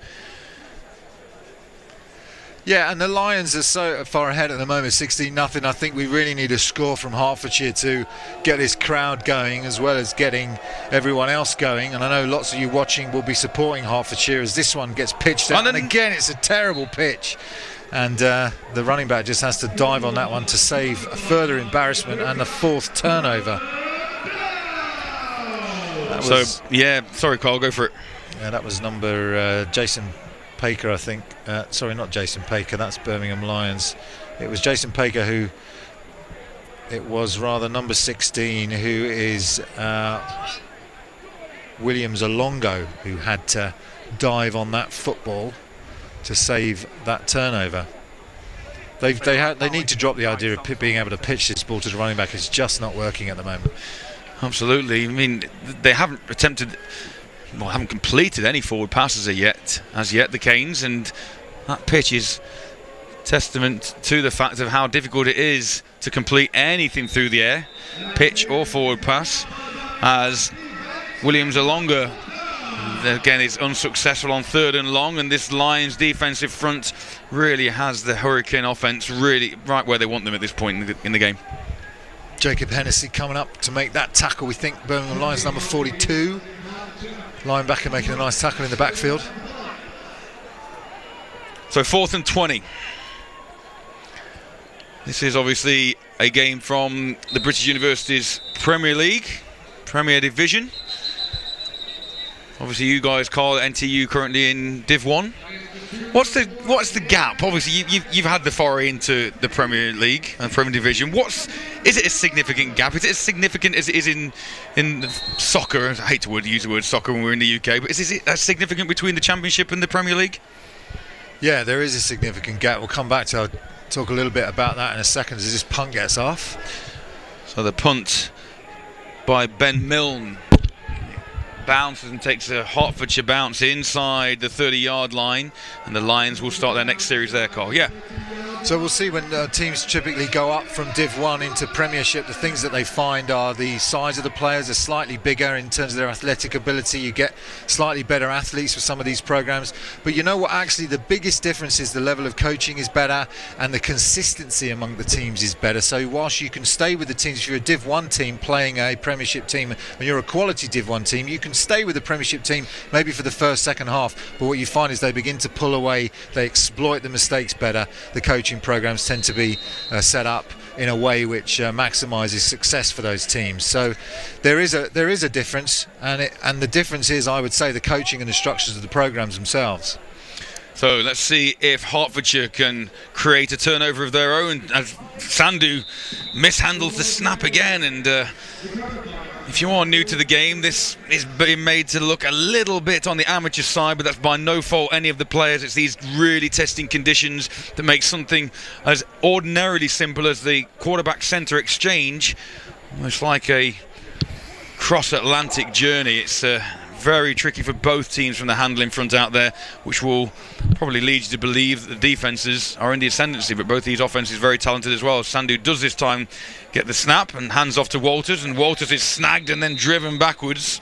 Yeah, and the Lions are so far ahead at the moment, 16-0. I think we really need a score from Hertfordshire to get this crowd going as well as getting everyone else going. And I know lots of you watching will be supporting Hertfordshire as this one gets pitched out. And again, it's a terrible pitch. And the running back just has to dive on that one to save further embarrassment and the 4th turnover. Sorry, Carl, go for it. Yeah, that was number Jason Paker, I think. Sorry, not Jason Paker, that's Birmingham Lions. It was Jason Paker who, it was rather number 16, who is Williams Alongo, who had to dive on that football to save that turnover. They need to drop the idea of being able to pitch this ball to the running back. It's just not working at the moment. Absolutely. I mean, they haven't haven't completed any forward passes as yet, the Canes, and that pitch is testament to the fact of how difficult it is to complete anything through the air, pitch or forward pass, as Williams Alonga again is unsuccessful on 3rd and long, and this Lions defensive front really has the Hurricane offense really right where they want them at this point in the game. Jacob Hennessy coming up to make that tackle. We think Birmingham Lions number 42. Linebacker making a nice tackle in the backfield. So 4th and 20. This is obviously a game from the British University's Premier League, Premier Division. Obviously, you guys, Carl, NTU currently in Div 1. What's the gap? Obviously, you've had the foray into the Premier League and Premier Division. Is it a significant gap? Is it as significant as it is in soccer? I hate to use the word soccer when we're in the UK, but is it as significant between the Championship and the Premier League? Yeah, there is a significant gap. We'll come back to. I'll talk a little bit about that in a second as this punt gets off. So the punt by Ben Milne bounces and takes a Hertfordshire bounce inside the 30-yard line, and the Lions will start their next series there, Carl. Yeah. So we'll see when teams typically go up from Div 1 into Premiership, the things that they find are the size of the players are slightly bigger in terms of their athletic ability. You get slightly better athletes for some of these programs. But you know what, actually the biggest difference is the level of coaching is better and the consistency among the teams is better. So whilst you can stay with the teams, if you're a Div 1 team playing a Premiership team and you're a quality Div 1 team, you can stay with the Premiership team maybe for the first, second half. But what you find is they begin to pull away, they exploit the mistakes better. The coaching programs tend to be set up in a way which maximises success for those teams. So there is a difference, and the difference is, I would say, the coaching and the structures of the programs themselves. So let's see if Hertfordshire can create a turnover of their own as Sandu mishandles the snap again. And if you are new to the game, this is being made to look a little bit on the amateur side, but that's by no fault any of the players. It's these really testing conditions that make something as ordinarily simple as the quarterback centre exchange almost like a cross-Atlantic journey. It's very tricky for both teams from the handling front out there, which will probably lead you to believe that the defences are in the ascendancy, but both these offences very talented as well. Sandu does this time get the snap and hands off to Walters, and Walters is snagged and then driven backwards.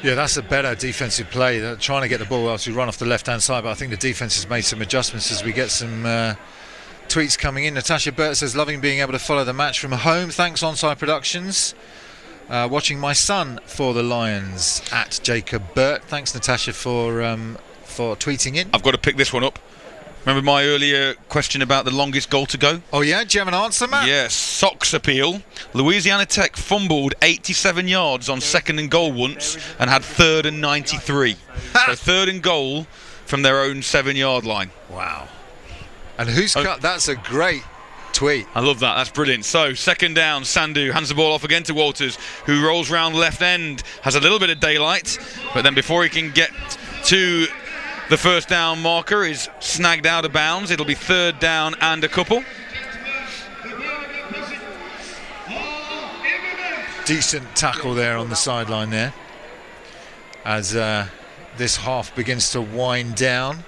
Yeah, that's a better defensive play. They're trying to get the ball as we run off the left-hand side, but I think the defence has made some adjustments as we get some tweets coming in. Natasha Burt says, loving being able to follow the match from home. Thanks, Onside Productions. Watching my son for the Lions at Jacob Burt. Thanks, Natasha, for tweeting in. I've got to pick this one up. Remember my earlier question about the longest goal to go? Oh yeah, do you have an answer, Matt? Yes, Sox appeal. Louisiana Tech fumbled 87 yards on 2nd and goal once and had 3rd and 93. So 3rd and goal from their own 7-yard line. Wow. And who's cut? That's a great tweet. I love that. That's brilliant. So 2nd down, Sandu hands the ball off again to Walters, who rolls round left end, has a little bit of daylight, but then before he can get to the first down marker is snagged out of bounds. It'll be 3rd down and a couple. Decent tackle there on the sideline there as this half begins to wind down.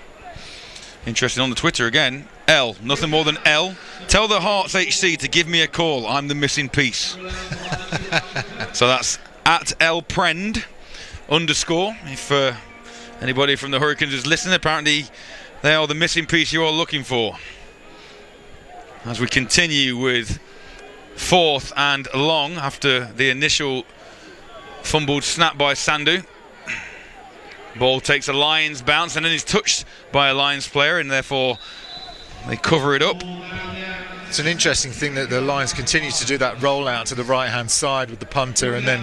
Interesting on the Twitter again. L, nothing more than L. Tell the Hearts HC to give me a call. I'm the missing piece. So that's at LPrend_. If anybody from the Hurricanes is listening, apparently they are the missing piece you are looking for. As we continue with 4th and long after the initial fumbled snap by Sandu. Ball takes a Lions bounce and then is touched by a Lions player, and therefore they cover it up. It's an interesting thing that the Lions continue to do that rollout to the right-hand side with the punter and then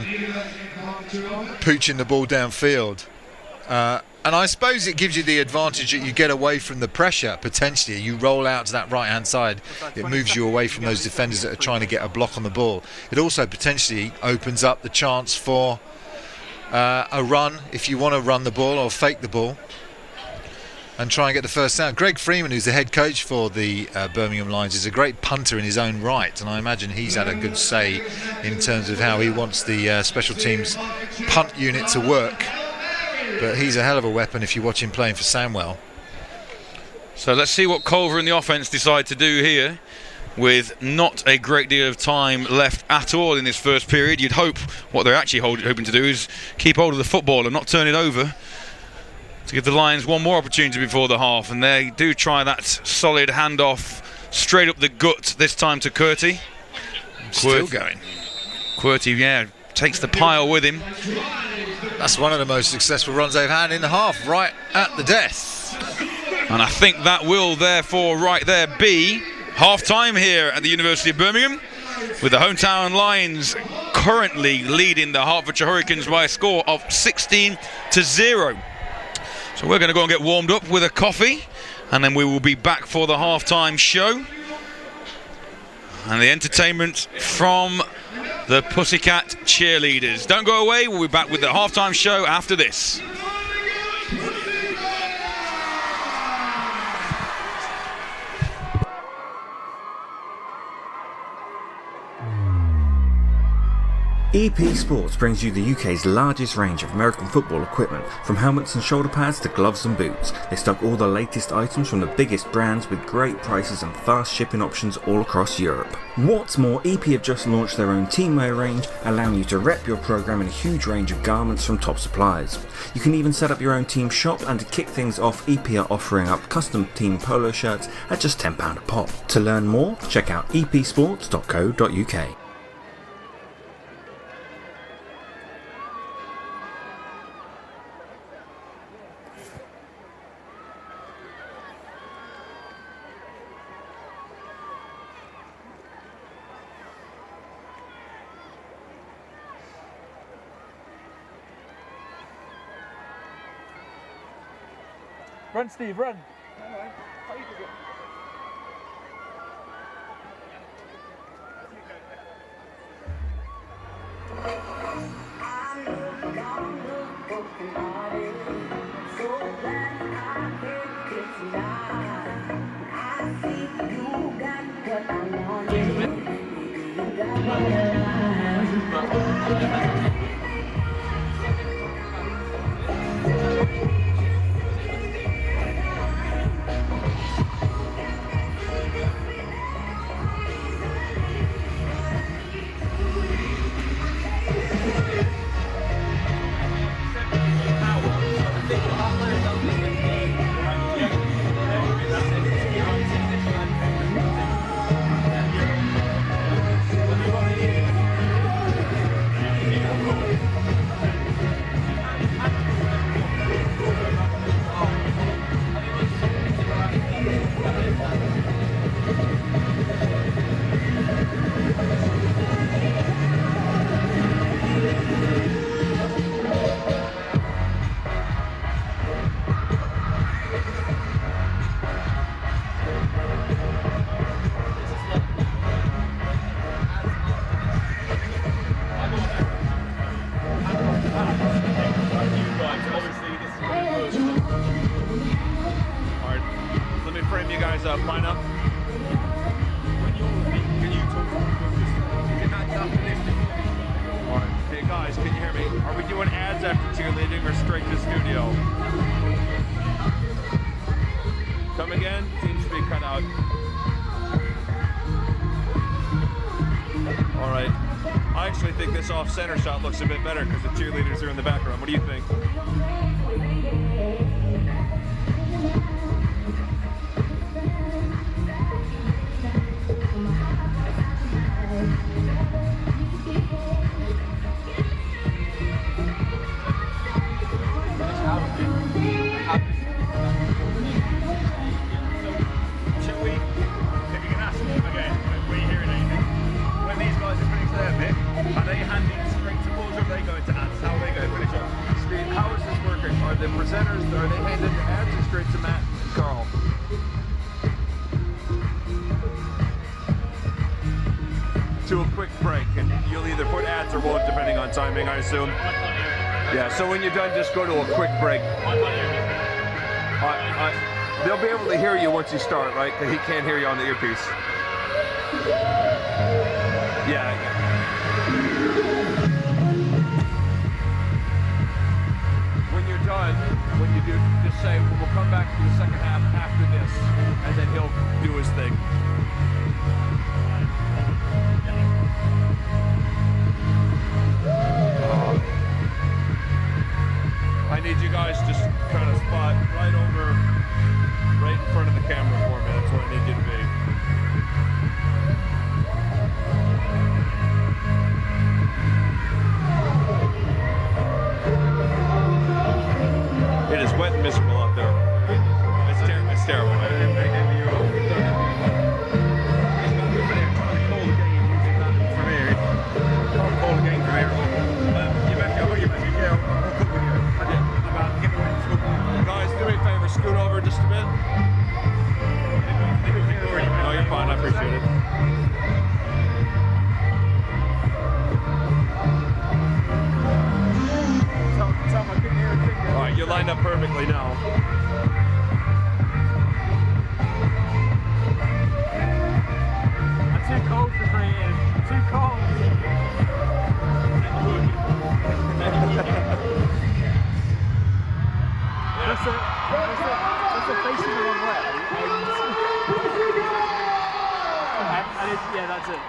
pooching the ball downfield. And I suppose it gives you the advantage that you get away from the pressure, potentially. You roll out to that right-hand side, it moves you away from those defenders that are trying to get a block on the ball. It also potentially opens up the chance for a run, if you want to run the ball or fake the ball and try and get the first down. Greg Freeman, who's the head coach for the Birmingham Lions, is a great punter in his own right, and I imagine he's had a good say in terms of how he wants the special teams punt unit to work. But he's a hell of a weapon if you watch him playing for Samwell. So let's see what Culver and the offence decide to do here, with not a great deal of time left at all in this first period. You'd hope what they're actually hoping to do is keep hold of the football and not turn it over, to give the Lions one more opportunity before the half. And they do try that solid handoff straight up the gut, this time to Curtie. Still going. QWERTY, yeah, takes the pile with him. That's one of the most successful runs they've had in the half, right at the death. And I think that will therefore right there be half-time here at the University of Birmingham, with the hometown Lions currently leading the Hertfordshire Hurricanes by a score of 16-0. So we're going to go and get warmed up with a coffee, and then we will be back for the half-time show and the entertainment from the Pussycat cheerleaders. Don't go away, we'll be back with the half-time show after this. EP Sports brings you the UK's largest range of American football equipment, from helmets and shoulder pads to gloves and boots. They stock all the latest items from the biggest brands with great prices and fast shipping options all across Europe. What's more, EP have just launched their own teamwear range, allowing you to rep your programme in a huge range of garments from top suppliers. You can even set up your own team shop, and to kick things off, EP are offering up custom team polo shirts at just £10 a pop. To learn more, check out epsports.co.uk. Run, Steve, run. Off-center shot looks a bit better because the cheerleaders are in the background. What do you think? Shall we, if you can ask them again, were you hearing anything? When these guys are finished their bit, are they handing straight to balls or are they going to ads? How are they going to finish up? Steve, how is this working? Are the presenters, are they handing the ads or straight to Matt and Carl? To a quick break, and you'll either put ads or won't, depending on timing, I assume. Yeah, so when you're done, just go to a quick break. They'll be able to hear you once you start, right? He can't hear you on the earpiece. Yeah. When you're done, when you do, just say, we'll come back to the second half after this, and then he'll do his thing. I need you guys just kind of spot right in front of the camera for me. That's where I need you to be. just a bit? No, you're fine. I appreciate it. Tom, I couldn't hear a thing. All right, you're lined up perfectly now. I'm too cold for creative. Too cold. That's a facing the wrong way. Yeah, that's it.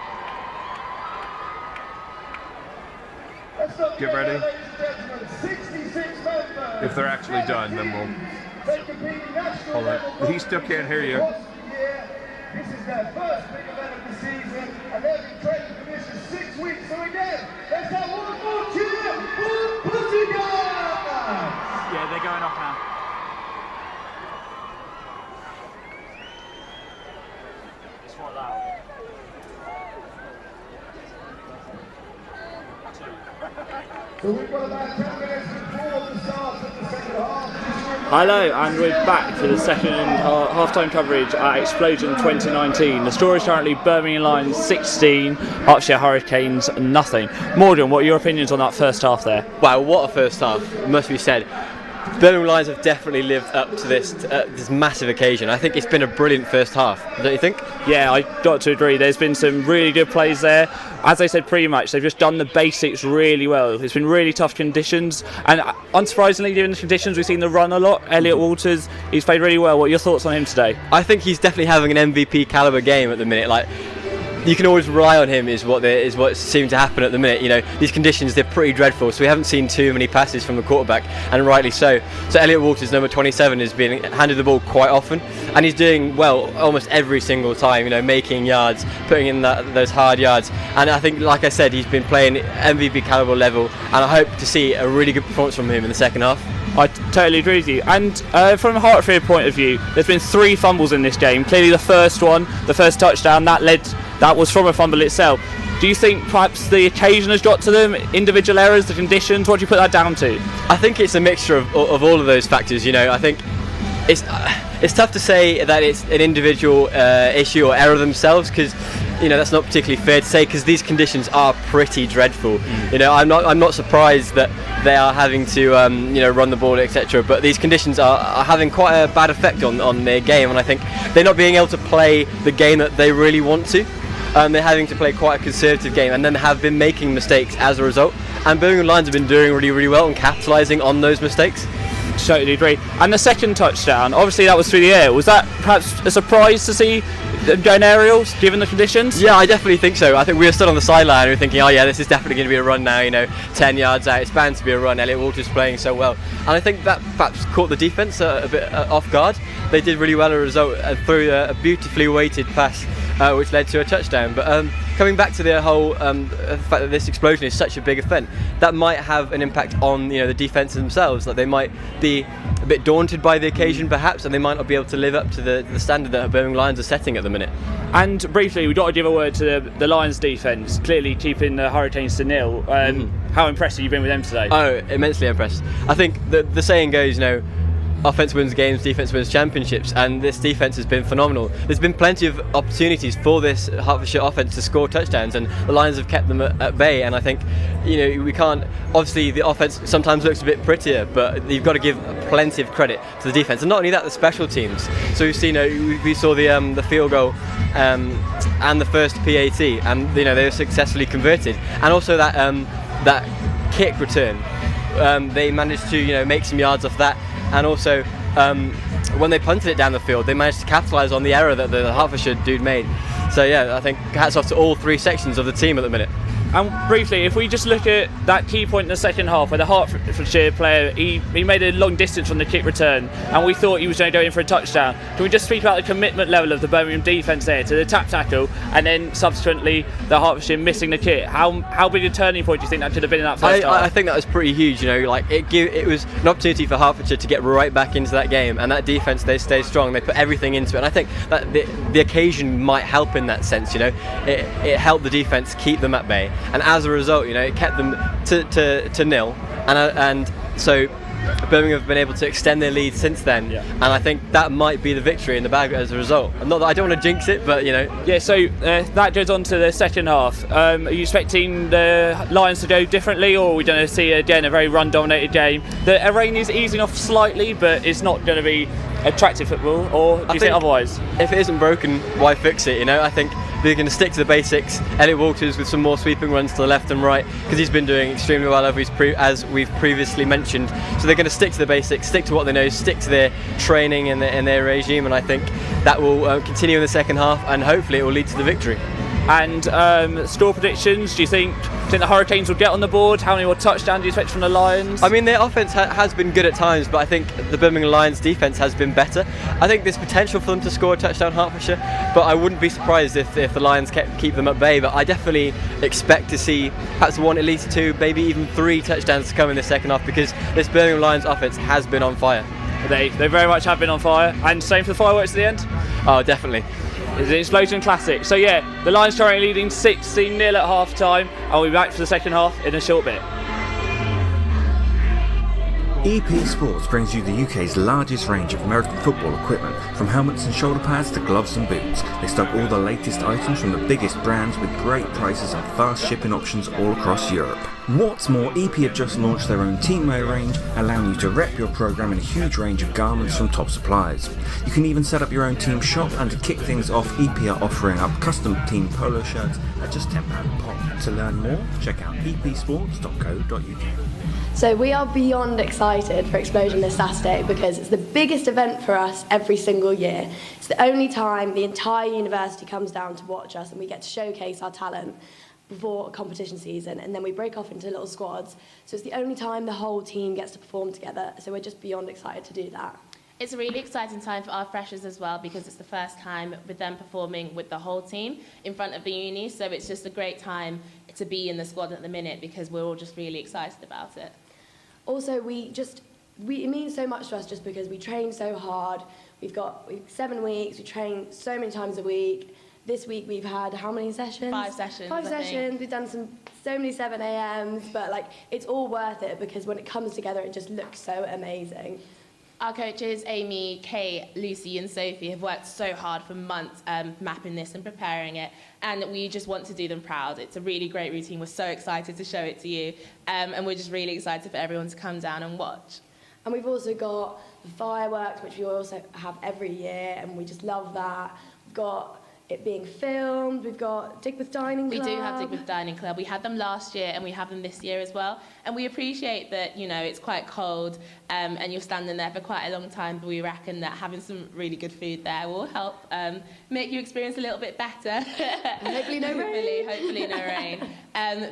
Get ready. If they're actually done, then we'll... Hold on. He still can't hear you. This is their first big event of the season, and they've been training for this for 6 weeks. So again, let's have one more cheer for Pussycats! Yeah, they're going off now. It's not loud. So we've got about 10 minutes before the start of the second half. Hello, and we're back for the second half-time coverage at xpLosION 2019. The score is currently Birmingham Lions 16, Hertfordshire Hurricanes nothing. Morgan, what are your opinions on that first half there? Wow, what a first half, must be said. Birmingham Lions have definitely lived up to this massive occasion. I think it's been a brilliant first half, don't you think? Yeah, I got to agree. There's been some really good plays there. As I said pre-match, they've just done the basics really well. It's been really tough conditions, and unsurprisingly, given the conditions, we've seen the run a lot. Elliot Walters, he's played really well. What are your thoughts on him today? I think he's definitely having an MVP caliber game at the minute. Like, you can always rely on him is what seems to happen at the minute. You know, these conditions, they're pretty dreadful, so we haven't seen too many passes from the quarterback, and rightly so. So Elliot Walters, number 27, has been handed the ball quite often, and he's doing well almost every single time, you know, making yards, putting in those hard yards. And I think, like I said, he's been playing MVP caliber level, and I hope to see a really good performance from him in the second half. I totally agree with you. And from a Hertfordshire point of view, there's been 3 fumbles in this game. Clearly the first one, the first touchdown, that was from a fumble itself. Do you think perhaps the occasion has got to them, individual errors, the conditions? What do you put that down to? I think it's a mixture of all of those factors. You know, I think it's tough to say that it's an individual issue or error themselves, because, you know, that's not particularly fair to say, because these conditions are pretty dreadful. You know, I'm not surprised that they are having to you know, run the ball, etc. But these conditions are having quite a bad effect on their game, and I think they're not being able to play the game that they really want to. They're having to play quite a conservative game, and then have been making mistakes as a result. And Birmingham Lions have been doing really, really well and capitalising on those mistakes. Totally agree. And the second touchdown, obviously that was through the air. Was that perhaps a surprise to see them going aerials, given the conditions? Yeah, I definitely think so. I think we were stood on the sideline and we were thinking, oh yeah, this is definitely going to be a run now, you know, 10 yards out, it's bound to be a run. Elliot Walters playing so well. And I think that perhaps caught the defence a bit off guard. They did really well as a result, through a beautifully weighted pass, which led to a touchdown. But coming back to the whole fact that this explosion is such a big event, that might have an impact on, you know, the defence themselves. Like, they might be a bit daunted by the occasion perhaps, and they might not be able to live up to the standard that Birmingham Lions are setting at the minute. And briefly, we've got to give a word to the Lions defence, clearly keeping the Hurricanes to nil. How impressed have you been with them today? Oh, immensely impressed. I think the saying goes, you know, offense wins games, defense wins championships, and this defense has been phenomenal. There's been plenty of opportunities for this Hertfordshire offense to score touchdowns, and the Lions have kept them at bay. And I think, you know, we can't, obviously the offense sometimes looks a bit prettier, but you've got to give plenty of credit to the defense, and not only that, the special teams. So we've seen, we saw the field goal and the first PAT, and, you know, they were successfully converted, and also that kick return, they managed to, you know, make some yards off that. And also, when they punted it down the field, they managed to capitalise on the error that the Hertfordshire dude made. So yeah, I think hats off to all 3 sections of the team at the minute. And briefly, if we just look at that key point in the second half where the Hertfordshire player, he made a long distance from the kick return, and we thought he was going to go in for a touchdown. Can we just speak about the commitment level of the Birmingham defence there to the tap tackle, and then subsequently the Hertfordshire missing the kick? How big a turning point do you think that could have been in that first half? I think that was pretty huge. You know, like it was an opportunity for Hertfordshire to get right back into that game, and that defence, they stayed strong. They put everything into it, and I think that the occasion might help in that sense. You know, it helped the defence keep them at bay. And as a result, you know, it kept them to nil, and so Birmingham have been able to extend their lead since then, and I think that might be the victory in the bag as a result. Not that I don't want to jinx it, but you know. Yeah, so that goes on to the second half. Are you expecting the Lions to go differently, or are we going to see again a very run-dominated game? The rain is easing off slightly, but it's not going to be attractive football, or do you think otherwise? If it isn't broken, why fix it? You know, I think they're going to stick to the basics. Elliot Walters with some more sweeping runs to the left and right, because he's been doing extremely well as we've previously mentioned. So they're going to stick to the basics, stick to what they know, stick to their training and their regime, and I think that will continue in the second half, and hopefully it will lead to the victory. And score predictions, do you think the Hurricanes will get on the board? How many more touchdowns do you expect from the Lions? I mean, their offence has been good at times, but I think the Birmingham Lions defence has been better. I think there's potential for them to score a touchdown, Hertfordshire, but I wouldn't be surprised if the Lions keep them at bay. But I definitely expect to see perhaps one, at least two, maybe even three touchdowns to come in the second half, because this Birmingham Lions offence has been on fire. They very much have been on fire, and same for the fireworks at the end? Oh, definitely. It's an explosion classic. So yeah, the Lions currently leading 16-0 at half time. I'll be back for the second half in a short bit. EP Sports brings you the UK's largest range of American football equipment, from helmets and shoulder pads to gloves and boots. They stock all the latest items from the biggest brands with great prices and fast shipping options all across Europe. What's more, EP have just launched their own teamwear range, allowing you to rep your programme in a huge range of garments from top suppliers. You can even set up your own team shop, and to kick things off, EP are offering up custom team polo shirts at just £10 a pop. To learn more, check out epsports.co.uk. So we are beyond excited for Explosion this Saturday, because it's the biggest event for us every single year. It's the only time the entire university comes down to watch us, and we get to showcase our talent before a competition season, and then we break off into little squads. So it's the only time the whole team gets to perform together, so we're just beyond excited to do that. It's a really exciting time for our freshers as well, because it's the first time with them performing with the whole team in front of the uni, so it's just a great time to be in the squad at the minute, because we're all just really excited about it. Also, it means so much to us just because we train so hard. We've 7 weeks, we train so many times a week. This week we've had how many sessions? 5 sessions. 5 sessions. We've done so many 7 a.m.s, but it's all worth it, because when it comes together it just looks so amazing. Our coaches, Amy, Kate, Lucy and Sophie, have worked so hard for months mapping this and preparing it, and we just want to do them proud. It's a really great routine. We're so excited to show it to you, and we're just really excited for everyone to come down and watch. And we've also got the fireworks, which we also have every year, and we just love that. We've got it being filmed. We've got Digbeth Dining Club. We do have Digbeth Dining Club. We had them last year and we have them this year as well. And we appreciate that, it's quite cold and you're standing there for quite a long time, but we reckon that having some really good food there will help make you experience a little bit better. And hopefully no rain. Hopefully no rain.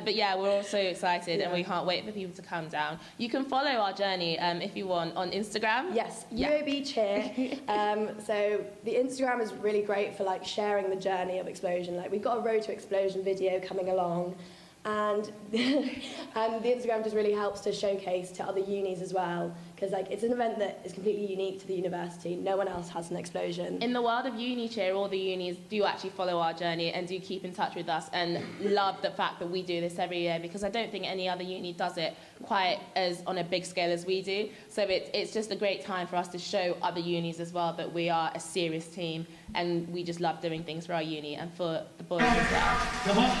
But yeah, we're all so excited and we can't wait for people to come down. You can follow our journey if you want on Instagram. Yes, UOB Cheer. So the Instagram is really great for sharing the journey of Explosion. We've got a Road to Explosion video coming along, and and the Instagram just really helps to showcase to other unis as well, because it's an event that is completely unique to the university. No one else has an Explosion. In the world of uni cheer, all the unis do actually follow our journey and do keep in touch with us, and love the fact that we do this every year, because I don't think any other uni does it quite as on a big scale as we do. So it's just a great time for us to show other unis as well that we are a serious team, and we just love doing things for our uni and for the boys as well.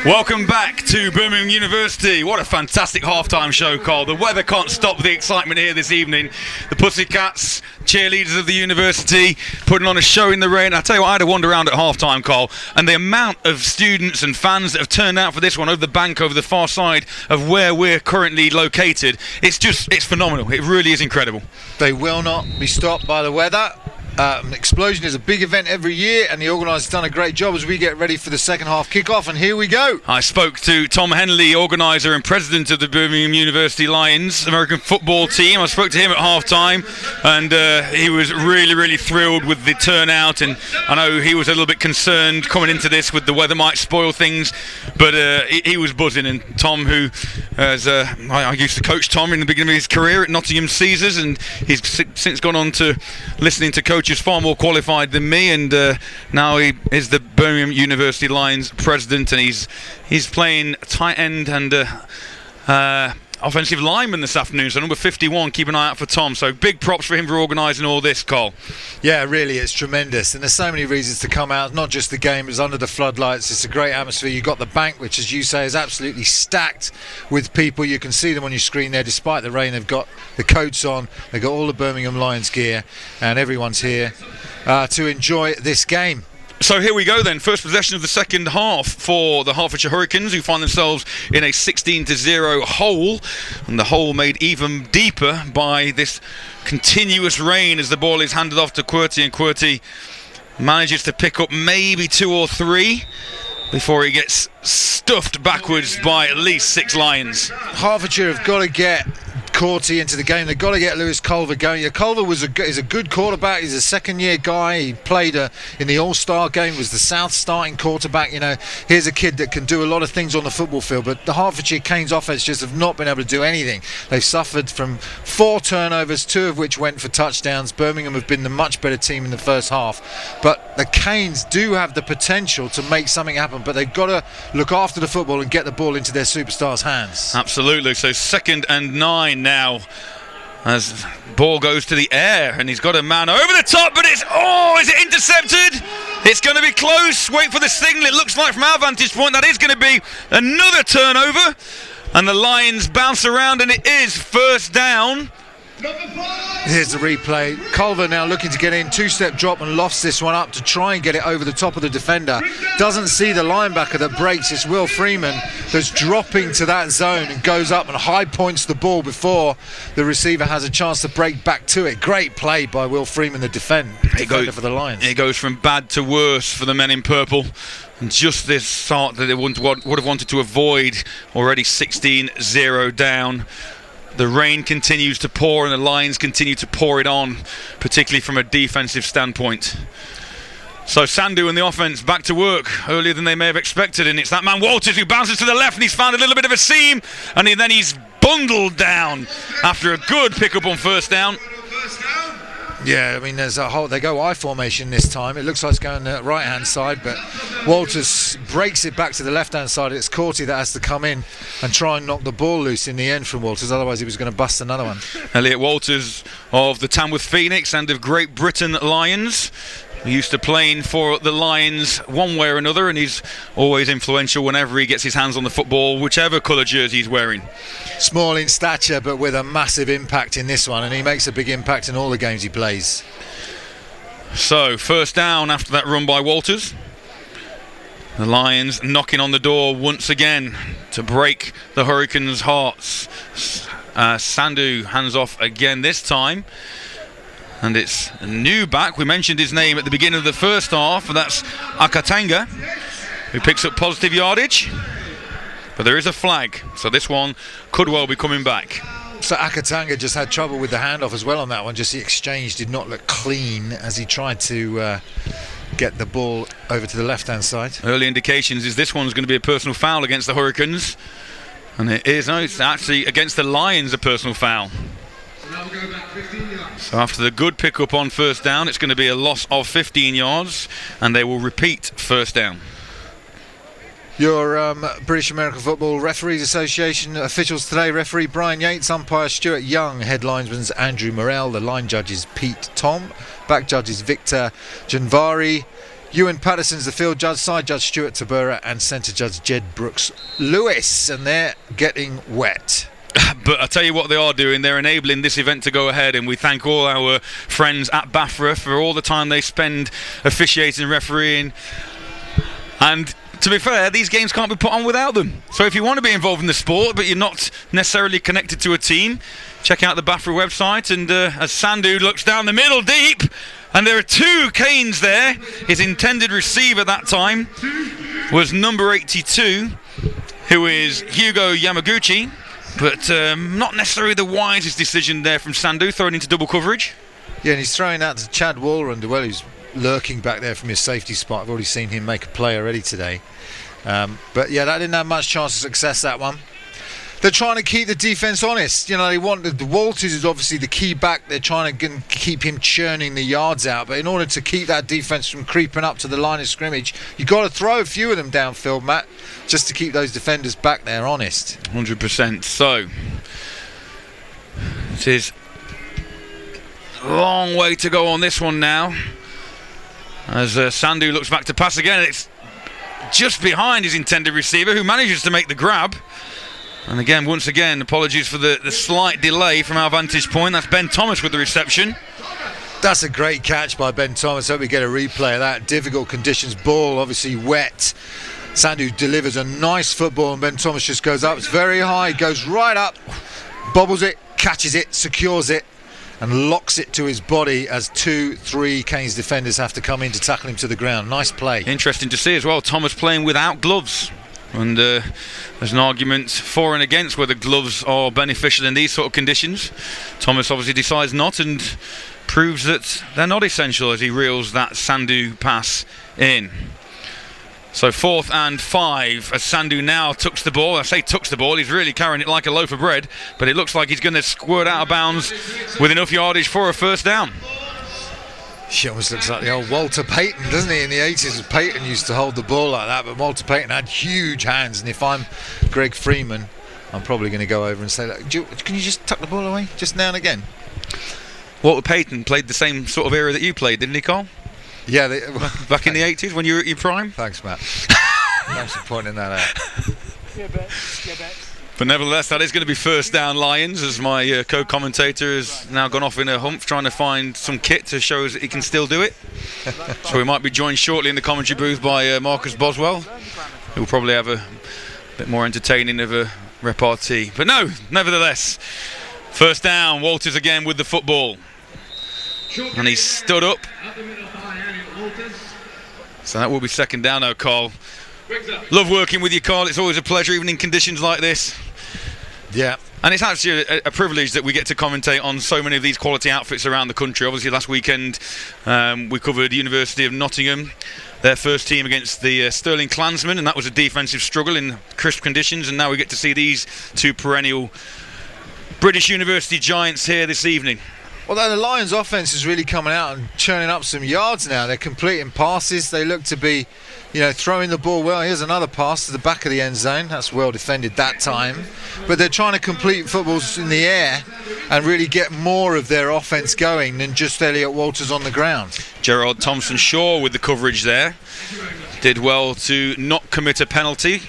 Welcome back to Birmingham University. What a fantastic halftime show, Carl. The weather can't stop the excitement here this evening. The Pussycats, cheerleaders of the university, putting on a show in the rain. I tell you what, I had a wander around at halftime, Carl, and the amount of students and fans that have turned out for this one over the bank, over the far side of where we're currently located, it's phenomenal. It really is incredible. They will not be stopped by the weather. Explosion is a big event every year, and the organisers have done a great job as we get ready for the second half kickoff, and here we go. I spoke to Tom Henley, organiser and president of the Birmingham University Lions American football team. I spoke to him at half time, and he was really, really thrilled with the turnout, and I know he was a little bit concerned coming into this with the weather might spoil things, but he was buzzing. And Tom, who I used to coach Tom in the beginning of his career at Nottingham Caesars, and he's since gone on to listening to coaches far more qualified than me, and now he is the Birmingham University Lions president, and he's playing tight end and offensive lineman this afternoon, so number 51, keep an eye out for Tom. So big props for him for organising all this, Cole. Yeah, really, it's tremendous. And there's so many reasons to come out, not just the game, it's under the floodlights. It's a great atmosphere. You've got the bank, which, as you say, is absolutely stacked with people. You can see them on your screen there. Despite the rain, they've got the coats on, they've got all the Birmingham Lions gear, and everyone's here to enjoy this game. So here we go then, first possession of the second half for the Hertfordshire Hurricanes, who find themselves in a 16-0 hole, and the hole made even deeper by this continuous rain as the ball is handed off to Quirty, and Quirty manages to pick up maybe 2 or 3 before he gets stuffed backwards by at least 6 Lions. Hertfordshire have got to get Corty into the game. They've got to get Lewis Culver going. Culver is a good quarterback. He's a second-year guy. He played in the All-Star game, was the South starting quarterback. Here's a kid that can do a lot of things on the football field, but the Hertfordshire Canes offense just have not been able to do anything. They've suffered from 4 turnovers, 2 of which went for touchdowns. Birmingham have been the much better team in the first half, but the Canes do have the potential to make something happen, but they've got to look after the football and get the ball into their superstars' hands. Absolutely. So 2nd and 9 now as ball goes to the air, and he's got a man over the top, but is it intercepted? It's going to be close. Wait for the signal. It looks like from our vantage point that is going to be another turnover, and the Lions bounce around, and it is first down. Here's the replay. Culver now looking to get in, 2-step drop, and lofts this one up to try and get it over the top of the defender. Doesn't see the linebacker that breaks. It's Will Freeman that's dropping to that zone and goes up and high points the ball before the receiver has a chance to break back to it. Great play by Will Freeman, the defender for the Lions. It goes from bad to worse for the men in purple. And just this start that they would have wanted to avoid, already 16-0 down. The rain continues to pour and the Lions continue to pour it on, particularly from a defensive standpoint. So Sandu and the offense back to work earlier than they may have expected, and it's that man Walters who bounces to the left, and he's found a little bit of a seam, and then he's bundled down after a good pickup on first down. Yeah, I mean, there's a whole. They go I formation this time. It looks like it's going the right-hand side, but Walters breaks it back to the left-hand side. It's Corty that has to come in and try and knock the ball loose in the end from Walters. Otherwise, he was going to bust another one. Elliot Walters of the Tamworth Phoenix and of Great Britain Lions. He used to playing for the Lions one way or another, and he's always influential whenever he gets his hands on the football, whichever colour jersey he's wearing. Small in stature, but with a massive impact in this one, and he makes a big impact in all the games he plays. So, first down after that run by Walters. The Lions knocking on the door once again to break the Hurricanes' hearts. Sandu hands off again this time. And it's a new back. We mentioned his name at the beginning of the first half, and that's Akatanga, who picks up positive yardage. But there is a flag, so this one could well be coming back. So Akatanga just had trouble with the handoff as well on that one. Just the exchange did not look clean as he tried to get the ball over to the left-hand side. Early indications is this one's going to be a personal foul against the Hurricanes. And it is. No, it's actually against the Lions, a personal foul. So after the good pickup on first down, it's going to be a loss of 15 yards, and they will repeat first down. Your British American Football Referees Association officials today: referee Brian Yates, umpire Stuart Young, head linesman's Andrew Morrell, the line judges Pete Tom, back judges Victor Janvari, Ewan Patterson's the field judge, side judge Stuart Tabura, and centre judge Jed Brooks Lewis, and they're getting wet. But I tell you what they are doing, they're enabling this event to go ahead, and we thank all our friends at BAFRA for all the time they spend officiating and refereeing. And to be fair, these games can't be put on without them. So if you want to be involved in the sport but you're not necessarily connected to a team, check out the BAFRA website. And as Sandu looks down the middle deep, and there are 2 Canes there, his intended receiver that time was number 82, who is Hugo Yamaguchi. But not necessarily the wisest decision there from Sandu, throwing into double coverage. Yeah, and he's throwing out to Chad Walrond, well, who's lurking back there from his safety spot. I've already seen him make a play already today. But yeah, that didn't have much chance of success, that one. They're trying to keep the defence honest. You know, they want the Walters is obviously the key back. They're trying to keep him churning the yards out. But in order to keep that defence from creeping up to the line of scrimmage, you've got to throw a few of them downfield, Matt, just to keep those defenders back there honest. 100%. So It is a long way to go on this one now. As Sandhu looks back to pass again, it's just behind his intended receiver, who manages to make the grab. And again, once again, apologies for the slight delay from our vantage point. That's Ben Thomas with the reception. That's a great catch by Ben Thomas. Hope we get a replay of that. Difficult conditions, ball obviously wet. Sandhu delivers a nice football and Ben Thomas just goes up. It's very high, goes right up, bobbles it, catches it, secures it and locks it to his body as 2-3 Canes defenders have to come in to tackle him to the ground. Nice play. Interesting to see as well, Thomas playing without gloves. And there's an argument for and against whether gloves are beneficial in these sort of conditions. Thomas obviously decides not and proves that they're not essential as he reels that Sandhu pass in. So 4th and 5 as Sandhu now tucks the ball. I say tucks the ball, he's really carrying it like a loaf of bread, but it looks like he's going to squirt out of bounds with enough yardage for a first down. She almost looks like the old Walter Payton, doesn't he? In the 80s, Payton used to hold the ball like that, but Walter Payton had huge hands, and if I'm Greg Freeman, I'm probably going to go over and say, look, can you just tuck the ball away just now and again? Walter Payton played the same sort of era that you played, didn't he, Carl? Yeah, back in the 80s when you were at your prime. Thanks, Matt. Thanks for pointing that out. But nevertheless, that is going to be first down Lions, as my co-commentator has now gone off in a hump trying to find some kit to show us that he can still do it. So we might be joined shortly in the commentary booth by Marcus Boswell, who will probably have a bit more entertaining of a repartee. But no, nevertheless, first down, Walters again with the football. And he's stood up. So that will be second down now, Carl. Love working with you, Carl. It's always a pleasure, even in conditions like this. Yeah. And it's actually a privilege that we get to commentate on so many of these quality outfits around the country. Obviously, last weekend we covered University of Nottingham, their first team against the Stirling Klansmen, and that was a defensive struggle in crisp conditions. And now we get to see these two perennial British University giants here this evening. Although the Lions offense is really coming out and churning up some yards now. They're completing passes. They look to be, throwing the ball well. Here's another pass to the back of the end zone. That's well defended that time. But they're trying to complete footballs in the air and really get more of their offense going than just Elliot Walters on the ground. Gerard Thompson-Shaw with the coverage there. Did well to not commit a penalty.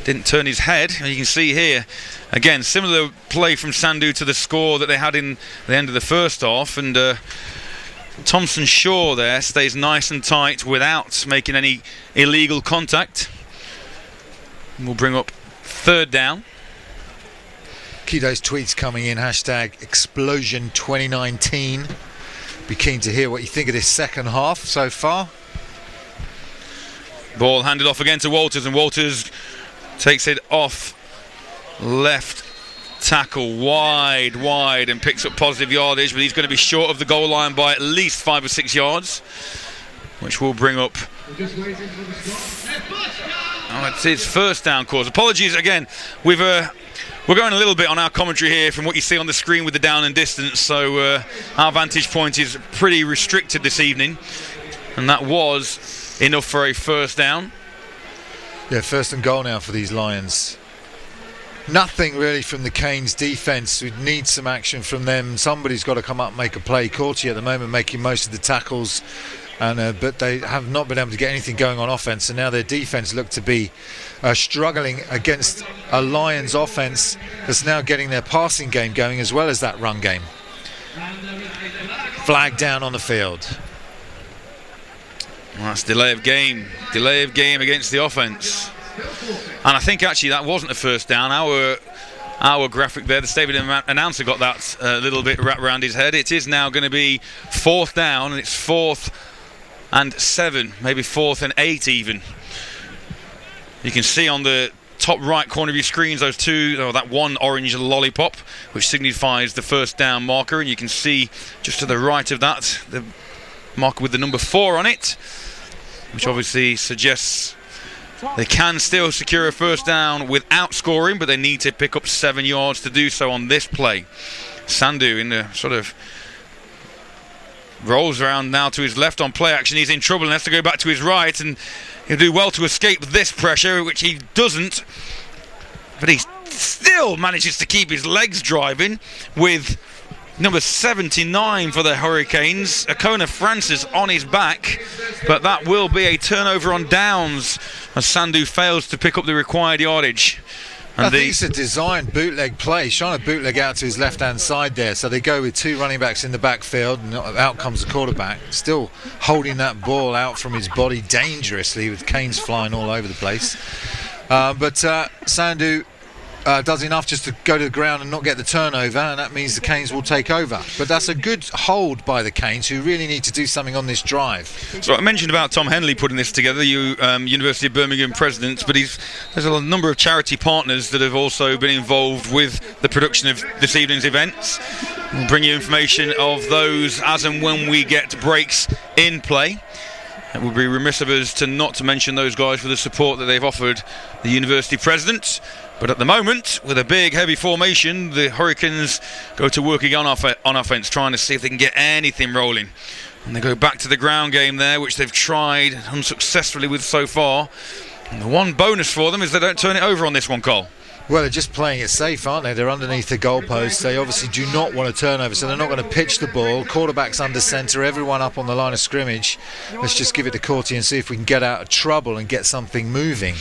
Didn't turn his head. And you can see here, again, similar play from Sandhu to the score that they had in the end of the first half. And Thompson-Shaw there stays nice and tight without making any illegal contact. And we'll bring up third down. Keep those tweets coming in, hashtag xpLosION2019. Be keen to hear what you think of this second half so far. Ball handed off again to Walters, and Walters takes it off left tackle wide and picks up positive yardage, but he's going to be short of the goal line by at least 5 or 6 yards, which will bring up it's his first down course. Apologies again, we're going a little bit on our commentary here from what you see on the screen with the down and distance, so our vantage point is pretty restricted this evening, and that was enough for a first down. Yeah, first and goal now for these Lions. Nothing really from the Canes defence. We need some action from them. Somebody's got to come up and make a play. Courty at the moment making most of the tackles, and but they have not been able to get anything going on offence, and now their defence look to be struggling against a Lions offence that's now getting their passing game going as well as that run game. Flag down on the field. Well, that's delay of game against the offence. And I think actually that wasn't a first down. Our graphic there, the stadium announcer got that a little bit wrapped around his head. It is now going to be fourth down, and it's 4th and 7, maybe 4th and 8 even. You can see on the top right corner of your screens those two, that one orange lollipop, which signifies the first down marker, and you can see just to the right of that the marker with the number 4 on it, which obviously suggests they can still secure a first down without scoring, but they need to pick up 7 yards to do so on this play. Sandhu in the sort of rolls around now to his left on play action. He's in trouble and has to go back to his right, and he'll do well to escape this pressure, which he doesn't, but he still manages to keep his legs driving with number 79 for the Hurricanes. Akona Francis on his back, but that will be a turnover on downs as Sandu fails to pick up the required yardage. And I think it's a designed bootleg play. He's trying to bootleg out to his left-hand side there. So they go with two running backs in the backfield, and out comes the quarterback, still holding that ball out from his body dangerously with canes flying all over the place. But Sandu does enough just to go to the ground and not get the turnover, and that means the Canes will take over. But that's a good hold by the Canes, who really need to do something on this drive. So I mentioned about Tom Henley putting this together, University of Birmingham president, but there's a number of charity partners that have also been involved with the production of this evening's events. We'll bring you information of those as and when we get breaks in play. It would be remiss of us not to mention those guys for the support that they've offered the university president. But at the moment, with a big, heavy formation, the Hurricanes go to work again on offence, trying to see if they can get anything rolling. And they go back to the ground game there, which they've tried unsuccessfully with so far. And the one bonus for them is they don't turn it over on this one, Cole. Well, they're just playing it safe, aren't they? They're underneath the goalpost. They obviously do not want a turnover, so they're not going to pitch the ball. Quarterback's under centre, everyone up on the line of scrimmage. Let's just give it to Courty and see if we can get out of trouble and get something moving.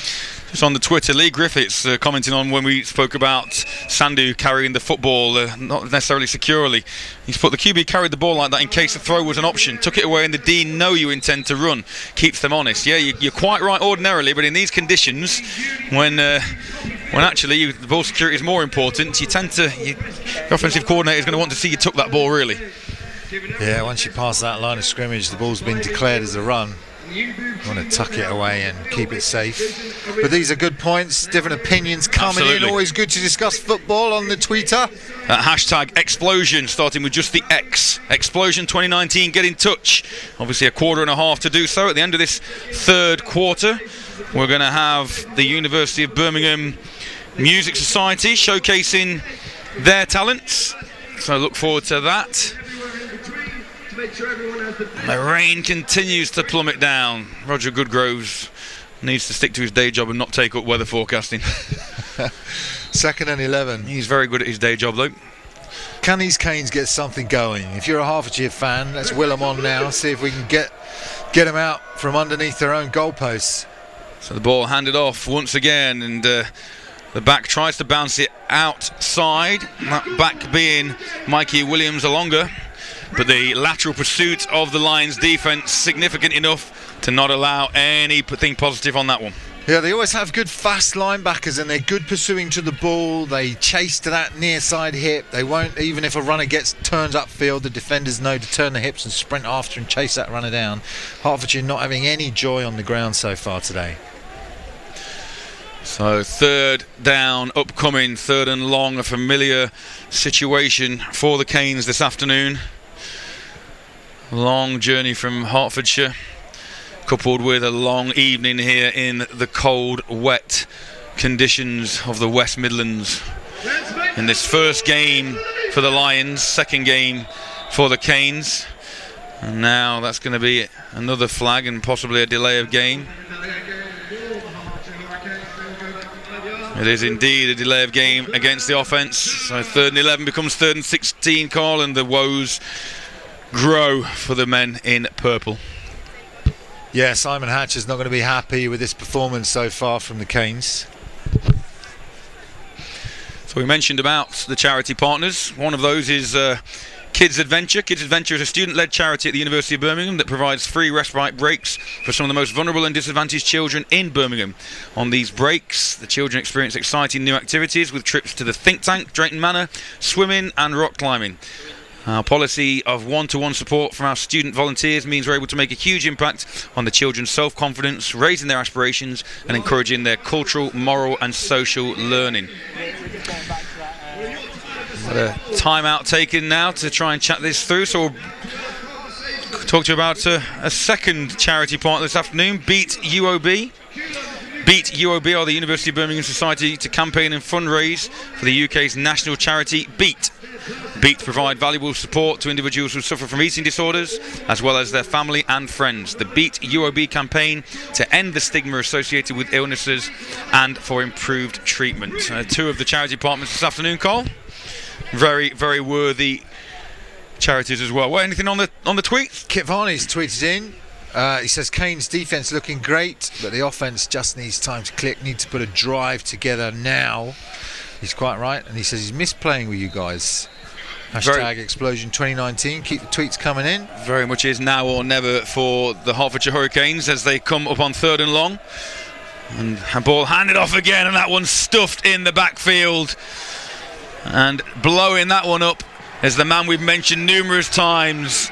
Just on the Twitter, Lee Griffiths commenting on when we spoke about Sandu carrying the football, not necessarily securely. He's put the QB carried the ball like that in case the throw was an option. Took it away and the D know you intend to run. Keeps them honest. Yeah, you're quite right ordinarily, but in these conditions, when actually the ball security is more important, your offensive coordinator is going to want to see you tuck that ball really. Yeah, once you pass that line of scrimmage, the ball's been declared as a run. You want to tuck it away and keep it safe. But these are good points, different opinions coming in. Always good to discuss football on the Twitter. Hashtag xpLosION, starting with just the X. xpLosION 2019, get in touch. Obviously a quarter and a half to do so. At the end of this third quarter, we're going to have the University of Birmingham Music Society showcasing their talents. So look forward to that. The rain continues to plummet down. Roger Goodgroves needs to stick to his day job and not take up weather forecasting. 2nd and 11. He's very good at his day job though. Can these Canes get something going? If you're a Hertfordshire fan, let's will them on now, see if we can get them out from underneath their own goalposts. So the ball handed off once again, and the back tries to bounce it outside. That back being Mikey Williams-Alonga. But the lateral pursuit of the Lions defence significant enough to not allow anything positive on that one. Yeah, they always have good fast linebackers, and they're good pursuing to the ball. They chase to that near side hip. They won't, even if a runner turns upfield, the defenders know to turn the hips and sprint after and chase that runner down. Hertfordshire not having any joy on the ground so far today. So third down upcoming, third and long, a familiar situation for the Canes this afternoon. Long journey from Hertfordshire, coupled with a long evening here in the cold, wet conditions of the West Midlands. In this first game for the Lions, second game for the Canes. And now that's going to be another flag and possibly a delay of game. It is indeed a delay of game against the offence. So 3rd and 11 becomes 3rd and 16, Carl, and the woes grow for the men in purple. Yeah, Simon Hatcher's not going to be happy with this performance so far from the Canes. So we mentioned about the charity partners. One of those is Kids Adventure. Kids Adventure is a student-led charity at the University of Birmingham that provides free respite breaks for some of the most vulnerable and disadvantaged children in Birmingham. On these breaks, the children experience exciting new activities with trips to the Think Tank, Drayton Manor, swimming and rock climbing. Our policy of one-to-one support from our student volunteers means we're able to make a huge impact on the children's self-confidence, raising their aspirations and encouraging their cultural, moral and social learning. Got a timeout taken now to try and chat this through, so we'll talk to you about a second charity partner this afternoon, Beat UOB. Beat UOB are the University of Birmingham Society to campaign and fundraise for the UK's national charity Beat. Beat provide valuable support to individuals who suffer from eating disorders as well as their family and friends. The Beat UOB campaign to end the stigma associated with illnesses and for improved treatment. Two of the charity partners this afternoon, Cole. Very, very worthy charities as well. Well, anything on the tweets? Kit Varney's tweeted in. He says Kane's defence looking great, but the offence just needs time to click. Need to put a drive together now. He's quite right, and he says he's missed playing with you guys. Hashtag Explosion 2019. Keep the tweets coming in. Very much is now or never for the Hertfordshire Hurricanes as they come up on 3rd and long. And a ball handed off again, and that one's stuffed in the backfield. And blowing that one up is the man we've mentioned numerous times.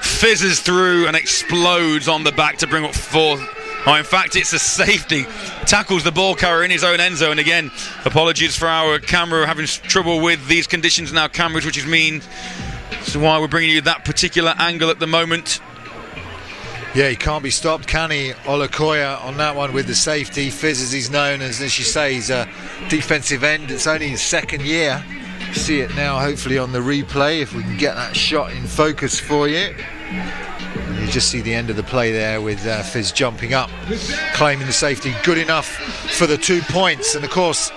Fizzes through and explodes on the back to bring up 4th. Oh, in fact, it's a safety. Tackles the ball carrier in his own end zone. Again, apologies for our camera having trouble with these conditions now, cameras, which is mean. So why we're bringing you that particular angle at the moment. Yeah, he can't be stopped, can he? Olakoya on that one with the safety. Fizz, as he's known, as you say, he's a defensive end. It's only his 2nd year. See it now, hopefully, on the replay, if we can get that shot in focus for you. And you just see the end of the play there with Fizz jumping up, claiming the safety. Good enough for the 2 points. And, of course,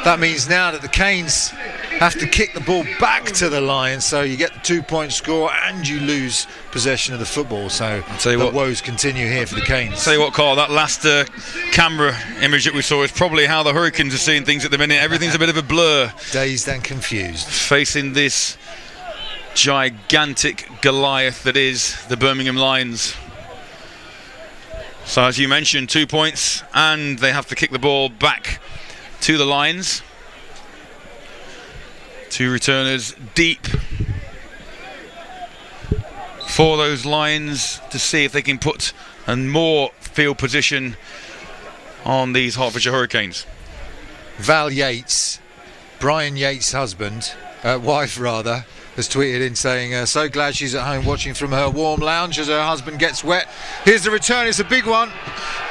that means now that the Canes have to kick the ball back to the Lions, so you get the 2-point score and you lose possession of the football. So the woes continue here for the Canes. Tell you what, Carl, that last camera image that we saw is probably how the Hurricanes are seeing things at the minute. Everything's a bit of a blur. Dazed and confused. Facing this gigantic Goliath that is the Birmingham Lions. So as you mentioned, 2 points, and they have to kick the ball back to the Lions. 2 returners deep for those Lions to see if they can put a more field position on these Hertfordshire Hurricanes. Val Yates, Brian Yates' wife rather, has tweeted in saying, so glad she's at home watching from her warm lounge as her husband gets wet. Here's the return, it's a big one.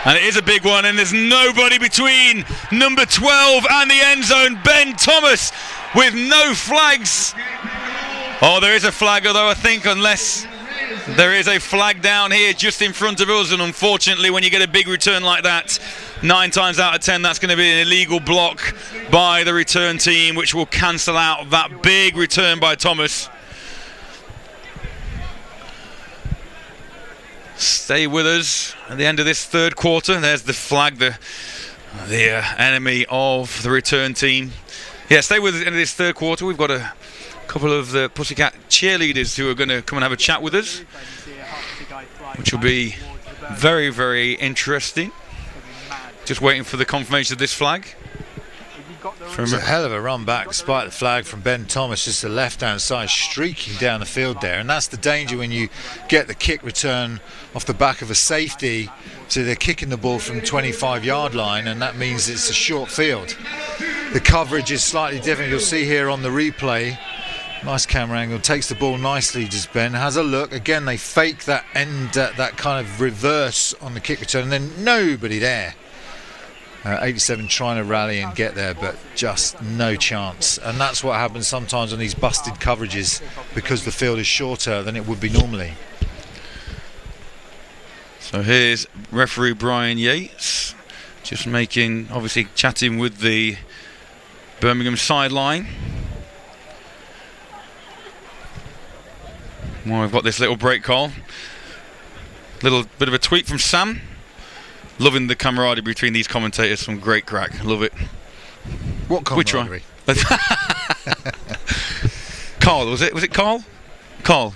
And it is a big one, and there's nobody between number 12 and the end zone. Ben Thomas with no flags. Oh, there is a flag, although I think unless there is a flag down here just in front of us, and unfortunately when you get a big return like that, 9 times out of 10 that's going to be an illegal block by the return team, which will cancel out that big return by Thomas. Stay with us at the end of this 3rd quarter. There's the flag, the enemy of the return team. Yeah, stay with us at the end of this 3rd quarter. We've got a couple of the Pussycat cheerleaders who are going to come and have a chat with us, which will be very, very interesting. Just waiting for the confirmation of this flag. It's a hell of a run back despite the flag from Ben Thomas, just the left-hand side streaking down the field there, and that's the danger when you get the kick return off the back of a safety. So they're kicking the ball from 25-yard line, and that means it's a short field. The coverage is slightly different. You'll see here on the replay. Nice camera angle, takes the ball nicely, just Ben, has a look. Again, they fake that end, that kind of reverse on the kick return, and then nobody there. 87 trying to rally and get there, but just no chance. And that's what happens sometimes on these busted coverages, because the field is shorter than it would be normally. So here's referee Brian Yates, just obviously chatting with the Birmingham sideline. Well, we've got this little break call. Little bit of a tweet from Sam. Loving the camaraderie between these commentators. Some great crack. Love it. What camaraderie? Carl, was it? Was it Carl? Carl.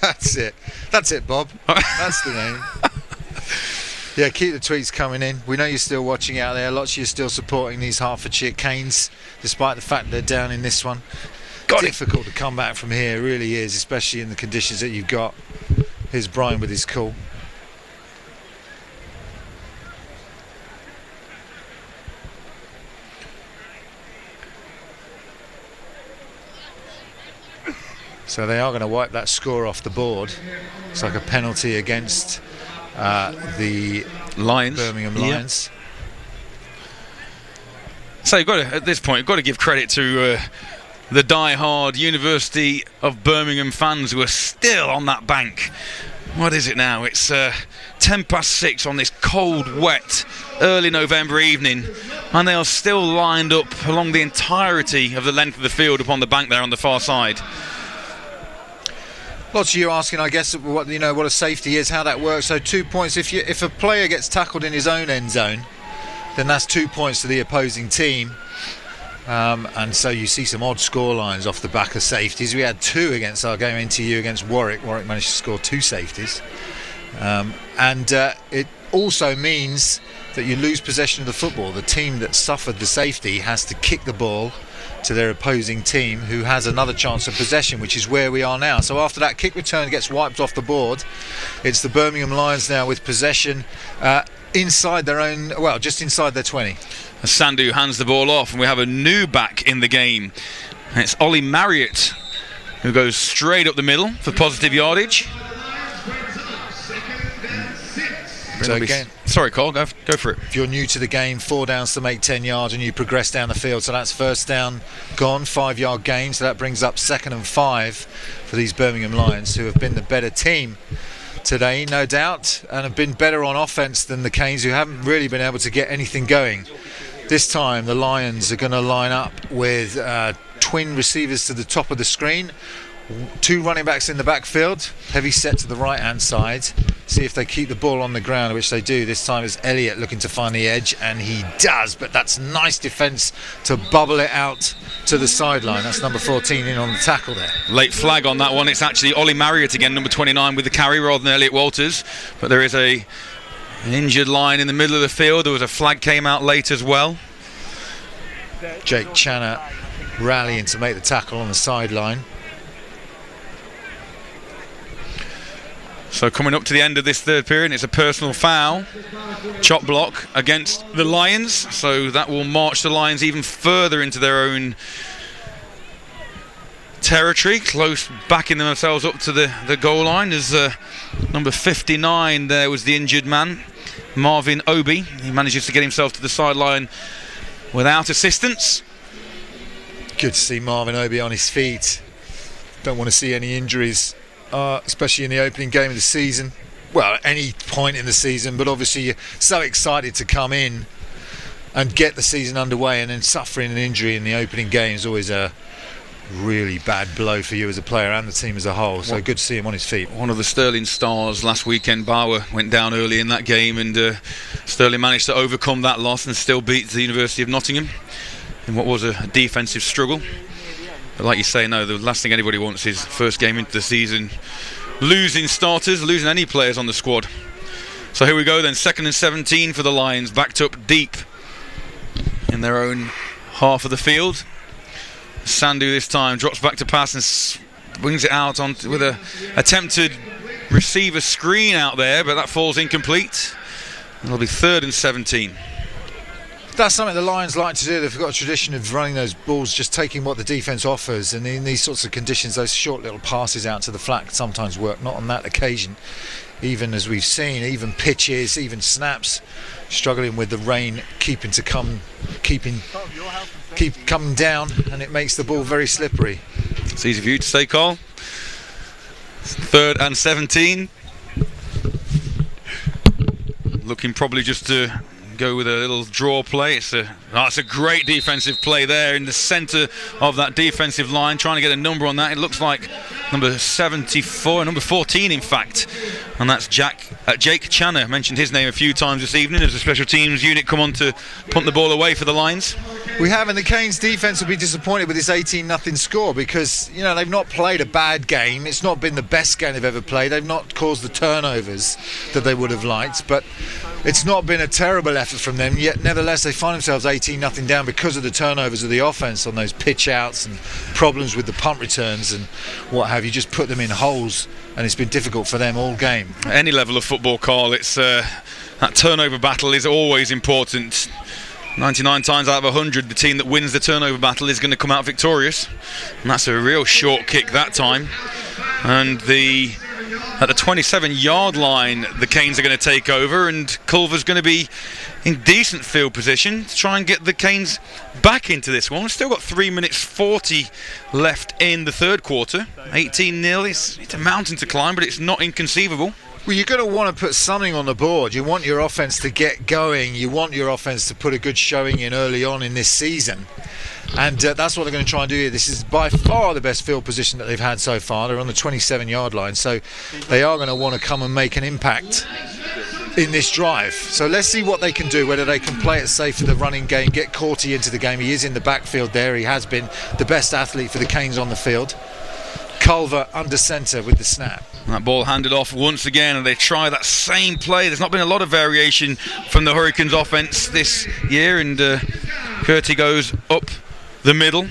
That's it, Bob. That's the name. Yeah, keep the tweets coming in. We know you're still watching out there. Lots of you still supporting these Hertfordshire Canes, despite the fact they're down in this one. Difficult to come back from here, it really is, especially in the conditions that you've got. Here's Brian with his call. So they are going to wipe that score off the board. It's like a penalty against the Lions, Birmingham Lions. So you've got to, at this point, you've got to give credit to the die-hard University of Birmingham fans who are still on that bank What is it now? It's 6:10 on this cold, wet, early November evening, and they are still lined up along the entirety of the length of the field upon the bank there on the far side. Lots of you asking, I guess, what a safety is, how that works. So 2 points. If a player gets tackled in his own end zone, then that's 2 points to the opposing team. And so you see some odd score lines off the back of safeties. We had 2 against our game NTU against Warwick. Warwick managed to score 2 safeties. It also means that you lose possession of the football. The team that suffered the safety has to kick the ball to their opposing team, who has another chance of possession, which is where we are now. So after that kick return gets wiped off the board, it's the Birmingham Lions now with possession inside their own, well, just inside their 20. Sandu hands the ball off, and we have a new back in the game. And it's Ollie Marriott who goes straight up the middle for positive yardage. So again, sorry, Cole, go for it. If you're new to the game, 4 downs to make 10 yards and you progress down the field. So that's first down gone, 5-yard gain. So that brings up 2nd and 5 for these Birmingham Lions, who have been the better team today, no doubt, and have been better on offence than the Canes, who haven't really been able to get anything going. This time the Lions are going to line up with twin receivers to the top of the screen, 2 running backs in the backfield, heavy set to the right hand side. See if they keep the ball on the ground, which they do. This time it's Elliott looking to find the edge, and he does, but that's nice defence to bubble it out to the sideline. That's number 14 in on the tackle there. Late flag on that one. It's actually Ollie Marriott again, number 29, with the carry rather than Elliott Walters, but there is an injured line in the middle of the field. There was a flag came out late as well. Jake Channer rallying to make the tackle on the sideline. So coming up to the end of this third period, it's a personal foul, chop block against the Lions, so that will march the Lions even further into their own territory, close backing themselves up to the goal line. As number 59 there was the injured man, Marvin Obi. He manages to get himself to the sideline without assistance. Good to see Marvin Obi on his feet. Don't want to see any injuries, especially in the opening game of the season. Well, at any point in the season, but obviously you're so excited to come in and get the season underway, and then suffering an injury in the opening game is always a really bad blow for you as a player and the team as a whole. So good to see him on his feet. One of the Sterling stars last weekend, Bauer, went down early in that game, and Sterling managed to overcome that loss and still beat the University of Nottingham in what was a defensive struggle. But like you say, no, the last thing anybody wants is first game into the season losing starters, losing any players on the squad. So here we go then, 2nd and 17 for the Lions, backed up deep in their own half of the field. Sandu this time drops back to pass and swings it out with a attempted receiver screen out there, but that falls incomplete. It'll be 3rd and 17. That's something the Lions like to do. They've got a tradition of running those balls, just taking what the defence offers, and in these sorts of conditions those short little passes out to the flat sometimes work. Not on that occasion, even as we've seen, even pitches, even snaps, struggling with the rain keep coming down, and it makes the ball very slippery. It's easy for you to say, Carl. 3rd and 17. Looking probably just to go with a little draw play. It's a great defensive play there in the centre of that defensive line, trying to get a number on that. It looks like number 74, number 14 in fact, and that's Jake Channer. Mentioned his name a few times this evening as the special teams unit come on to punt the ball away for the Lions. We have, and the Canes defence will be disappointed with this 18-0 score, because they've not played a bad game. It's not been the best game they've ever played. They've not caused the turnovers that they would have liked, but it's not been a terrible effort from them, yet nevertheless they find themselves 18-0 down because of the turnovers of the offence on those pitch outs and problems with the punt returns and what have you. Just put them in holes, and it's been difficult for them all game. At any level of football, Carl, it's that turnover battle is always important. 99 times out of 100 the team that wins the turnover battle is going to come out victorious, and that's a real short kick that time, and the at the 27-yard line, the Canes are going to take over, and Culver's going to be in decent field position to try and get the Canes back into this one. We've still got 3 minutes 40 left in the third quarter. 18-0. It's a mountain to climb, but it's not inconceivable. Well, you're going to want to put something on the board. You want your offence to get going. You want your offence to put a good showing in early on in this season. And that's what they're going to try and do here. This is by far the best field position that they've had so far. They're on the 27-yard line, so they are going to want to come and make an impact in this drive. So let's see what they can do, whether they can play it safe for the running game, get Corty into the game. He is in the backfield there. He has been the best athlete for the Canes on the field. Culver under centre with the snap. That ball handed off once again, and they try that same play. There's not been a lot of variation from the Hurricanes offence this year, and Curty goes up the middle.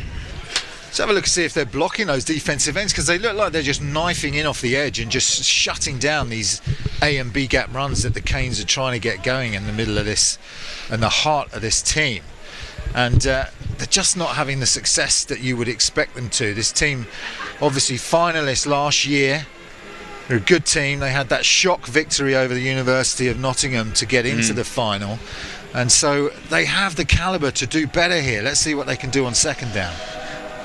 Let's have a look and see if they're blocking those defensive ends, because they look like they're just knifing in off the edge and just shutting down these A and B gap runs that the Canes are trying to get going in the middle of this and the heart of this team. And they're just not having the success that you would expect them to. This team, obviously finalists last year, they're a good team. They had that shock victory over the University of Nottingham to get into the final, and so they have the calibre to do better here. Let's see what they can do on second down.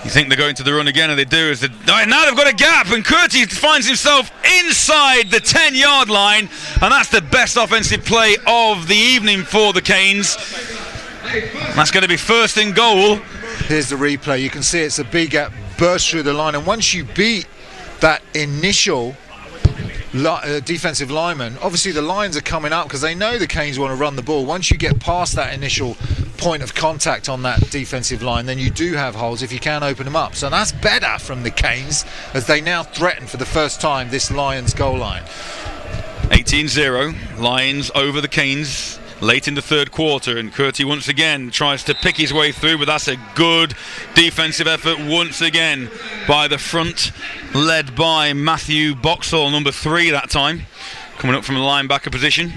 You think they're going to the run again, and they do. Now they've got a gap, and Curty finds himself inside the 10-yard line, and that's the best offensive play of the evening for the Canes. That's going to be first and goal. Here's the replay. You can see it's a big gap, burst through the line, and once you beat that initial defensive lineman, obviously the Lions are coming up because they know the Canes want to run the ball. Once you get past that initial point of contact on that defensive line, then you do have holes if you can open them up. So that's better from the Canes as they now threaten for the first time this Lions goal line. 18-0, Lions over the Canes late in the third quarter, and Curty once again tries to pick his way through, but that's a good defensive effort once again by the front, led by Matthew Boxall, number 3 that time, coming up from the linebacker position.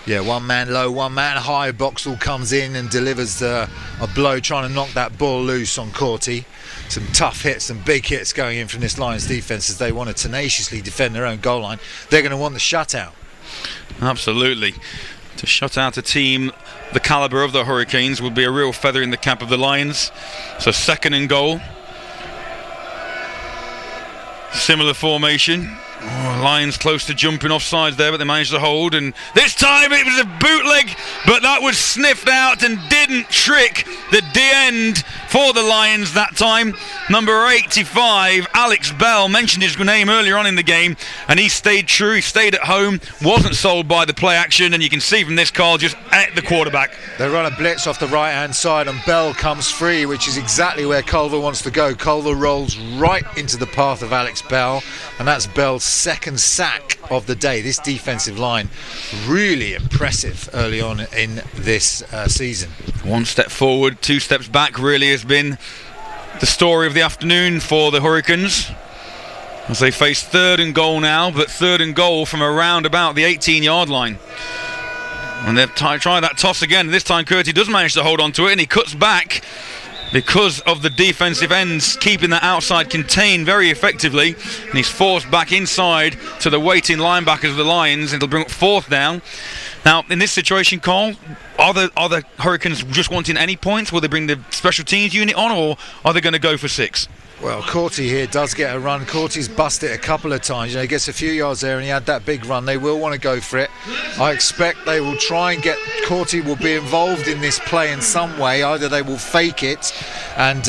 Yeah, one man low, one man high. Boxall comes in and delivers a blow, trying to knock that ball loose on Corty. Some tough hits, some big hits going in from this Lions defence as they want to tenaciously defend their own goal line. They're going to want the shutout. Absolutely. To shut out a team the calibre of the Hurricanes would be a real feather in the cap of the Lions. So second and goal. Similar formation. Lions close to jumping offsides there, but they managed to hold, and this time it was a bootleg, but that was sniffed out and didn't trick the D-end for the Lions that time. Number 85, Alex Bell, mentioned his name earlier on in the game, and he stayed true, he stayed at home, wasn't sold by the play action, and you can see from this call just at the quarterback. They run a blitz off the right hand side and Bell comes free, which is exactly where Culver wants to go. Culver rolls right into the path of Alex Bell, and that's Bell's second sack of the day. This defensive line really impressive early on in this season. One step forward, 2 steps back really has been the story of the afternoon for the Hurricanes as they face third and goal now, but third and goal from around about the 18-yard line. And they've tried that toss again. This time Curty does manage to hold on to it, and he cuts back because of the defensive ends keeping that outside contained very effectively, and he's forced back inside to the waiting linebackers of the Lions. It'll bring up fourth down. Now in this situation, Carl, are the Hurricanes just wanting any points? Will they bring the special teams unit on, or are they going to go for 6? Well, Corty here does get a run. Corty's busted it a couple of times. He gets a few yards there and he had that big run. They will want to go for it. I expect they will try and get... Corty will be involved in this play in some way. Either they will fake it and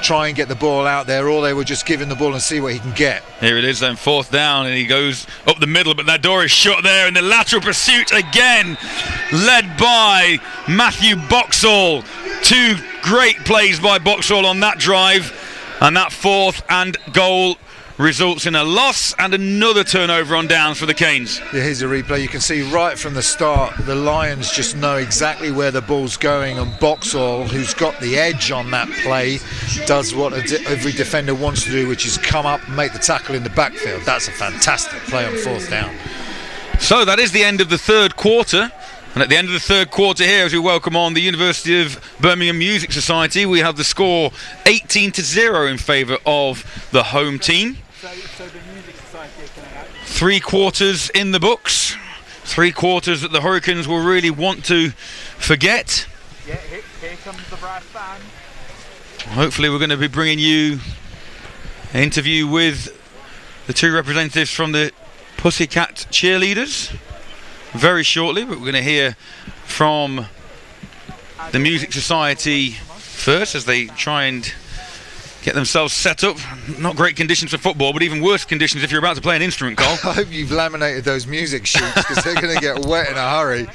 try and get the ball out there, or they will just give him the ball and see what he can get. Here it is then, fourth down, and he goes up the middle, but that door is shut there, and the lateral pursuit again, led by Matthew Boxall. 2 great plays by Boxall on that drive. And that fourth and goal results in a loss and another turnover on downs for the Canes. Yeah, here's a replay. You can see right from the start the Lions just know exactly where the ball's going, and Boxall, who's got the edge on that play, does what every defender wants to do, which is come up and make the tackle in the backfield. That's a fantastic play on fourth down. So that is the end of the third quarter. And at the end of the third quarter here, as we welcome on the University of Birmingham Music Society, we have the score 18-0 in favour of the home team. 3 quarters in the books. 3 quarters that the Hurricanes will really want to forget. Yeah, here comes the brass band. Hopefully we're going to be bringing you an interview with the 2 representatives from the Pussycat cheerleaders very shortly, but we're going to hear from the Music Society first as they try and get themselves set up. Not great conditions for football, but even worse conditions if you're about to play an instrument, Carl. I hope you've laminated those music sheets because they're going to get wet in a hurry.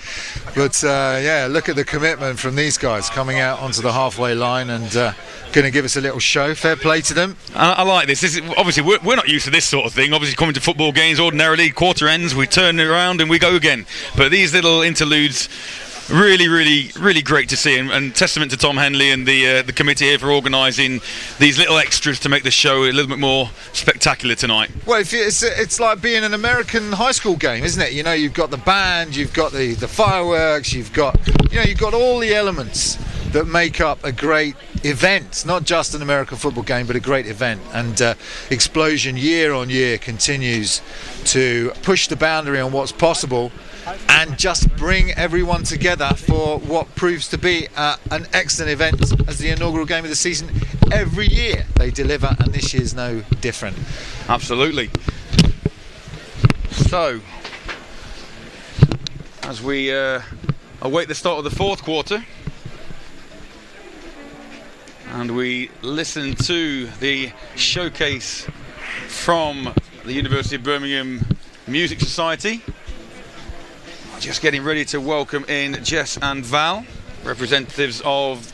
But yeah, look at the commitment from these guys coming out onto the halfway line and going to give us a little show. Fair play to them. I like this. This is, obviously, we're not used to this sort of thing. Obviously, coming to football games, ordinarily quarter ends, we turn it around and we go again. But these little interludes, really great to see, and testament to Tom Henley and the committee here for organising these little extras to make the show a little bit more spectacular tonight. Well, it's like being an American high school game, isn't it? You know, you've got the band, you've got the fireworks, you've got all the elements that make up a great event, not just an American football game, but a great event. And xpLosION year on year continues to push the boundary on what's possible and just bring everyone together for what proves to be an excellent event as the inaugural game of the season. Every year they deliver, and this year's no different. Absolutely. So, as we await the start of the 4th quarter, and we listen to the showcase from the University of Birmingham Music Society. Just getting ready to welcome in Jess and Val, representatives of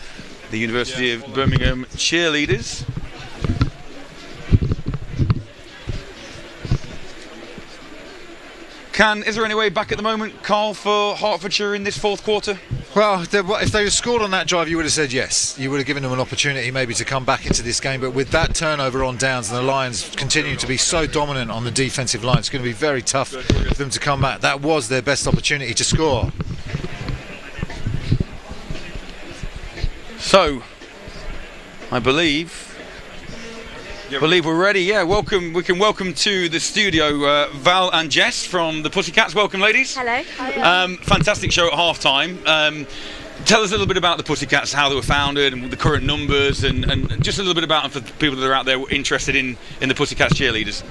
the University of Birmingham cheerleaders. Is there any way back at the moment, Carl, for Hertfordshire in this 4th quarter? Well, if they had scored on that drive, you would have said yes. You would have given them an opportunity maybe to come back into this game. But with that turnover on downs and the Lions continuing to be so dominant on the defensive line, it's going to be very tough for them to come back. That was their best opportunity to score. So, I believe we're ready. Yeah, welcome. We can welcome to the studio Val and Jess from the Pussycats. Welcome, ladies. Hello. Fantastic show at half-time. Tell us a little bit about the Pussycats, how they were founded, and the current numbers, and just a little bit about them for people that are out there interested in the Pussycats cheerleaders.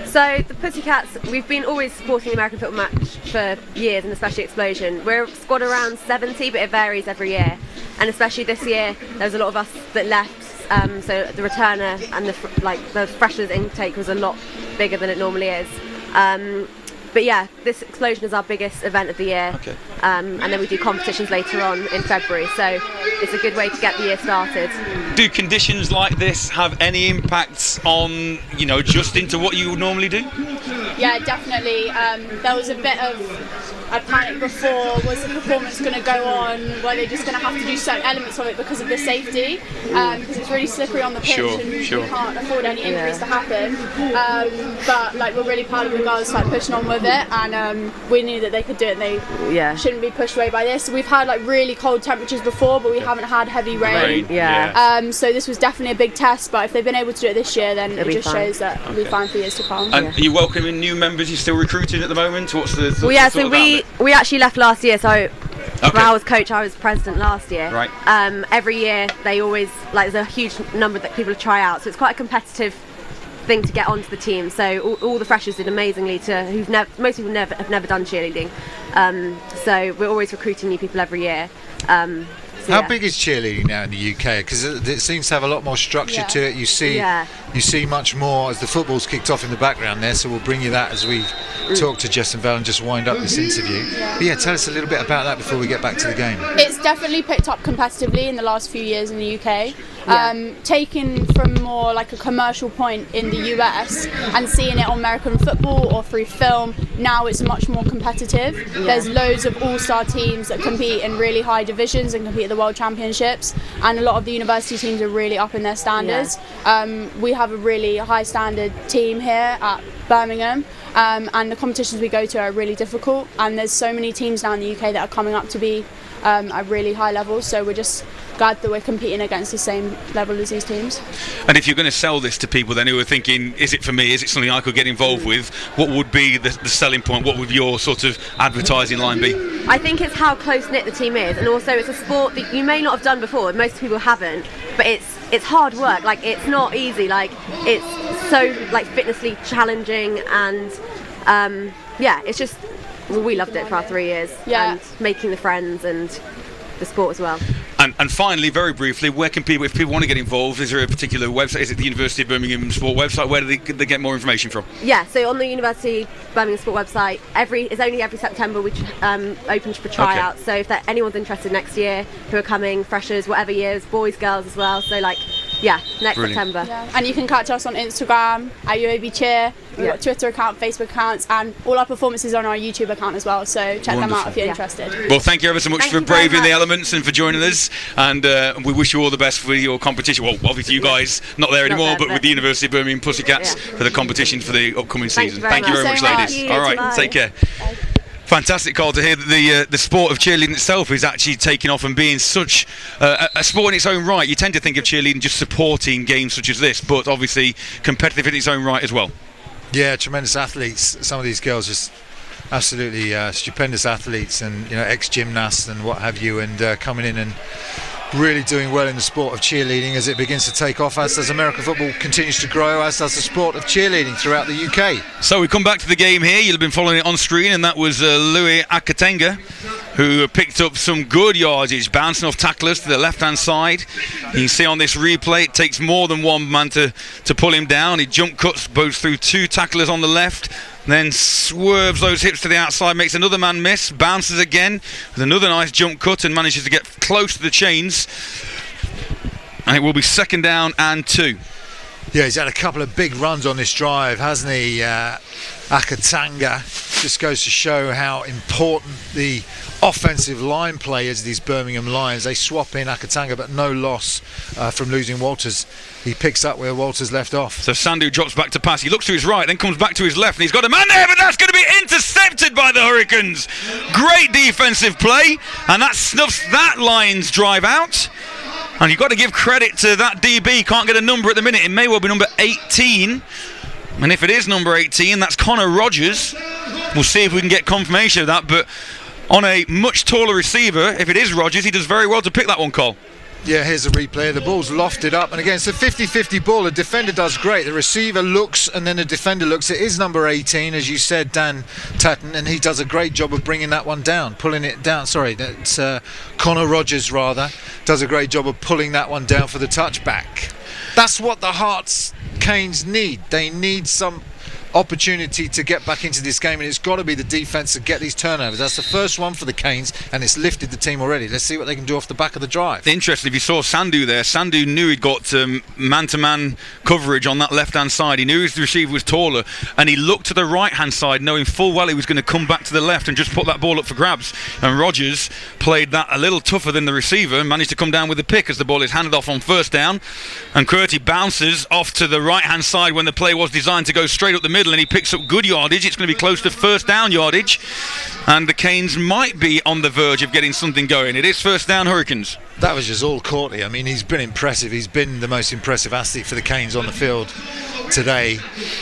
So the Pussycats, we've been always supporting the American football match for years, and especially xpLosION. We're a squad around 70, but it varies every year. And especially this year, there's a lot of us that left. So the returner and the freshers intake was a lot bigger than it normally is. But yeah, this xpLosION is our biggest event of the year. Okay. And then we do competitions later on in February. So it's a good way to get the year started. Do conditions like this have any impacts on, just into what you would normally do? Yeah, definitely. There was a bit of a panic before. Was the performance going to go on? Were they just going to have to do certain elements of it because of the safety? Because it's really slippery on the pitch, and we can't afford any injuries to happen. But we're really proud of the girls pushing on with it, and we knew that they could do it. And they shouldn't be pushed away by this. We've had really cold temperatures before, but we haven't had heavy rain. So this was definitely a big test. But if they've been able to do it this year, then it just shows that we'll be fine for years to come. And are you welcoming new members? You're still recruiting at the moment? What's the we actually left last year, so when I was coach, I was president last year. Right. Every year they always there's a huge number that people try out, so it's quite a competitive thing to get onto the team. So all the freshers did amazingly. Most people have never done cheerleading, so we're always recruiting new people every year. How big is cheerleading now in the UK? Because it seems to have a lot more structure to it. You see much more as the football's kicked off in the background there. So we'll bring you that as we talk to Jess and Val and just wind up this interview. But tell us a little bit about that before we get back to the game. It's definitely picked up competitively in the last few years in the UK. Taken from more a commercial point in the US and seeing it on American football or through film, now it's much more competitive. There's loads of all-star teams that compete in really high divisions and compete at the World Championships, and a lot of the university teams are really up in their standards. We have a really high standard team here at Birmingham, and the competitions we go to are really difficult, and there's so many teams now in the UK that are coming up to be at really high levels, so we're just glad that we're competing against the same level as these teams. And if you're going to sell this to people then who are thinking, is it for me, is it something I could get involved with, what would be the selling point? What would your sort of advertising line be? I think it's how close-knit the team is, and also it's a sport that you may not have done before, most people haven't, but it's hard work. Like, it's not easy, like it's so like fitnessly challenging, and yeah, it's just, we loved it for our 3 years. And making the friends and the sport as well. And finally, very briefly, where can people, if people want to get involved, is there a particular website? Is it the University of Birmingham Sport website? Where do they get more information from? Yeah, so on the University of Birmingham Sport website, it's only every September we open for tryouts. So if anyone's interested next year, who are coming, freshers, whatever years, boys, girls as well. So like, yeah, next September. Yeah. And you can catch us on Instagram at UAB Cheer. We've got a Twitter account, Facebook accounts, and all our performances on our YouTube account as well. So check them out if you're interested. Well, thank you ever so much for braving the elements and for joining us. And we wish you all the best for your competition. Well, obviously you guys not there anymore, but with the University of Birmingham Pussycats for the competition for the upcoming season. Thank you very much, ladies. All right, take care. Fantastic, Carl, to hear that the sport of cheerleading itself is actually taking off and being such a sport in its own right. You tend to think of cheerleading just supporting games such as this, but obviously competitive in its own right as well. Yeah, tremendous athletes. Some of these girls just absolutely stupendous athletes, and ex-gymnasts and what have you, and coming in and really doing well in the sport of cheerleading as it begins to take off, as does American football continues to grow, as does the sport of cheerleading throughout the UK. So we come back to the game here. You'll have been following it on screen, and that was Louis Akatenga, who picked up some good yardage, bouncing off tacklers to the left-hand side. You can see on this replay, it takes more than one man to pull him down. He jump cuts both through two tacklers on the left, then swerves those hips to the outside, makes another man miss, bounces again with another nice jump cut and manages to get close to the chains. And it will be 2nd down and 2. Yeah, he's had a couple of big runs on this drive, hasn't he? Akatanga. Just goes to show how important the offensive line play is, these Birmingham Lions. They swap in Akatanga, but no loss from losing Walters. He picks up where Walters left off. So Sandu drops back to pass. He looks to his right, then comes back to his left, and he's got a man there, but that's going to be intercepted by the Hurricanes. Great defensive play, and that snuffs that Lions drive out. And you've got to give credit to that DB. Can't get a number at the minute. It may well be number 18. And if it is number 18, that's Connor Rogers. We'll see if we can get confirmation of that. But on a much taller receiver, if it is Rogers, he does very well to pick that one, Cole. Yeah, here's a replay. The ball's lofted up, and again, it's a 50-50 ball. The defender does great. The receiver looks, and then the defender looks. It is number 18, as you said, Dan Tatton, and he does a great job of bringing that one down, pulling it down. Sorry, that's Connor Rogers, rather, does a great job of pulling that one down for the touchback. That's what the Hearts Canes need. They need some opportunity to get back into this game, and it's got to be the defence to get these turnovers. That's the first one for the Canes, and it's lifted the team already. Let's see what they can do off the back of the drive. Interesting, if you saw Sandu there, Sandu knew he'd got man-to-man coverage on that left-hand side. He knew his receiver was taller, and he looked to the right-hand side knowing full well he was going to come back to the left and just put that ball up for grabs. And Rogers played that a little tougher than the receiver and managed to come down with the pick as the ball is handed off on 1st down. And Curti bounces off to the right-hand side when the play was designed to go straight up the middle, and he picks up good yardage. It's going to be close to 1st down yardage, and the Canes might be on the verge of getting something going. It is 1st down Hurricanes. That was just all Courtney. I mean, he's been impressive. He's been the most impressive athlete for the Canes on the field today,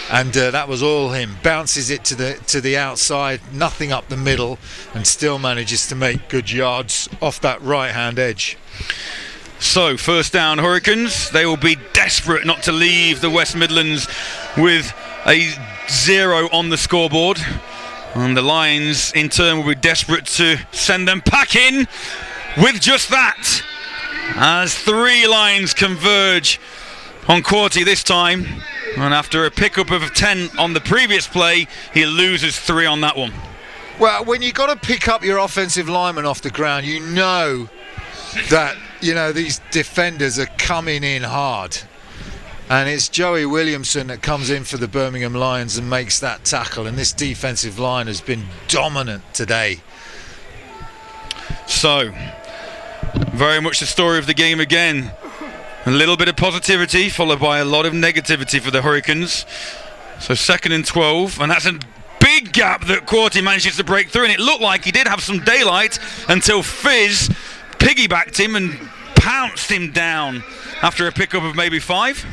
and that was all him. Bounces it to the outside, nothing up the middle, and still manages to make good yards off that right-hand edge. So 1st down Hurricanes. They will be desperate not to leave the West Midlands with a 0 on the scoreboard, and the Lions in turn will be desperate to send them packing with just that, as 3 Lions converge on Quarty this time, and after a pickup of 10 on the previous play, he loses 3 on that one. Well, when you've got to pick up your offensive lineman off the ground, you know that these defenders are coming in hard. And it's Joey Williamson that comes in for the Birmingham Lions and makes that tackle. And this defensive line has been dominant today. So, very much the story of the game again. A little bit of positivity followed by a lot of negativity for the Hurricanes. So 2nd and 12, and that's a big gap that Quarty manages to break through. And it looked like he did have some daylight until Fizz piggybacked him and pounced him down after a pickup of maybe 5.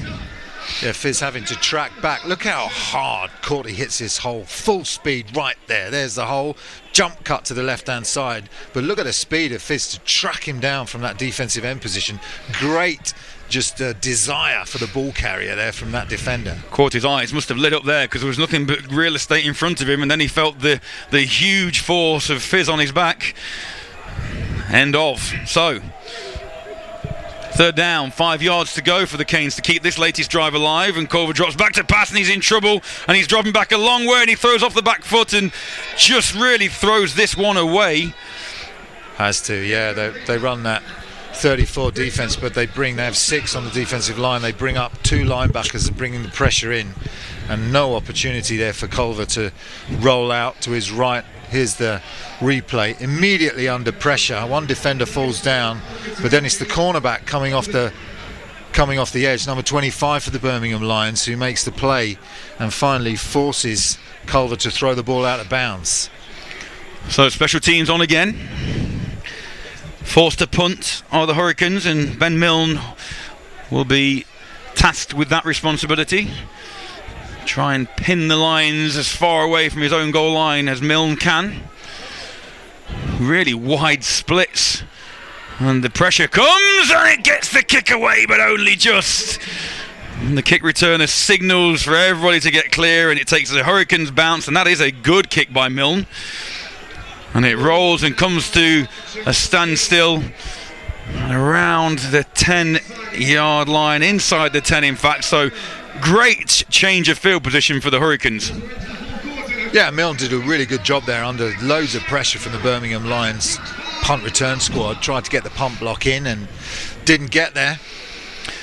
Yeah, Fizz having to track back. Look how hard Courtney hits this hole. Full speed right there. There's the hole. Jump cut to the left-hand side. But look at the speed of Fizz to track him down from that defensive end position. Great just desire for the ball carrier there from that defender. Courtney's eyes must have lit up there because there was nothing but real estate in front of him, and then he felt the huge force of Fizz on his back. End of. So, third down, 5 yards to go for the Canes to keep this latest drive alive, and Culver drops back to pass and he's in trouble, and he's dropping back a long way, and he throws off the back foot and just really throws this one away. Has to, yeah, they run that 34 defence, but they have 6 on the defensive line. They bring up 2 linebackers and bringing the pressure in, and no opportunity there for Culver to roll out to his right. Here's the replay. Immediately under pressure, one defender falls down, but then it's the cornerback coming off the edge, number 25 for the Birmingham Lions, who makes the play and finally forces Culver to throw the ball out of bounds. So special teams on again. Forced to punt are the Hurricanes, and Ben Milne will be tasked with that responsibility. Try and pin the Lions as far away from his own goal line as Milne can. Really wide splits, and the pressure comes and it gets the kick away, but only just. And the kick returner signals for everybody to get clear, and it takes the Hurricanes bounce, and that is a good kick by Milne, and it rolls and comes to a standstill around the 10-yard line, inside the 10 in fact. So great change of field position for the Hurricanes. Yeah, Milne did a really good job there under loads of pressure from the Birmingham Lions punt return squad. Tried to get the punt block in and didn't get there.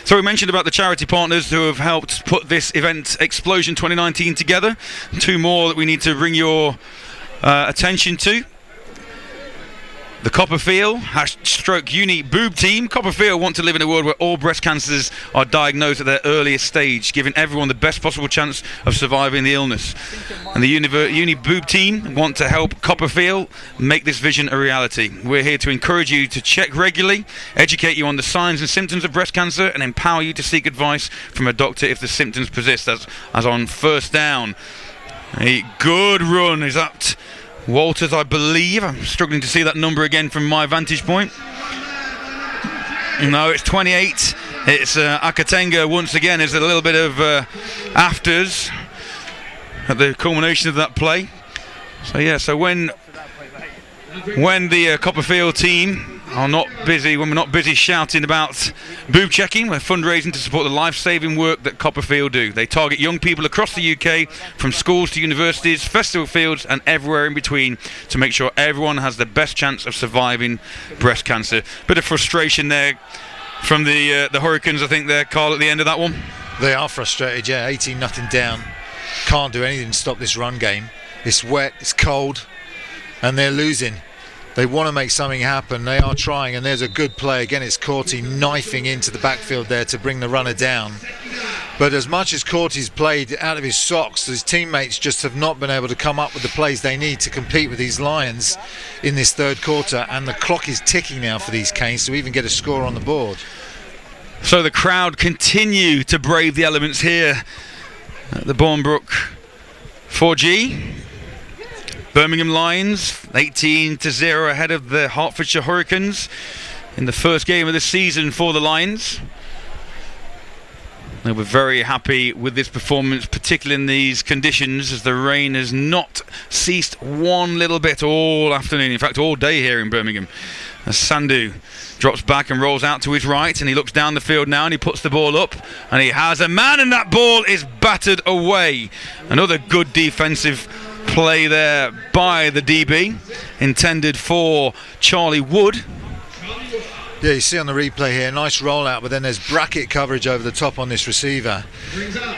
So we mentioned about the charity partners who have helped put this event, xpLosION 2019, together. 2 more that we need to bring your attention to. The Copperfield /Uni Boob Team. Copperfield want to live in a world where all breast cancers are diagnosed at their earliest stage, giving everyone the best possible chance of surviving the illness. And the Uni Boob Team want to help Copperfield make this vision a reality. We're here to encourage you to check regularly, educate you on the signs and symptoms of breast cancer, and empower you to seek advice from a doctor if the symptoms persist, as on first down. A good run. Is that Walters, I believe? I'm struggling to see that number again from my vantage point. No, it's 28. It's Akatenga once again. Is a little bit of afters at the culmination of that play. So yeah, so when the Copperfield team are not busy, when we're not busy shouting about boob checking, we're fundraising to support the life-saving work that Copperfield do. They target young people across the UK, from schools to universities, festival fields and everywhere in between, to make sure everyone has the best chance of surviving breast cancer. Bit of frustration there from the Hurricanes, I think, there, Carl, at the end of that one. They are frustrated, yeah. 18-0 down. Can't do anything to stop this run game. It's wet, it's cold, and they're losing. They want to make something happen. They are trying, and there's a good play. Again, it's Courtney knifing into the backfield there to bring the runner down. But as much as Courtney's played out of his socks, his teammates just have not been able to come up with the plays they need to compete with these Lions in this third quarter, and the clock is ticking now for these Canes to even get a score on the board. So the crowd continue to brave the elements here at the Bournbrook 4G. Birmingham Lions 18-0 ahead of the Hertfordshire Hurricanes in the first game of the season for the Lions. They were very happy with this performance, particularly in these conditions, as the rain has not ceased one little bit all afternoon, in fact all day here in Birmingham. As Sandhu drops back and rolls out to his right, and he looks down the field now and he puts the ball up, and he has a man, and that ball is battered away. Another good defensive play there by the DB, intended for Charlie Wood. Yeah, you see on the replay here, nice rollout, but then there's bracket coverage over the top on this receiver.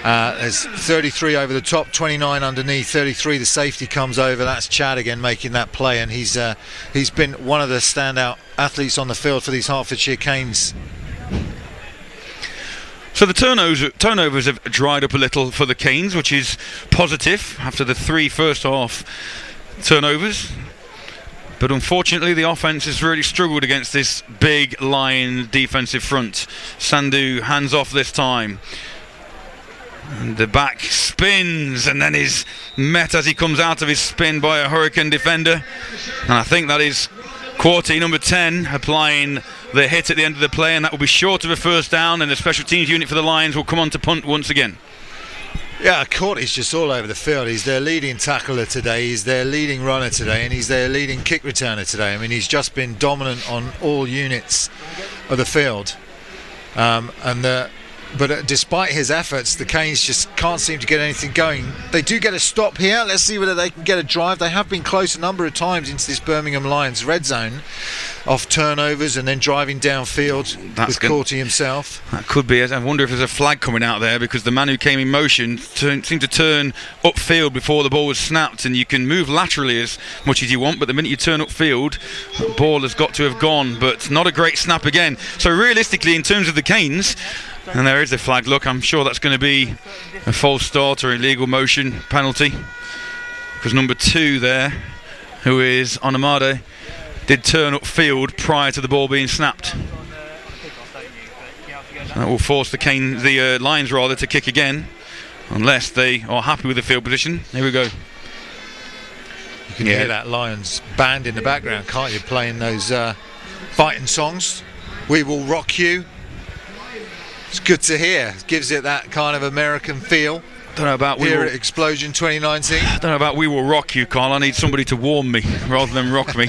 There's 33 over the top, 29 underneath, 33 the safety comes over. That's Chad again making that play, and he's been one of the standout athletes on the field for these Hertfordshire Canes. So the turnovers have dried up a little for the Canes, which is positive after the 3 first half turnovers. But unfortunately, the offence has really struggled against this big Lion defensive front. Sandhu hands off this time. And the back spins and then is met as he comes out of his spin by a Hurricane defender. And I think that is Quarty, number 10, applying the hit at the end of the play, and that will be short of a first down, and the special teams unit for the Lions will come on to punt once again. Yeah, Quarty's just all over the field. He's their leading tackler today, he's their leading runner today, and he's their leading kick returner today. I mean, he's just been dominant on all units of the field. But despite his efforts, the Canes just can't seem to get anything going. They do get a stop here. Let's see whether they can get a drive. They have been close a number of times into this Birmingham Lions red zone, off turnovers and then driving downfield with Quarty himself. That could be it. I wonder if there's a flag coming out there, because the man who came in motion seemed to turn upfield before the ball was snapped, and you can move laterally as much as you want, but the minute you turn upfield, the ball has got to have gone. But not a great snap again. So realistically, in terms of the Canes, and there is a flag. Look, I'm sure that's going to be a false start or illegal motion penalty, because number 2 there, who is Onamade, did turn upfield prior to the ball being snapped. That will force the Lions rather to kick again, unless they are happy with the field position. Here we go. You can hear that Lions band in the background, can't you, playing those fighting songs. We will rock you. It's good to hear. Gives it that kind of American feel. Don't know about here at Explosion 2019. I don't know about we will rock you, Carl. I need somebody to warn me rather than rock me.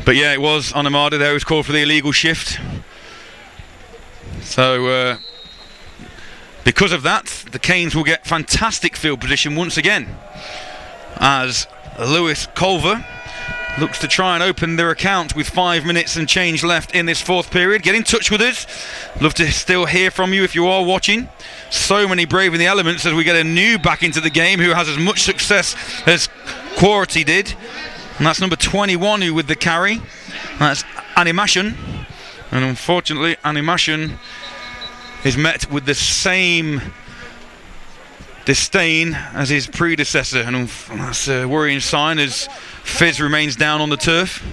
But yeah, it was Onamada there who's called for the illegal shift. So because of that, the Canes will get fantastic field position once again, as Lewis Culver looks to try and open their account with 5 minutes and change left in this fourth period. Get in touch with us. Love to still hear from you if you are watching. So many brave in the elements as we get a new back into the game who has as much success as Quarty did. And that's number 21 who with the carry. That's Animation. And unfortunately, Animation is met with the same disdain as his predecessor. And that's a worrying sign as Fizz remains down on the turf.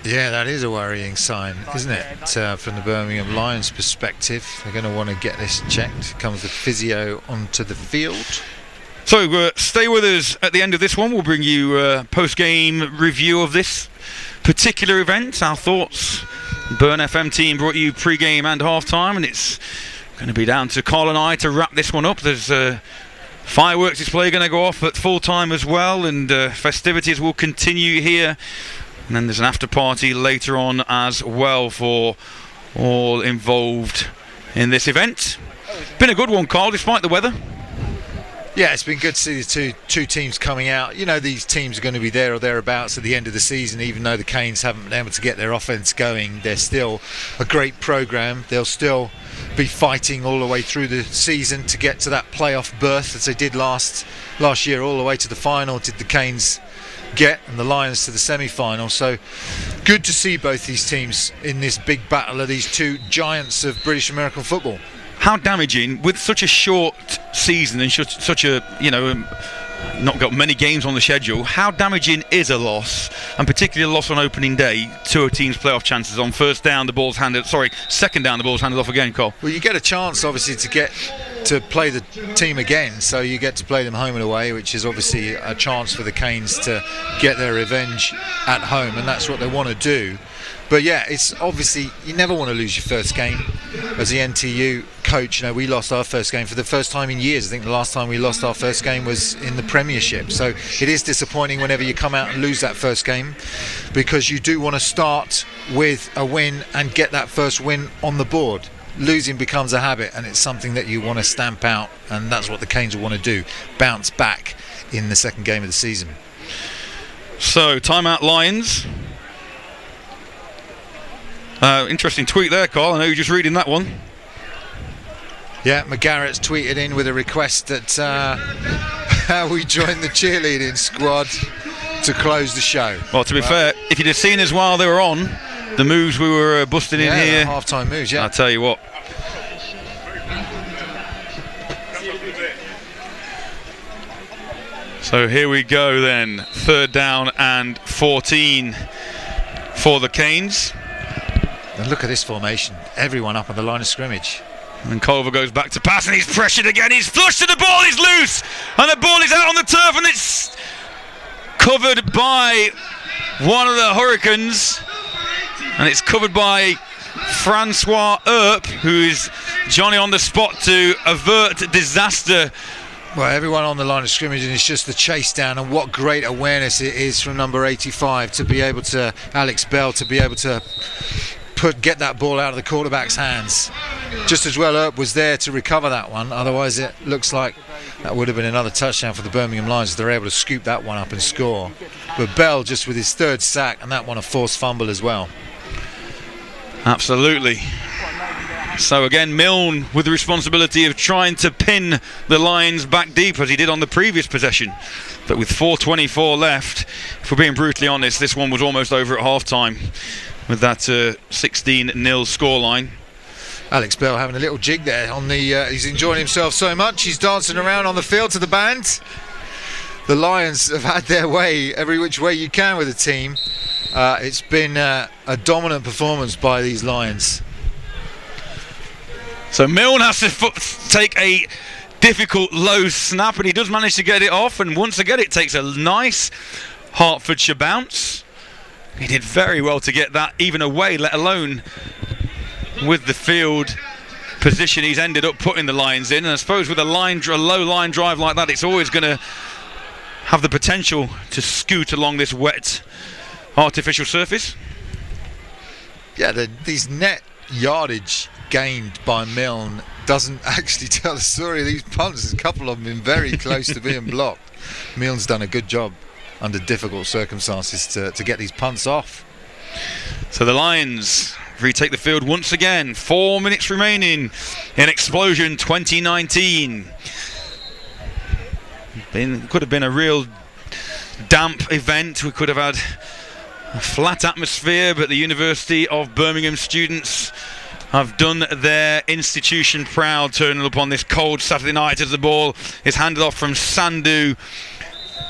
Yeah, that is a worrying sign, isn't it? From the Birmingham Lions perspective, they're going to want to get this checked. Comes the physio onto the field. So stay with us at the end of this one. We'll bring you a post-game review of this particular event. Our thoughts. Burn FM team brought you pre-game and half-time, and it's going to be down to Carl and I to wrap this one up. There's fireworks display going to go off at full time as well, and festivities will continue here, and then there's an after party later on as well for all involved in this event. Been a good one, Carl, despite the weather. Yeah, it's been good to see the two teams coming out. You know, these teams are going to be there or thereabouts at the end of the season. Even though the Canes haven't been able to get their offence going, they're still a great programme. They'll still be fighting all the way through the season to get to that playoff berth, as they did last year, all the way to the final. Did the Canes get, and the Lions to the semi-final. So good to see both these teams in this big battle of these two giants of British American football. How damaging, with such a short season and such a, not got many games on the schedule, how damaging is a loss, and particularly a loss on opening day, to a team's playoff chances on second down the ball's handed off again, Cole? Well, you get a chance obviously to play the team again, so you get to play them home and away, which is obviously a chance for the Canes to get their revenge at home, and that's what they want to do. But yeah, it's obviously, you never want to lose your first game. As the NTU coach, we lost our first game for the first time in years. I think the last time we lost our first game was in the Premiership. So it is disappointing whenever you come out and lose that first game, because you do want to start with a win and get that first win on the board. Losing becomes a habit, and it's something that you want to stamp out, and that's what the Canes will want to do, bounce back in the second game of the season. So, timeout Lions. Interesting tweet there, Carl. I know you're just reading that one. Yeah, McGarrett's tweeted in with a request that we join the cheerleading squad to close the show. Well, to be fair, if you'd have seen us while they were on, the moves we were busting in here. Half-time moves, yeah. I'll tell you what. So here we go then, 3rd down and 14 for the Canes. And look at this formation, everyone up on the line of scrimmage. And Culver goes back to pass and he's pressured again, he's flushed and the ball is loose and the ball is out on the turf and it's covered by one of the Hurricanes and it's covered by Francois Earp, who is Johnny on the spot to avert disaster. Well, everyone on the line of scrimmage, and it's just the chase down, and what great awareness it is from number 85 to be able to, Alex Bell, to be able to get that ball out of the quarterback's hands. Just as well Earp was there to recover that one, otherwise it looks like that would have been another touchdown for the Birmingham Lions. They're able to scoop that one up and score. But Bell just with his 3rd sack, and that one a forced fumble as well. Absolutely. So again, Milne with the responsibility of trying to pin the Lions back deep as he did on the previous possession. But with 4:24 left, if we're being brutally honest, this one was almost over at half-time with that 16-0 scoreline. Alex Bell having a little jig there on the. He's enjoying himself so much. He's dancing around on the field to the band. The Lions have had their way every which way you can with the team. It's been a dominant performance by these Lions. So Milne has to take a difficult low snap, and he does manage to get it off, and once again it takes a nice Hertfordshire bounce. He did very well to get that even away, let alone with the field position he's ended up putting the Lions in. And I suppose with a low line drive like that, it's always going to have the potential to scoot along this wet artificial surface. Yeah, these net yardage gained by Milne doesn't actually tell the story of these punts. A couple of them been very close to being blocked. Milne's done a good job under difficult circumstances to get these punts off. So the Lions retake the field once again. 4 minutes remaining in Explosion 2019. Could have been a real damp event. We could have had a flat atmosphere, but the University of Birmingham students have done their institution proud, turning up on this cold Saturday night as the ball is handed off from Sandu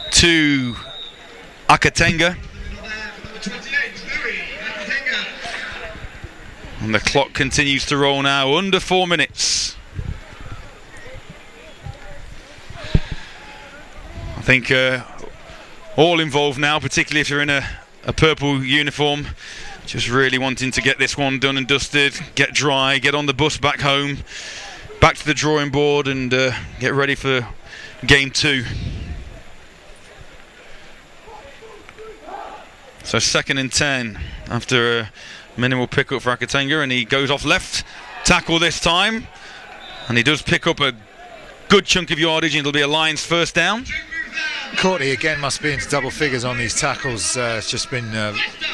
to Akatenga. And the clock continues to roll now, under 4 minutes. I think all involved now, particularly if you're in a purple uniform, just really wanting to get this one done and dusted, get dry, get on the bus back home, back to the drawing board and get ready for game 2. So 2nd and 10 after a minimal pickup for Akatenga, and he goes off left tackle this time, and he does pick up a good chunk of yardage, and it'll be a Lions first down. Courtney again must be into double figures on these tackles. It's just been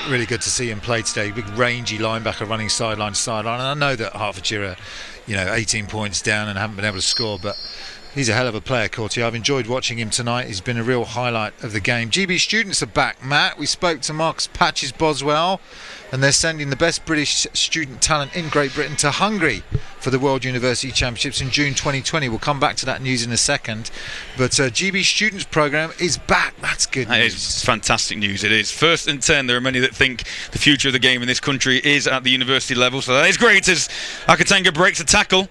really good to see him play today. Big rangy linebacker running sideline to sideline. And I know that Hertfordshire are 18 points down and haven't been able to score, but he's a hell of a player, Courtney. I've enjoyed watching him tonight. He's been a real highlight of the game. GB students are back, Matt. We spoke to Marcus Patches Boswell, and they're sending the best British student talent in Great Britain to Hungary for the World University Championships in June 2020. We'll come back to that news in a second. But GB Students Programme is back. That's good news. That is fantastic news. It is. 1st and 10. There are many that think the future of the game in this country is at the university level. So that is great as Akatenga breaks a tackle.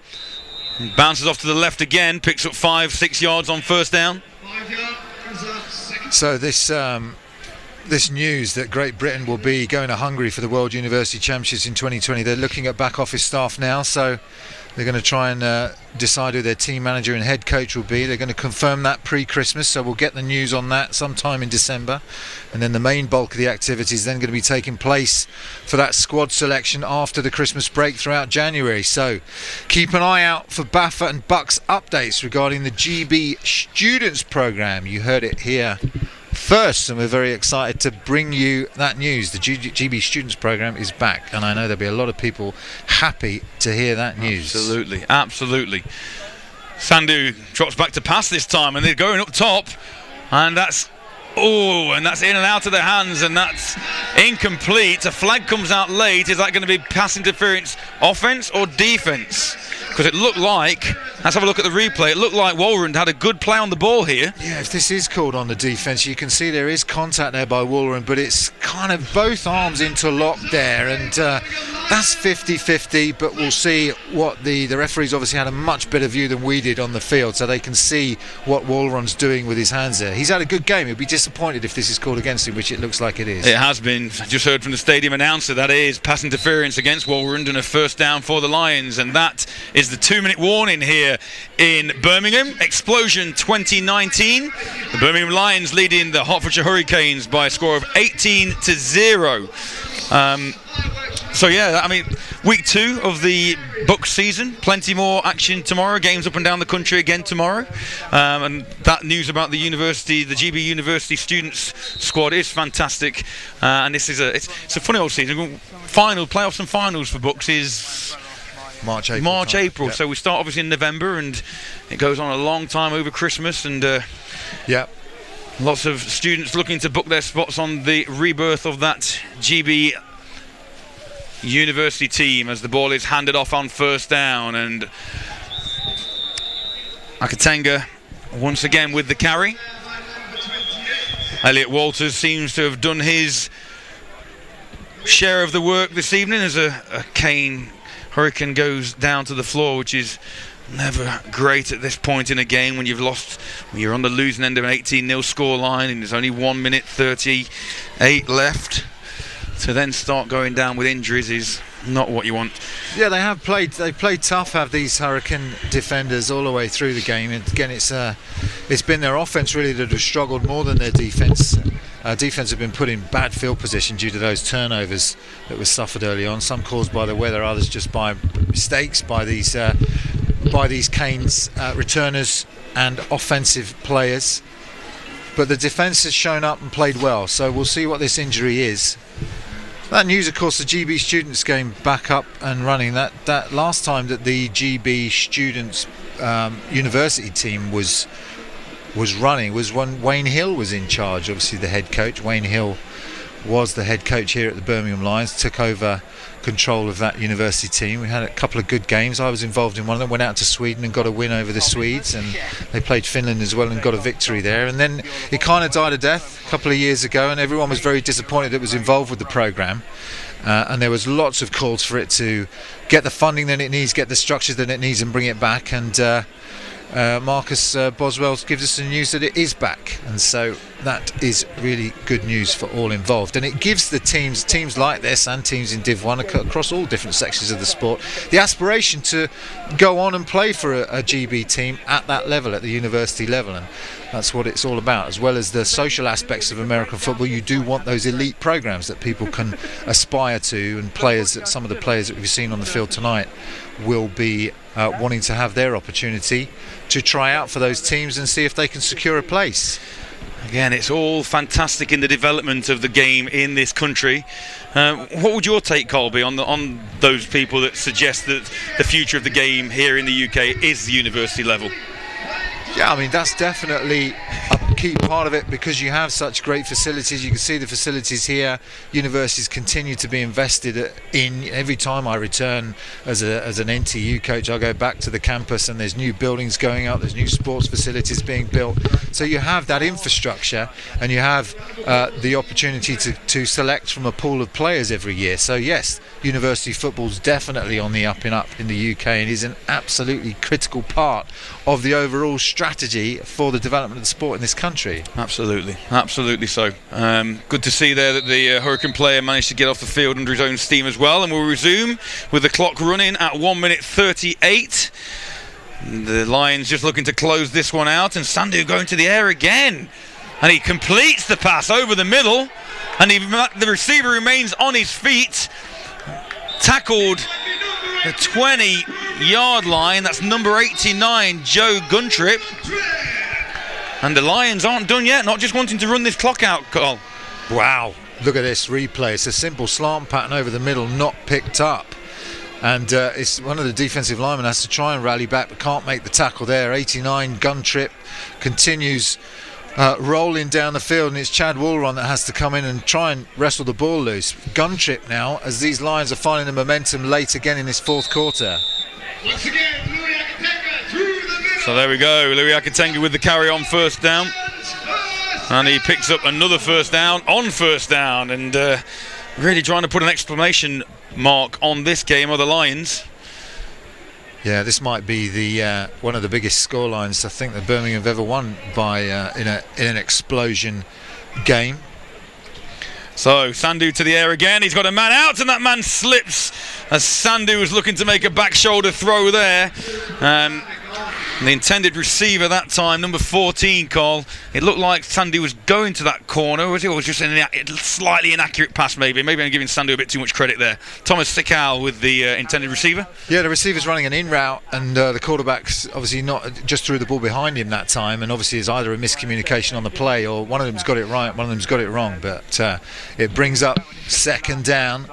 And bounces off to the left again. Picks up 5-6 yards on first down. So this news that Great Britain will be going to Hungary for the World University Championships in 2020, they're looking at back office staff now, so they're going to try and decide who their team manager and head coach will be. They're going to confirm that pre-Christmas, so we'll get the news on that sometime in December, and then the main bulk of the activity is then going to be taking place for that squad selection after the Christmas break throughout January. So keep an eye out for BAFA and Bucks updates regarding the GB Students Programme. You heard it here first, and we're very excited to bring you that news. The GB Students Programme is back, and I know there'll be a lot of people happy to hear that news. Absolutely, absolutely. Sandu drops back to pass this time, and they're going up top, and that's in and out of their hands, and that's incomplete. A flag comes out late. Is that going to be pass interference, offence or defence? Because it looked like Let's have a look at the replay. It looked like Walrond had a good play on the ball here. Yeah, if this is called on the defence, you can see there is contact there by Walrond, but it's kind of both arms interlocked there, and that's 50-50, but we'll see what the referees obviously had a much better view than we did on the field, so they can see what Walrond's doing with his hands there. He's had a good game. He'll be disappointed if this is called against him, which it looks like it is. It has been. Just heard from the stadium announcer that is pass interference against Walrond and a first down for the Lions, and that is the 2-minute warning here in Birmingham. xpLosION 2019. The Birmingham Lions leading the Hertfordshire Hurricanes by a score of 18-0. So yeah, I mean, week 2 of the Bucks season. Plenty more action tomorrow. Games up and down the country again tomorrow. And that news about the university, the GB University students squad is fantastic. And this is it's a funny old season. Playoffs and finals for Bucks is March, April. Yep. So we start obviously in November, and it goes on a long time over Christmas, and lots of students looking to book their spots on the rebirth of that GB University team as the ball is handed off on first down, and Akatenga once again with the carry. Elliot Walters seems to have done his share of the work this evening as a Cane Hurricane goes down to the floor, which is never great at this point in a game when you're on the losing end of an 18-0 score line and there's only 1 minute 38 left. To then start going down with injuries is not what you want. Yeah, they played tough, have these Hurricane defenders all the way through the game. And again, it's been their offense really that have struggled more than their defense. Defense have been put in bad field position due to those turnovers that were suffered early on, some caused by the weather, others just by mistakes by these Canes returners and offensive players. But the defense has shown up and played well, so we'll see what this injury is. That news, of course, the GB students game back up and running. That last time that the GB students university team was running was when Wayne Hill was in charge, obviously the head coach. Wayne Hill was the head coach here at the Birmingham Lions, took over control of that university team. We had a couple of good games. I was involved in one of them, went out to Sweden and got a win over the Swedes, and they played Finland as well and got a victory there. And then it kind of died a death a couple of years ago, and everyone was very disappointed that it was involved with the programme. And there was lots of calls for it to get the funding that it needs, get the structure that it needs, and bring it back. And Marcus Boswell gives us the news that it is back, and so that is really good news for all involved, and it gives the teams like this and teams in Div 1 across all different sections of the sport the aspiration to go on and play for a GB team at that level, at the university level. And that's what it's all about, as well as the social aspects of American football. You do want those elite programs that people can aspire to, and some of the players that we've seen on the field tonight will be wanting to have their opportunity to try out for those teams and see if they can secure a place. Again, it's all fantastic in the development of the game in this country. What would your take, Colby, on those people that suggest that the future of the game here in the UK is the university level? Yeah, I mean, that's definitely a key part of it, because you have such great facilities. You can see the facilities here. Universities continue to be invested in. Every time I return as an NTU coach, I go back to the campus and there's new buildings going up, there's new sports facilities being built. So you have that infrastructure, and you have the opportunity to select from a pool of players every year. So yes, university football's definitely on the up and up in the UK, and is an absolutely critical part of the overall strategy for the development of the sport in this country. Absolutely so. Good to see there that the Hurricane player managed to get off the field under his own steam as well, and we'll resume with the clock running at 1 minute 38. The Lions just looking to close this one out, and Sandu going to the air again, and he completes the pass over the middle, and the receiver remains on his feet, tackled the 20-yard line. That's number 89, Joe Guntrip. And the Lions aren't done yet, not just wanting to run this clock out, Carl. Wow, look at this replay. It's a simple slant pattern over the middle, not picked up. And it's one of the defensive linemen has to try and rally back, but can't make the tackle there. 89, Guntrip continues rolling down the field, and it's Chad Woolron that has to come in and try and wrestle the ball loose. Guntrip now, as these Lions are finding the momentum late again in this fourth quarter. Once again, Louis Akatenga, 2 So there we go, Louis Akatenga with the carry on first down. And he picks up another first down on first down, and really trying to put an exclamation mark on this game of the Lions. Yeah, this might be the one of the biggest score lines I think that Birmingham have ever won by in an explosion game. So Sandhu to the air again. He's got a man out, and that man slips as Sandhu was looking to make a back shoulder throw there. The intended receiver that time, number 14, Carl. It looked like Sandhu was going to that corner. Was it? Or was just a slightly inaccurate pass, maybe? Maybe I'm giving Sandhu a bit too much credit there. Thomas Sikal with the intended receiver. Yeah, the receiver's running an in route, and the quarterback's obviously not just threw the ball behind him that time, and obviously it's either a miscommunication on the play or one of them's got it right, one of them's got it wrong. But it brings up second down.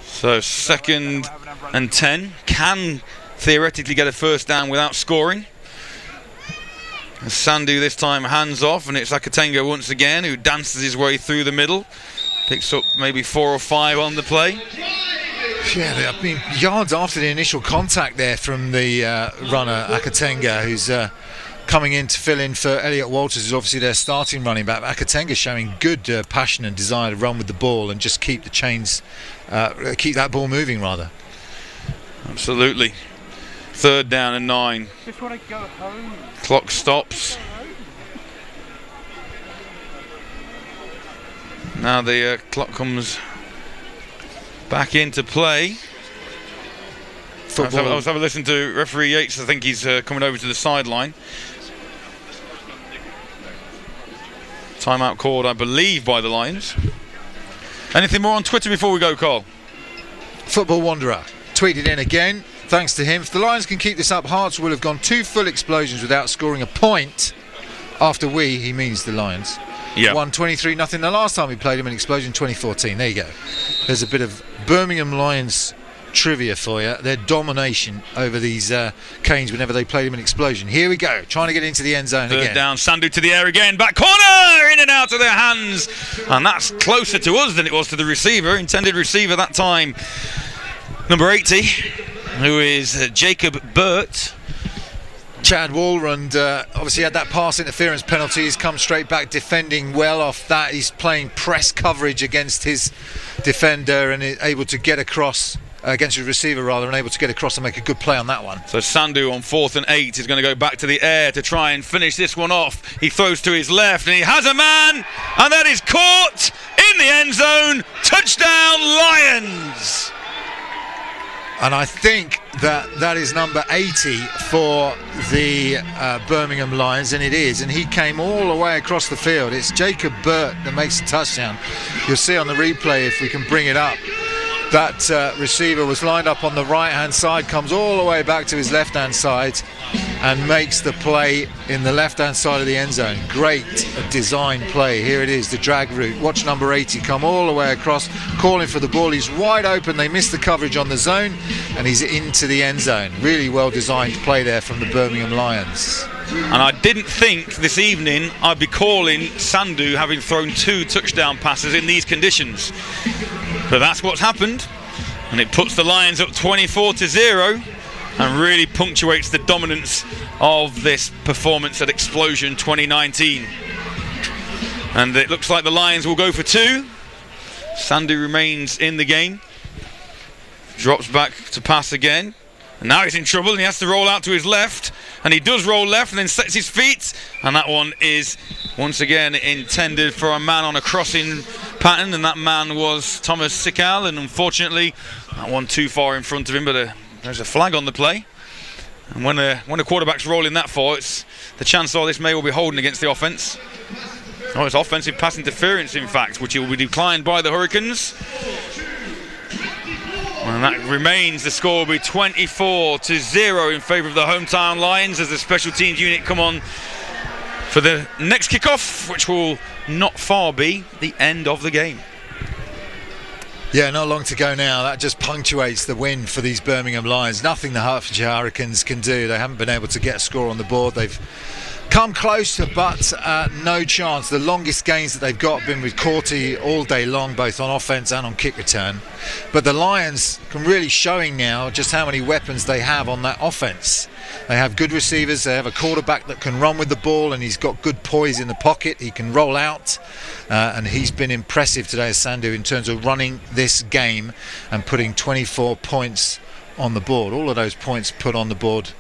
So 2nd and 10. Can theoretically get a first down without scoring. Sandhu this time hands off, and it's Akatenga once again who dances his way through the middle. Picks up maybe 4 or 5 on the play. Yeah, I mean, yards after the initial contact there from the runner Akatenga, who's coming in to fill in for Elliot Walters, who's obviously their starting running back. Akatenga showing good passion and desire to run with the ball and just keep the chains, keep that ball moving rather. Absolutely. 3rd down and 9. Just want to go home. Clock stops. Now the clock comes back into play. Let's have a listen to referee Yates. I think he's coming over to the sideline. Timeout called, I believe, by the Lions. Anything more on Twitter before we go, Carl? Football Wanderer tweeted in again. Thanks to him. If the Lions can keep this up, Hearts will have gone 2 full explosions without scoring a point. After he means the Lions. Yeah. Won 23-0 the last time we played him in Explosion 2014. There you go. There's a bit of Birmingham Lions trivia for you. Their domination over these Canes whenever they played him in Explosion. Here we go. Trying to get into the end zone again. 3rd down. Sandhu to the air again. Back corner. In and out of their hands. And that's closer to us than it was to the receiver. Intended receiver that time. Number 80. Who is Jacob Burt. Chad Walrond obviously had that pass interference penalty. He's come straight back defending well off that. He's playing press coverage against his defender and is able to get across, against his receiver rather, and able to get across and make a good play on that one. So Sandhu on 4th and 8 is going to go back to the air to try and finish this one off. He throws to his left and he has a man, and that is caught in the end zone. Touchdown Lions! And I think that is number 80 for the Birmingham Lions, and it is. And he came all the way across the field. It's Jacob Burt that makes the touchdown. You'll see on the replay, if we can bring it up, that receiver was lined up on the right-hand side, comes all the way back to his left-hand side and makes the play in the left-hand side of the end zone. Great design play. Here it is, the drag route. Watch number 80 come all the way across, calling for the ball. He's wide open. They missed the coverage on the zone, and he's into the end zone. Really well-designed play there from the Birmingham Lions. And I didn't think this evening I'd be calling Sandhu having thrown 2 touchdown passes in these conditions. But that's what's happened, and it puts the Lions up 24-0 and really punctuates the dominance of this performance at Explosion 2019. And it looks like the Lions will go for 2. Sandhu remains in the game, drops back to pass again, and now he's in trouble and he has to roll out to his left, and he does roll left and then sets his feet, and that one is once again intended for a man on a crossing pattern, and that man was Thomas Sikal, and unfortunately that one too far in front of him, but there's a flag on the play. And when a quarterback's rolling that far, it's the chance this may well be holding against the offence. Oh, it's offensive pass interference, in fact, which will be declined by the Hurricanes. And that remains, the score will be 24-0 in favour of the hometown Lions as the special teams unit come on for the next kickoff, which will not far be the end of the game. Yeah, not long to go now. That just punctuates the win for these Birmingham Lions. Nothing the Hertfordshire Hurricanes can do. They haven't been able to get a score on the board. They've come close, but no chance. The longest gains that they've got have been with Corty all day long, both on offence and on kick return. But the Lions can really showing now just how many weapons they have on that offence. They have good receivers, they have a quarterback that can run with the ball, and he's got good poise in the pocket, he can roll out, and he's been impressive today, Sandu, in terms of running this game and putting 24 points on the board. All of those points put on the board,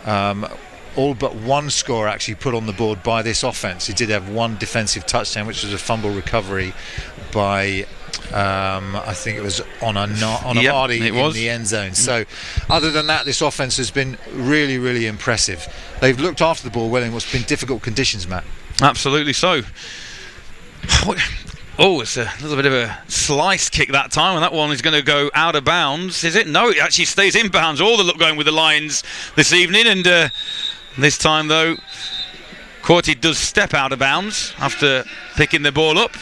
all but one score actually put on the board by this offence. He did have one defensive touchdown, which was a fumble recovery by I think it was on a Marty in the end zone. So other than that, this offence has been really, really impressive. They've looked after the ball well in what's been difficult conditions, Matt. Absolutely so. Oh, it's a little bit of a slice kick that time, and that one is going to go out of bounds. Is it? No, it actually stays in bounds. All the luck going with the Lions this evening, and this time though, Corty does step out of bounds after picking the ball up.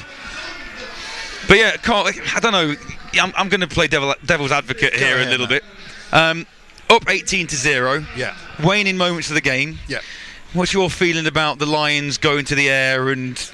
But yeah, Carl, I don't know. I'm going to play devil's advocate here a little bit. Up 18-0. Yeah. Waning moments of the game. Yeah. What's your feeling about the Lions going to the air and,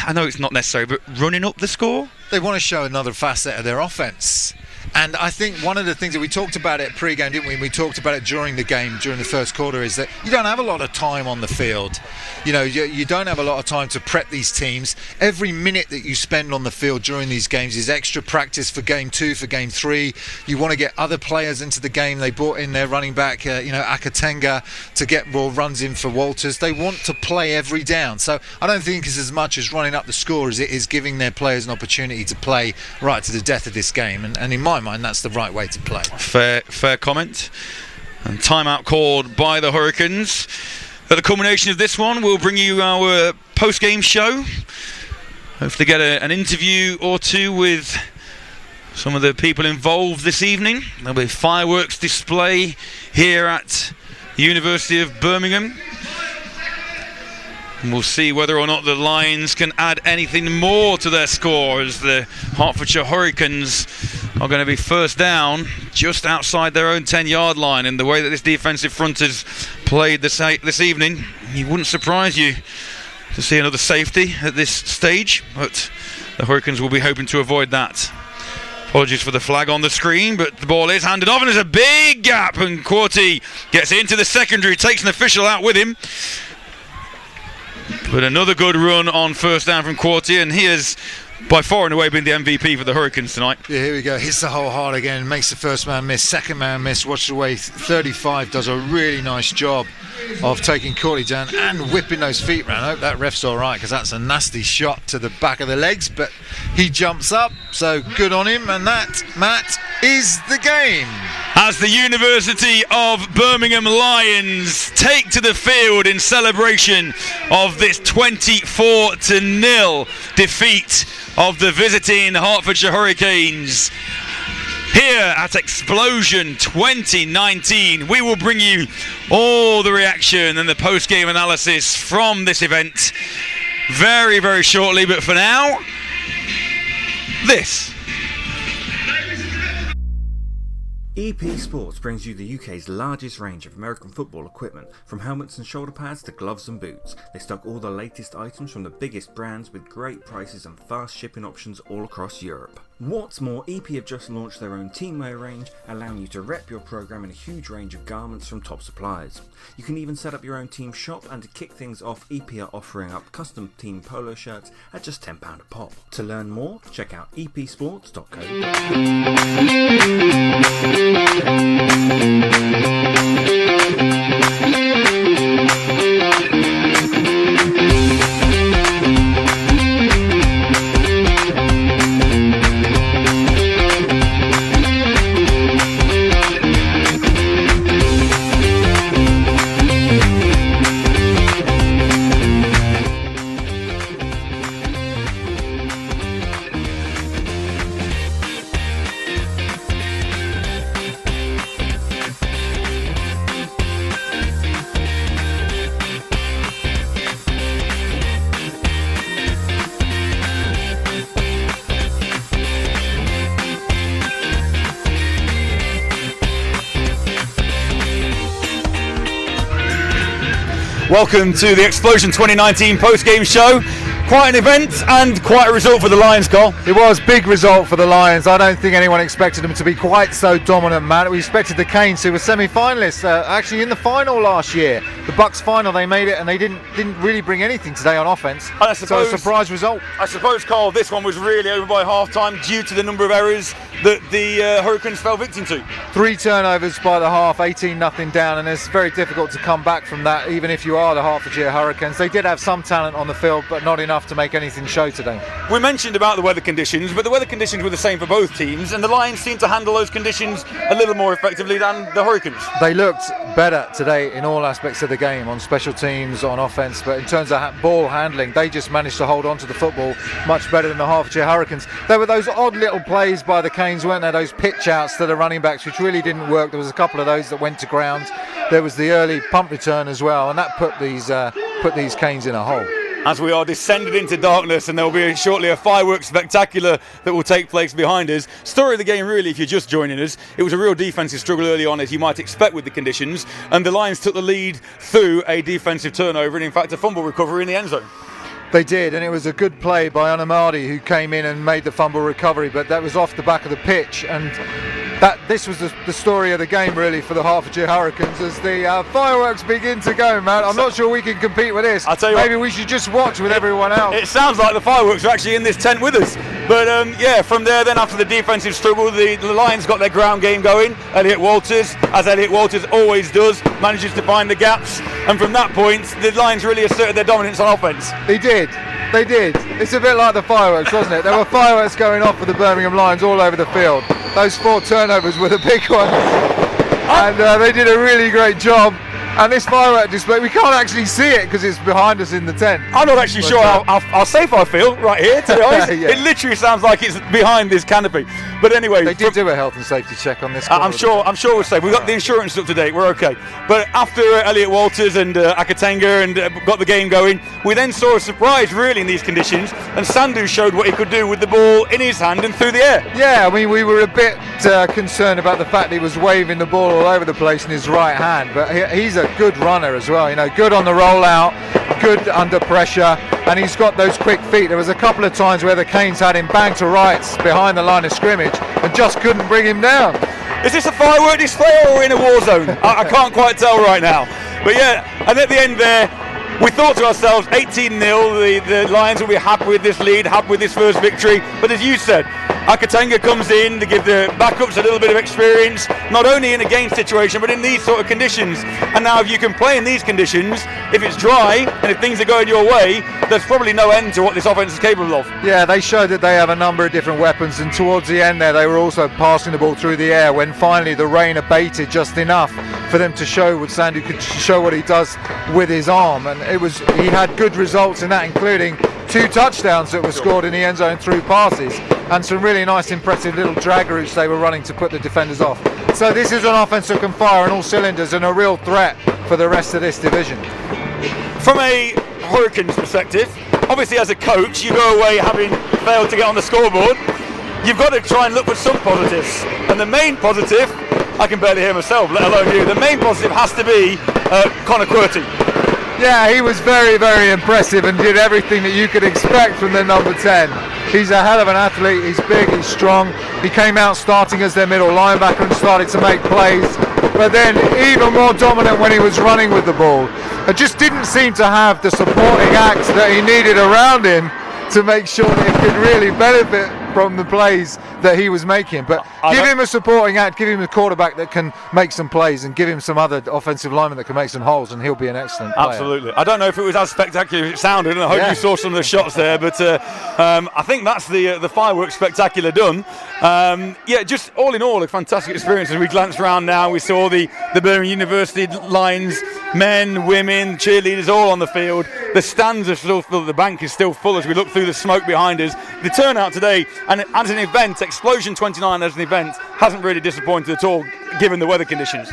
I know it's not necessary, but running up the score? They want to show another facet of their offence. And I think one of the things that we talked about it pre-game, didn't we? We talked about it during the game, during the first quarter, is that you don't have a lot of time on the field. You know, you don't have a lot of time to prep these teams. Every minute that you spend on the field during these games is extra practice for game 2, for game 3. You want to get other players into the game. They brought in their running back, Akatenga, to get more runs in for Walters. They want to play every down. So I don't think it's as much as running up the score as it is giving their players an opportunity to play right to the death of this game. And in my mind, that's the right way to play. Fair comment. And timeout called by the Hurricanes. At the culmination of this one, we'll bring you our post-game show. Hopefully get an interview or two with some of the people involved this evening. There'll be a fireworks display here at the University of Birmingham. And we'll see whether or not the Lions can add anything more to their score, as the Hertfordshire Hurricanes are going to be first down just outside their own 10-yard line. And the way that this defensive front has played this evening, it wouldn't surprise you to see another safety at this stage, but the Hurricanes will be hoping to avoid that. Apologies for the flag on the screen, but the ball is handed off, and there's a big gap, and Corty gets into the secondary, takes an official out with him. But another good run on first down from Corty, and he has by far and away been the MVP for the Hurricanes tonight. Yeah, here we go. Hits the hole hard again, makes the first man miss, second man miss, watch the way 35 does a really nice job of taking Corty down and whipping those feet round. I hope that ref's all right, because that's a nasty shot to the back of the legs, but he jumps up, so good on him. And that, Matt, is the game. As the University of Birmingham Lions take to the field in celebration of this 24-0 defeat of the visiting Hertfordshire Hurricanes. Here at xpLosION 2019, we will bring you all the reaction and the post-game analysis from this event very, very shortly. But for now, this. EP Sports brings you the UK's largest range of American football equipment, from helmets and shoulder pads to gloves and boots. They stock all the latest items from the biggest brands with great prices and fast shipping options all across Europe. What's more, EP have just launched their own teamwear range, allowing you to rep your programme in a huge range of garments from top suppliers. You can even set up your own team shop, and to kick things off, EP are offering up custom team polo shirts at just £10 a pop. To learn more, check out epsports.co.uk. Welcome to the Explosion 2019 post-game show. Quite an event and quite a result for the Lions, Cole. It was big result for the Lions. I don't think anyone expected them to be quite so dominant, Matt. We expected the Canes, who were semi-finalists, actually in the final last year. The Bucks final, they made it, and they didn't really bring anything today on offence. So a surprise result. I suppose, Cole, this one was really over by half-time due to the number of errors that the Hurricanes fell victim to. 3 turnovers by the half, 18-0 down, and it's very difficult to come back from that, even if you are the Hertfordshire Hurricanes. They did have some talent on the field, but not enough to make anything show today. We mentioned about the weather conditions, but the weather conditions were the same for both teams, and the Lions seemed to handle those conditions a little more effectively than the Hurricanes. They looked better today in all aspects of the game, on special teams, on offence, but in terms of ball handling, they just managed to hold on to the football much better than the Hertfordshire Hurricanes. There were those odd little plays by the Canes, weren't there? Those pitch outs to the running backs, which really didn't work. There was a couple of those that went to ground. There was the early punt return as well, and that put these Canes in a hole. As we are descended into darkness, and there will be shortly a fireworks spectacular that will take place behind us. Story of the game, really, if you're just joining us, it was a real defensive struggle early on, as you might expect with the conditions, and the Lions took the lead through a defensive turnover and in fact a fumble recovery in the end zone. They did, and it was a good play by Anamadi, who came in and made the fumble recovery, but that was off the back of the pitch, and this was the story of the game, really, for the Hertfordshire Hurricanes, as the fireworks begin to go, man. I'm not sure we can compete with this. I'll tell you Maybe we should just watch with everyone else. It sounds like the fireworks are actually in this tent with us. But yeah, from there then, after the defensive struggle, the Lions got their ground game going. Elliot Walters, as Elliot Walters always does, manages to find the gaps, and from that point the Lions really asserted their dominance on offence. They did. It's a bit like the fireworks, wasn't it? There were fireworks going off for the Birmingham Lions all over the field. Those 4 turnovers were the big ones, and they did a really great job. And this firework display, we can't actually see it because it's behind us in the tent. I'm not actually sure how safe I feel right here, to be honest. Yeah. It literally sounds like it's behind this canopy. But anyway, they did do a health and safety check on this. I'm sure we're safe. We've got the insurance up to date. We're okay. But after Elliot Walters and Akatenga and got the game going, we then saw a surprise really in these conditions, and Sandu showed what he could do with the ball in his hand and through the air. Yeah, I mean, we were a bit concerned about the fact he was waving the ball all over the place in his right hand, but he's a good runner as well. You know, good on the rollout, good under pressure, and he's got those quick feet. There was a couple of times where the Canes had him bang to rights behind the line of scrimmage and just couldn't bring him down. Is this a firework display or in a war zone? I can't quite tell right now. But yeah, and at the end there, we thought to ourselves, 18-0, the Lions will be happy with this lead, happy with this first victory. But as you said, Akatenga comes in to give the backups a little bit of experience, not only in a game situation, but in these sort of conditions. And now if you can play in these conditions, if it's dry, and if things are going your way, there's probably no end to what this offence is capable of. Yeah, they showed that they have a number of different weapons, and towards the end there, they were also passing the ball through the air when finally the rain abated just enough for them to show what Sandu could show what he does with his arm. And he had good results in that, including 2 touchdowns that were scored in the end zone through passes, and some really nice impressive little drag routes they were running to put the defenders off. So this is an offence that can fire on all cylinders and a real threat for the rest of this division. From a Hurricanes perspective, obviously as a coach you go away having failed to get on the scoreboard. You've got to try and look for some positives, and the main positive, I can barely hear myself, let alone you, the main positive has to be Connor Quirty. Yeah, he was very, very impressive and did everything that you could expect from the number 10. He's a hell of an athlete, he's big, he's strong. He came out starting as their middle linebacker and started to make plays, but then even more dominant when he was running with the ball. It just didn't seem to have the supporting act that he needed around him to make sure that he could really benefit from the plays that he was making. But give him a supporting act, give him a quarterback that can make some plays, and give him some other offensive linemen that can make some holes, and he'll be an excellent player. Absolutely. I don't know if it was as spectacular as it sounded, and I hope you saw some of the shots there, but I think that's the fireworks spectacular done. Yeah, just all in all, a fantastic experience. As we glanced around now, we saw the Birmingham University Lions, men, women, cheerleaders all on the field. The stands are still full, the bank is still full as we look through the smoke behind us. The turnout today, and as an event, Explosion 29 as an event, hasn't really disappointed at all given the weather conditions.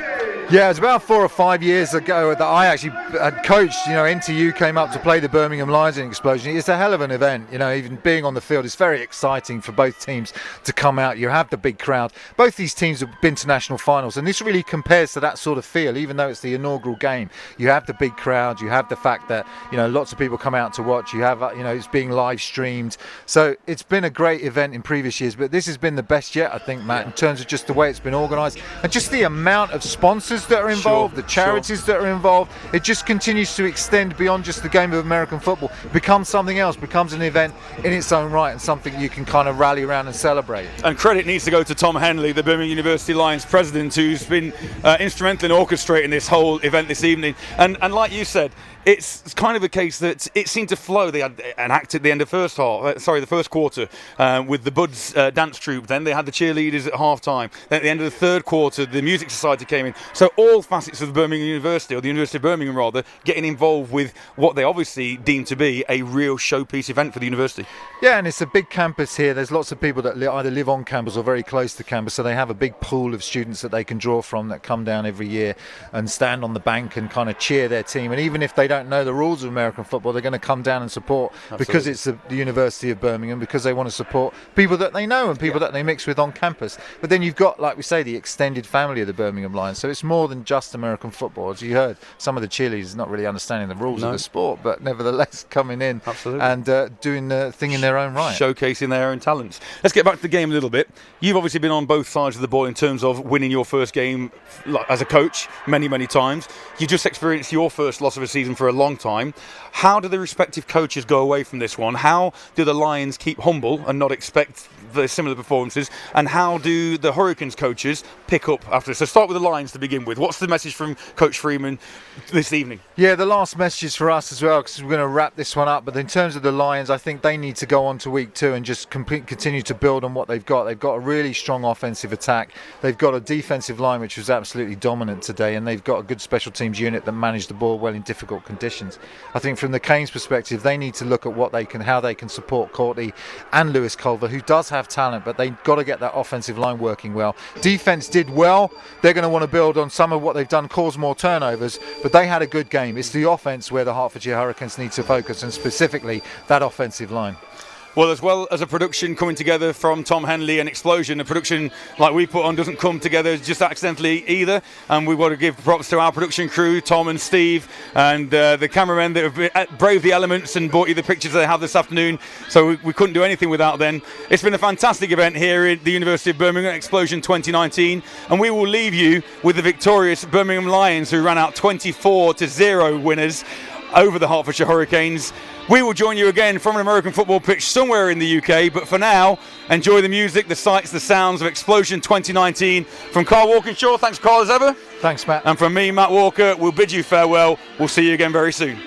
Yeah, it was about 4 or 5 years ago that I actually had coached. NTU came up to play the Birmingham Lions in Explosion. It's a hell of an event. Even being on the field, it's very exciting for both teams to come out. You have the big crowd. Both these teams have been to national finals, and this really compares to that sort of feel. Even though it's the inaugural game, you have the big crowd. You have the fact that lots of people come out to watch. You have it's being live streamed. So it's been a great event in previous years, but this has been the best yet, I think, Matt, in terms of just the way it's been organised and just the amount of sponsors that are involved, the charities that are involved. It just continues to extend beyond just the game of American football. It becomes something else, becomes an event in its own right, and something you can kind of rally around and celebrate. And credit needs to go to Tom Henley, the Birmingham University Lions president, who's been instrumental in orchestrating this whole event this evening. And like you said, it's kind of a case that it seemed to flow. They had an act at the end of the first quarter with the Buds dance troupe. Then they had the cheerleaders at half time. Then at the end of the third quarter, the Music Society came in. So all facets of the Birmingham University, or the University of Birmingham rather, getting involved with what they obviously deem to be a real showpiece event for the university. Yeah, and it's a big campus here. There's lots of people that either live on campus or very close to campus, so they have a big pool of students that they can draw from that come down every year and stand on the bank and kind of cheer their team. And even if they don't know the rules of American football, they're going to come down and support. Absolutely. Because it's the University of Birmingham, because they want to support people that they know and people that they mix with on campus. But then you've got, like we say, the extended family of the Birmingham Lions, so it's more than just American football. As you heard, some of the cheerleaders not really understanding the rules of the sport, but nevertheless coming in and doing the thing in their own right, showcasing their own talents. Let's get back to the game a little bit. You've obviously been on both sides of the ball in terms of winning your first game as a coach many times. You just experienced your first loss of a season for a long time. How do the respective coaches go away from this one? How do the Lions keep humble and not expect the similar performances? And how do the Hurricanes coaches pick up after this? So start with the Lions to begin with. What's the message from Coach Freeman this evening? Yeah, the last message is for us as well, because we're going to wrap this one up. But in terms of the Lions, I think they need to go on to week 2 and just continue to build on what they've got. They've got a really strong offensive attack. They've got a defensive line which was absolutely dominant today, and they've got a good special teams unit that managed the ball well in difficult conditions. I think from the Canes perspective, they need to look at how they can support Courtney and Lewis Culver, who does have talent, but they've got to get that offensive line working well. Defense did well. They're going to want to build on some of what they've done, cause more turnovers, but they had a good game. It's the offense where the Hertfordshire Hurricanes need to focus, and specifically that offensive line. Well as a production coming together from Tom Henley and Explosion, a production like we put on doesn't come together just accidentally either, and we want to give props to our production crew, Tom and Steve, and the cameramen that have braved the elements and brought you the pictures they have this afternoon, so we couldn't do anything without them. It's been a fantastic event here at the University of Birmingham, Explosion 2019, and we will leave you with the victorious Birmingham Lions, who ran out 24-0 winners over the Hertfordshire Hurricanes. We will join you again from an American football pitch somewhere in the UK, but for now, enjoy the music, the sights, the sounds of Explosion 2019. From Carl Walkinshaw, thanks Carl as ever. Thanks Matt. And from me, Matt Walker, we'll bid you farewell. We'll see you again very soon.